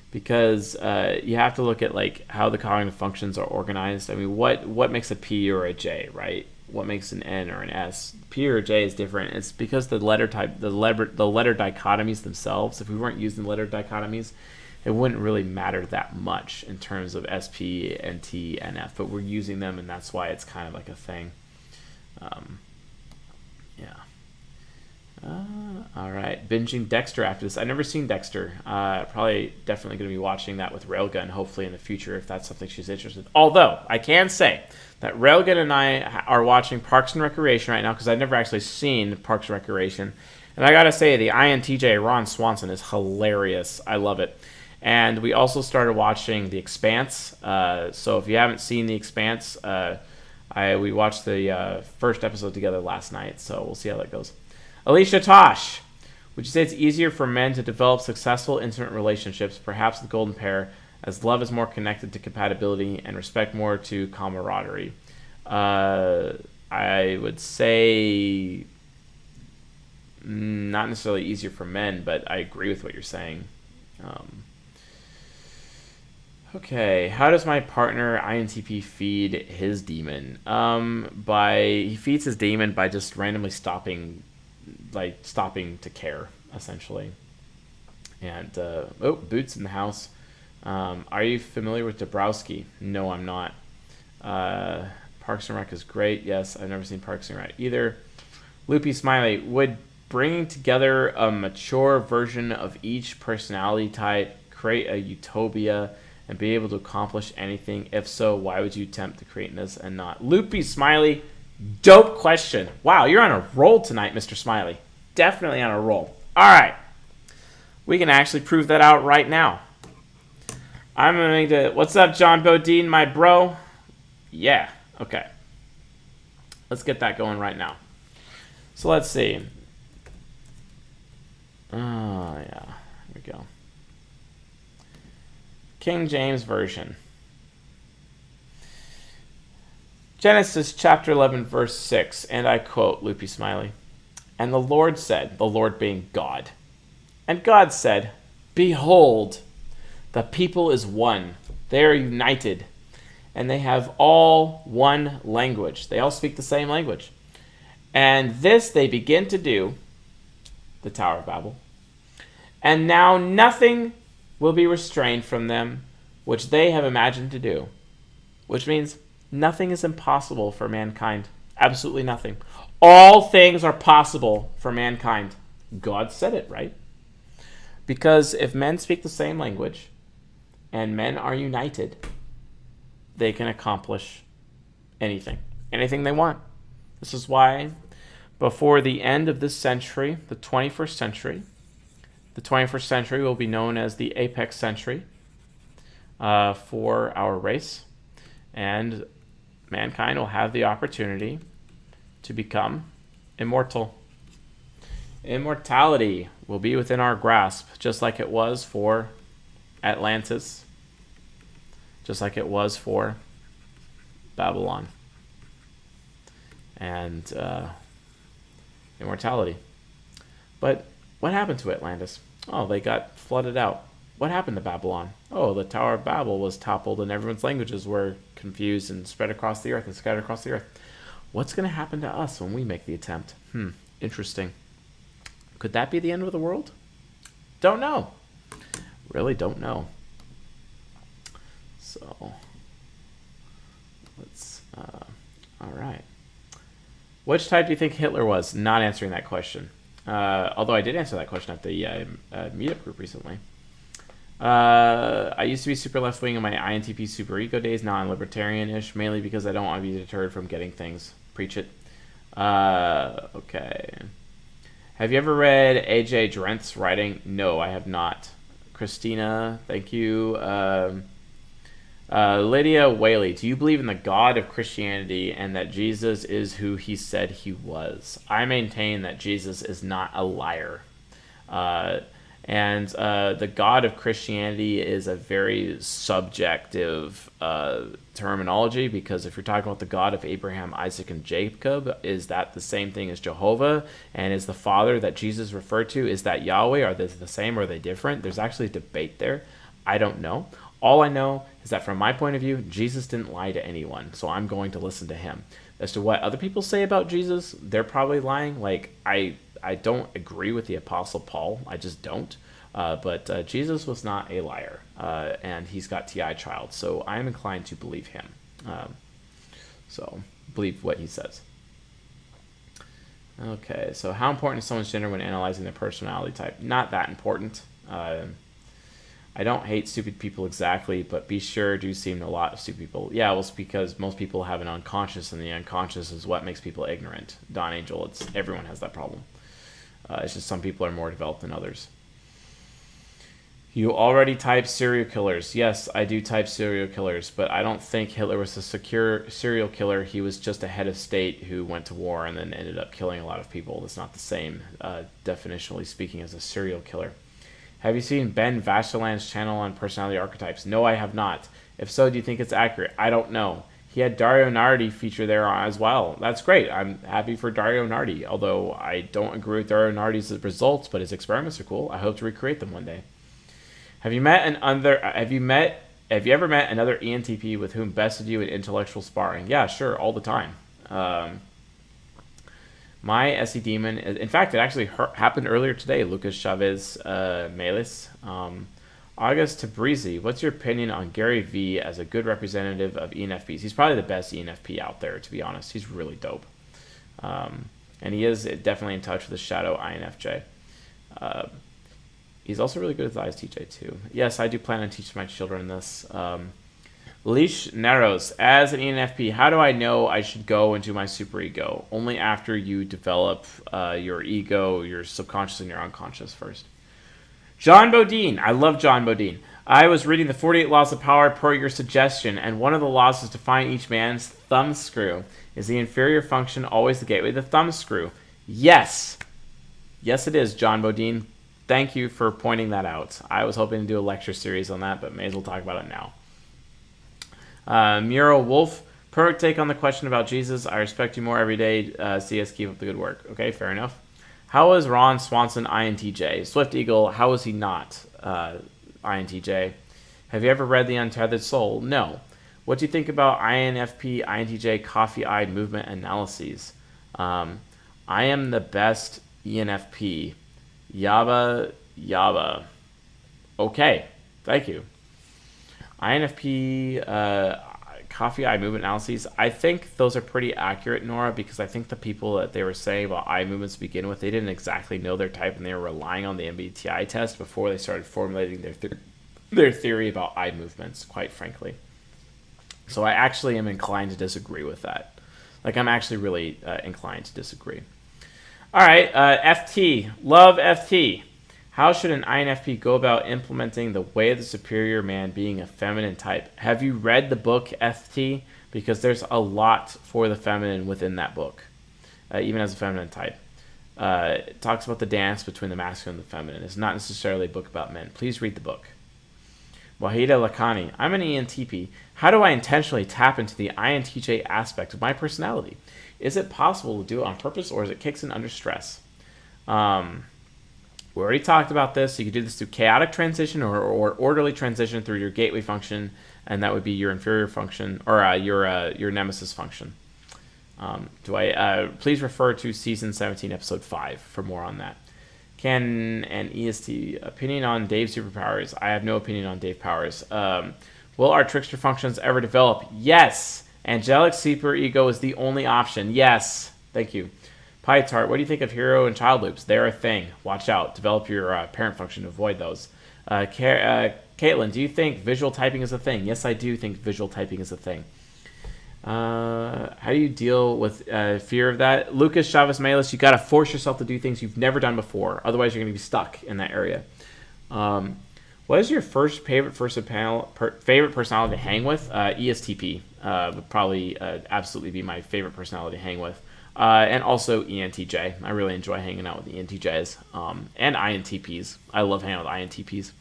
Because you have to look at how the cognitive functions are organized. I mean, what makes a P or a J, right? What makes an N or an S? P or J is different. It's because the letter dichotomies themselves. If we weren't using letter dichotomies, it wouldn't really matter that much in terms of SP, NT, NF. But we're using them, and that's why it's kind of like a thing. Yeah. All right, binging Dexter after this. I've never seen Dexter. Probably definitely going to be watching that with Railgun, hopefully in the future, if that's something she's interested in. Although, I can say that Railgun and I are watching Parks and Recreation right now, because I've never actually seen Parks and Recreation. And I got to say, the INTJ, Ron Swanson, is hilarious. I love it. And we also started watching The Expanse. So if you haven't seen The Expanse, we watched the first episode together last night, so we'll see how that goes. Alicia Tosh, would you say it's easier for men to develop successful intimate relationships, perhaps the golden pair, as love is more connected to compatibility and respect more to camaraderie? I would say not necessarily easier for men, but I agree with what you're saying. Okay, how does my partner INTP feed his demon? He feeds his demon by just randomly stopping to care, essentially. And Boots in the house. Are you familiar with Dabrowski? No, I'm not. Parks and Rec is great. Yes, I've never seen Parks and Rec either. Loopy Smiley, would bringing together a mature version of each personality type create a utopia and be able to accomplish anything? If so, why would you attempt to create this and not? Loopy Smiley, dope question. Wow, you're on a roll tonight, Mr. Smiley. Definitely on a roll. All right. We can actually prove that out right now. I'm going to... What's up, John Bodine, my bro? Yeah. Okay. Let's get that going right now. So let's see. Oh, yeah. Here we go. King James Version. Genesis chapter 11, verse 6, and I quote, Loopy Smiley, "And the Lord said," the Lord being God, "and God said, Behold, the people is one. They are united, and they have all one language." They all speak the same language. "And this they begin to do," the Tower of Babel, "and now nothing will be restrained from them, which they have imagined to do." Which means nothing is impossible for mankind. Absolutely nothing. All things are possible for mankind. God said it, right? Because if men speak the same language and men are united, they can accomplish anything. Anything they want. This is why before the end of this century, the 21st century will be known as the apex century for our race. And mankind will have the opportunity to become immortal. Immortality will be within our grasp, just like it was for Atlantis, just like it was for Babylon, and immortality. But what happened to Atlantis? Oh, they got flooded out. What happened to Babylon? Oh, the Tower of Babel was toppled and everyone's languages were confused and spread across the earth and scattered across the earth. What's going to happen to us when we make the attempt? Interesting. Could that be the end of the world? Don't know. Really don't know. So, let's, all right. Which type do you think Hitler was? Not answering that question. Although I did answer that question at the meetup group recently. I used to be super left-wing in my INTP super ego days. Now I'm libertarian-ish, mainly because I don't want to be deterred from getting things. Preach it. Okay. Have you ever read A.J. Drent's writing? No, I have not. Christina, thank you. Lydia Whaley, do you believe in the God of Christianity and that Jesus is who he said he was? I maintain that Jesus is not a liar. And the God of Christianity is a very subjective terminology, because if you're talking about the God of Abraham, Isaac, and Jacob, is that the same thing as Jehovah? And is the Father that Jesus referred to, is that Yahweh? Are they the same or are they different? There's actually a debate there. I don't know. All I know is that from my point of view, Jesus didn't lie to anyone, so I'm going to listen to him. As to what other people say about Jesus, they're probably lying. Like, I don't agree with the Apostle Paul. I just don't. But Jesus was not a liar, and he's got TI child, so I'm inclined to believe him. So believe what he says. Okay, so how important is someone's gender when analyzing their personality type? Not that important. I don't hate stupid people exactly, but be sure do seem a lot of stupid people. Yeah, well, it's because most people have an unconscious, and the unconscious is what makes people ignorant. Don Angel, everyone has that problem. It's just some people are more developed than others. You already type serial killers. Yes, I do type serial killers, but I don't think Hitler was a secure serial killer. He was just a head of state who went to war and then ended up killing a lot of people. That's not the same, definitionally speaking, as a serial killer. Have you seen Ben Vacheland's channel on personality archetypes? No, I have not. If so, do you think it's accurate? I don't know. He had Dario Nardi feature there as well. That's great. I'm happy for Dario Nardi, although I don't agree with Dario Nardi's results, but his experiments are cool. I hope to recreate them one day. Have you ever met another ENTP with whom bested you in intellectual sparring? Yeah, sure, all the time. My SE demon, in fact, it actually happened earlier today. Lucas Chavez Melis. August Tabrizi, what's your opinion on Gary Vee as a good representative of ENFPs? He's probably the best ENFP out there, to be honest. He's really dope. And he is definitely in touch with the shadow INFJ. He's also really good at the ISTJ too. Yes, I do plan on teaching my children this. Leash Narrows, as an ENFP, how do I know I should go into my superego? Only after you develop your ego, your subconscious, and your unconscious first. John Bodine, I love John Bodine. I was reading the 48 Laws of Power per your suggestion, and one of the laws is to find each man's thumb screw. Is the inferior function always the gateway to the thumb screw? Yes. Yes, it is, John Bodine. Thank you for pointing that out. I was hoping to do a lecture series on that, but may as well talk about it now. Muriel Wolf, perfect take on the question about Jesus. I respect you more every day. CS, keep up the good work. Okay, fair enough. How is Ron Swanson INTJ? Swift Eagle, how is he not INTJ? Have you ever read The Untethered Soul? No. What do you think about INFP, INTJ, coffee-eyed movement analyses? I am the best ENFP. Yaba Yaba. Okay, thank you. INFP coffee eye movement analyses. I think those are pretty accurate, Nora, because I think the people that they were saying about eye movements to begin with, they didn't exactly know their type, and they were relying on the MBTI test before they started formulating their theory about eye movements, quite frankly. So I actually am inclined to disagree with that. Like, I'm actually really inclined to disagree. All right, FT. Love FT. How should an INFP go about implementing the way of the superior man being a feminine type? Have you read the book FT? Because there's a lot for the feminine within that book, even as a feminine type. It talks about the dance between the masculine and the feminine. It's not necessarily a book about men. Please read the book. Wahida Lakhani. I'm an ENTP. How do I intentionally tap into the INTJ aspect of my personality? Is it possible to do it on purpose, or is it kicks in under stress? We already talked about this. You could do this through chaotic transition or orderly transition through your gateway function, and that would be your inferior function or your nemesis function. Please refer to season 17, episode 5 for more on that. Can an EST opinion on Dave's superpowers? I have no opinion on Dave Powers. Will our trickster functions ever develop? Yes. Angelic superego is the only option. Yes. Thank you. PyTart, what do you think of hero and child loops? They're a thing. Watch out. Develop your parent function to avoid those. Caitlin, do you think visual typing is a thing? Yes, I do think visual typing is a thing. How do you deal with fear of that? Lucas Chavez Melis, you got to force yourself to do things you've never done before. Otherwise, you're going to be stuck in that area. What is your favorite personality to hang with? ESTP would probably absolutely be my favorite personality to hang with. And also ENTJ. I really enjoy hanging out with ENTJs and INTPs. I love hanging out with INTPs.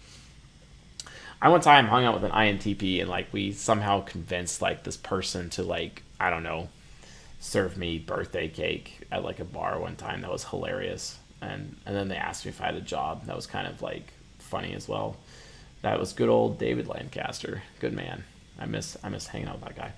I one time hung out with an INTP and like we somehow convinced like this person to like, I don't know, serve me birthday cake at like a bar one time. That was hilarious. And then they asked me if I had a job. That was kind of like funny as well. That was good old David Lancaster. Good man. I miss hanging out with that guy.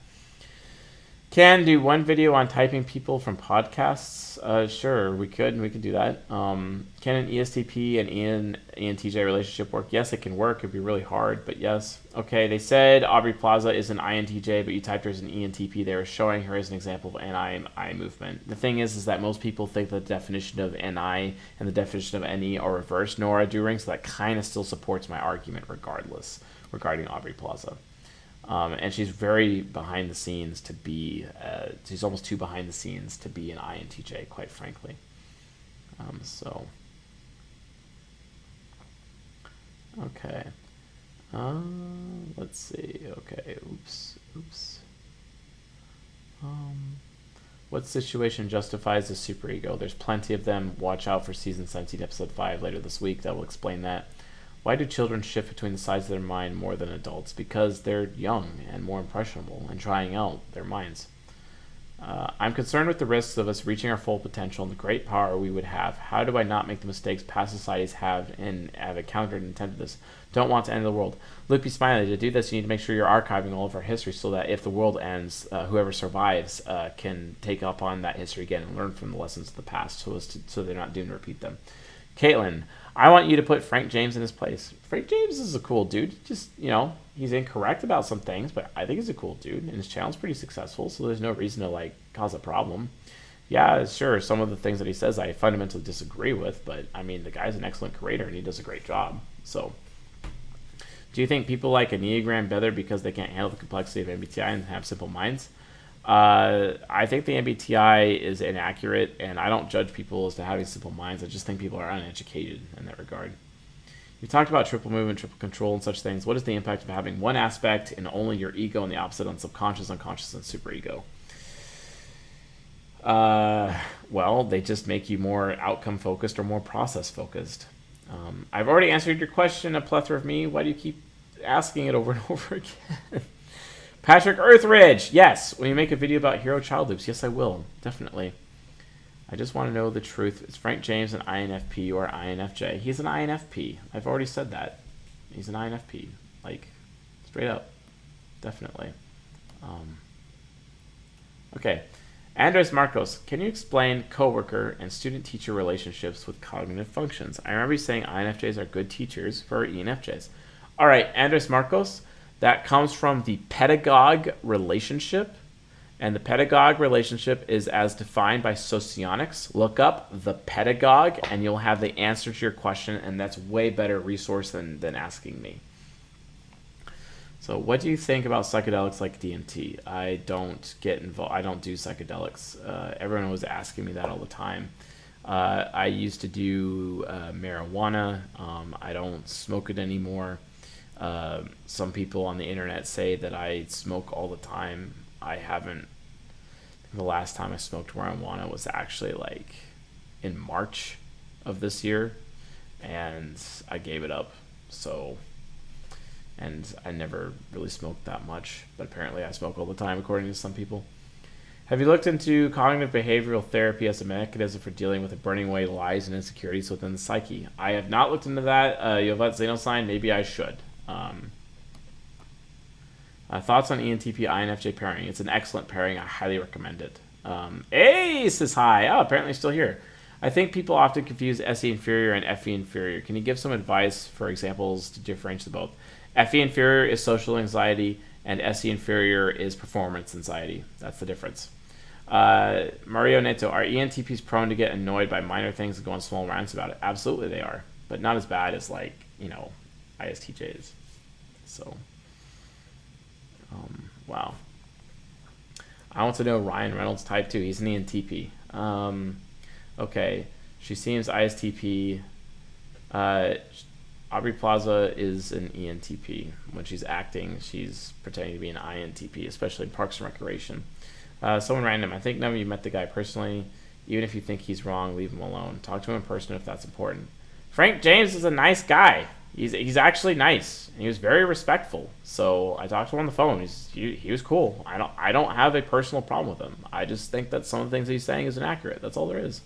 Can do one video on typing people from podcasts. Sure, we could do that. Can an ESTP and ENTJ relationship work? Yes, it can work. It'd be really hard, but yes. Okay, they said Aubrey Plaza is an INTJ, but you typed her as an ENTP. They were showing her as an example of NI movement. The thing is that most people think the definition of NI and the definition of NE are reversed. Nora Doering, so that kind of still supports my argument regardless regarding Aubrey Plaza. And she's very behind the scenes to be, she's almost too behind the scenes to be an INTJ, quite frankly. Okay. Let's see. Okay, oops. What situation justifies the superego? There's plenty of them. Watch out for season 17, episode 5 later this week. That will explain that. Why do children shift between the sides of their mind more than adults? Because they're young and more impressionable and trying out their minds. I'm concerned with the risks of us reaching our full potential and the great power we would have. How do I not make the mistakes past societies have encountered and attempted this? Don't want to end the world. Loopy Smiley, to do this, you need to make sure you're archiving all of our history so that if the world ends, whoever survives can take up on that history again and learn from the lessons of the past so they're not doomed to repeat them. Caitlin, I want you to put Frank James in his place. Frank James is a cool dude. Just, he's incorrect about some things, but I think he's a cool dude, and his channel's pretty successful, so there's no reason to, cause a problem. Yeah, sure, some of the things that he says I fundamentally disagree with, but, the guy's an excellent creator, and he does a great job. So, do you think people like Enneagram better because they can't handle the complexity of MBTI and have simple minds? I think the MBTI is inaccurate, and I don't judge people as to having simple minds. I just think people are uneducated in that regard. You talked about triple movement, triple control, and such things. What is the impact of having one aspect in only your ego and the opposite on subconscious, unconscious, and superego? Well, they just make you more outcome-focused or more process-focused. I've already answered your question, a plethora of me. Why do you keep asking it over and over again? Patrick Earthridge, yes. When you make a video about hero child loops, yes, I will. Definitely. I just want to know the truth. Is Frank James an INFP or INFJ? He's an INFP. I've already said that. He's an INFP. Straight up. Definitely. Okay. Andres Marcos, can you explain coworker and student-teacher relationships with cognitive functions? I remember you saying INFJs are good teachers for ENFJs. All right, Andres Marcos. That comes from the pedagogue relationship, and the pedagogue relationship is as defined by Socionics. Look up the pedagogue, and you'll have the answer to your question, and that's way better resource than asking me. So what do you think about psychedelics like DMT? I don't get involved. I don't do psychedelics. Everyone was asking me that all the time. I used to do marijuana. I don't smoke it anymore. Some people on the internet say that I smoke all the time. I haven't. The last time I smoked marijuana was actually in March of this year, and I gave it up. So and I never really smoked that much, but apparently I smoke all the time according to some people. Have you looked into cognitive behavioral therapy as a mechanism for dealing with the burning away lies and insecurities within the psyche? I have not looked into that. Yovet Xenosign, maybe I should. Thoughts on ENTP INFJ pairing? It's an excellent pairing. I highly recommend it. Ace is hi. Oh, apparently still here. I think people often confuse SE inferior and FE inferior. Can you give some advice for examples to differentiate the both? FE inferior is social anxiety, and SE inferior is performance anxiety. That's the difference. Mario Neto, are ENTPs prone to get annoyed by minor things and go on small rants about it? Absolutely they are, but not as bad as ISTJs. So, wow. I want to know Ryan Reynolds type 2. He's an ENTP. Okay, she seems ISTP. Aubrey Plaza is an ENTP. When she's acting, she's pretending to be an INTP, especially in Parks and Recreation. Someone random. I think none of you met the guy personally. Even if you think he's wrong, leave him alone. Talk to him in person if that's important. Frank James is a nice guy. He's actually nice. And he was very respectful. So I talked to him on the phone. He was cool. I don't have a personal problem with him. I just think that some of the things he's saying is inaccurate. That's all there is.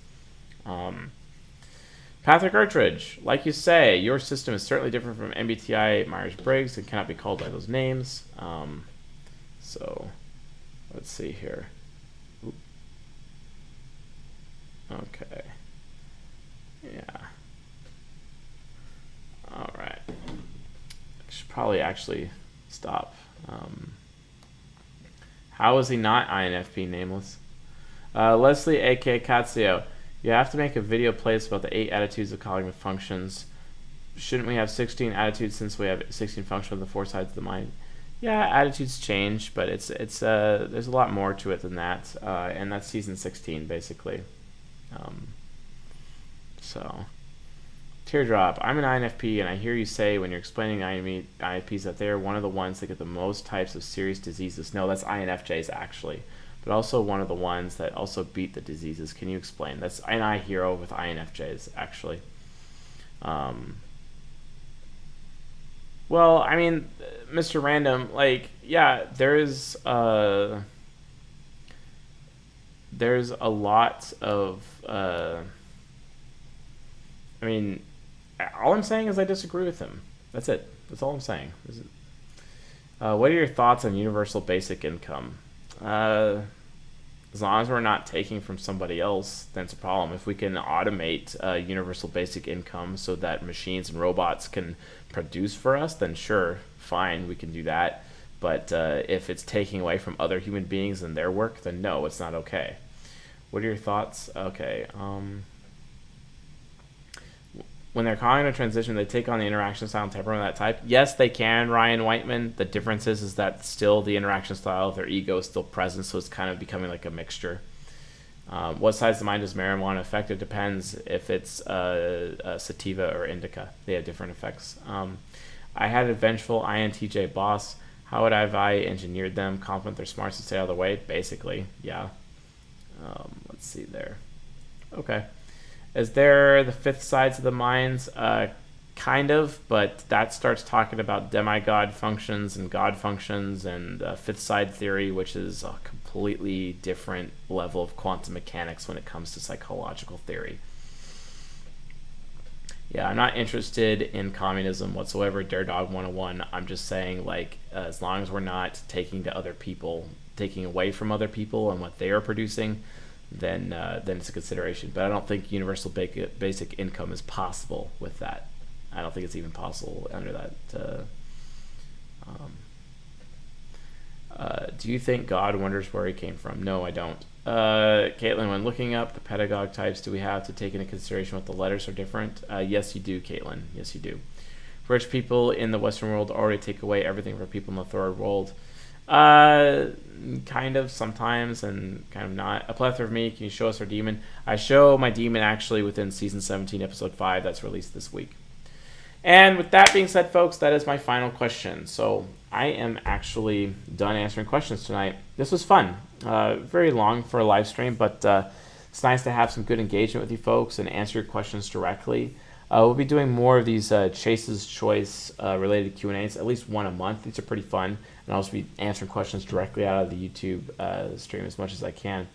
Patrick Ertridge, like you say, your system is certainly different from MBTI Myers-Briggs and cannot be called by those names. So let's see here. Oop. Okay. Yeah. All right. I should probably actually stop. How is he not INFP nameless? Leslie, a.k.a. Katsuo. You have to make a video playlist about the 8 attitudes of cognitive functions. Shouldn't we have 16 attitudes since we have 16 functions of the 4 sides of the mind? Yeah, attitudes change, but it's there's a lot more to it than that, and that's season 16 basically. So, Teardrop. I'm an INFP, and I hear you say when you're explaining INFPs that they are one of the ones that get the most types of serious diseases. No, that's INFJs actually. But also one of the ones that also beat the diseases. Can you explain? That's an I hero with INFJs, actually. Well, I mean, Mr. Random, yeah, there's a lot of, I mean, all I'm saying is I disagree with him. That's it. That's all I'm saying. What are your thoughts on universal basic income? As long as we're not taking from somebody else, then it's a problem. If we can automate universal basic income so that machines and robots can produce for us, then sure, fine, we can do that. But if it's taking away from other human beings and their work, then no, it's not okay. What are your thoughts? Okay. When they're calling a transition, they take on the interaction style and temperament of that type. Yes, they can, Ryan Whiteman. The difference is that still the interaction style of their ego is still present, so it's kind of becoming like a mixture. What size of the mind does marijuana affect? It depends if it's sativa or indica. They have different effects. I had a vengeful INTJ boss. How would I have engineered them? Compliment their smarts to stay out of the way? Basically, yeah. Let's see there. Okay. Is there the 5th sides of the minds? Kind of, but that starts talking about demigod functions and god functions and 5th side theory, which is a completely different level of quantum mechanics when it comes to psychological theory. Yeah, I'm not interested in communism whatsoever, Dare Dog 101. I'm just saying, as long as we're not taking away from other people and what they are producing, then it's a consideration. But I don't think universal basic income is possible with that. I don't think it's even possible under that. Do you think God wonders where he came from? No, I don't. Caitlin, when looking up the pedagogue types, do we have to take into consideration what the letters are different? Yes, you do, Caitlin. Yes, you do. Rich people in the Western world already take away everything from people in the third world. Kind of sometimes and kind of not. A plethora of me. Can you show us our demon? I show my demon actually within season 17, episode 5. That's released this week. And with that being said, folks, that is my final question. So I am actually done answering questions tonight. This was fun. Very long for a live stream, but it's nice to have some good engagement with you folks and answer your questions directly. We'll be doing more of these Chase's Choice related Q&As, at least one a month. These are pretty fun. And I'll also be answering questions directly out of the YouTube stream as much as I can.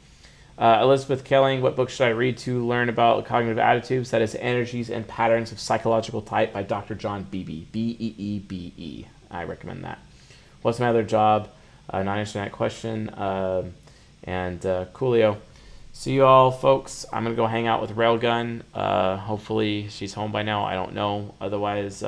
Elizabeth Kelling, what book should I read to learn about cognitive attitudes? That is Energies and Patterns of Psychological Type by Dr. John Beebe. Beebe. I recommend that. What's my other job? Not answering that question. And Coolio. See you all, folks. I'm going to go hang out with Railgun. Hopefully she's home by now. I don't know. Otherwise,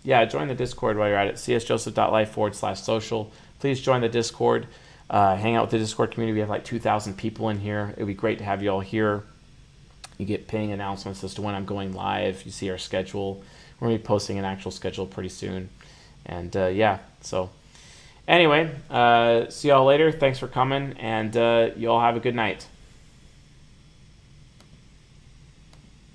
yeah, join the Discord while you're at it. csjoseph.life/social. Please join the Discord. Hang out with the Discord community. We have like 2,000 people in here. It would be great to have you all here. You get ping announcements as to when I'm going live. You see our schedule. We're going to be posting an actual schedule pretty soon. And yeah, so anyway, see y'all later. Thanks for coming, and you all have a good night.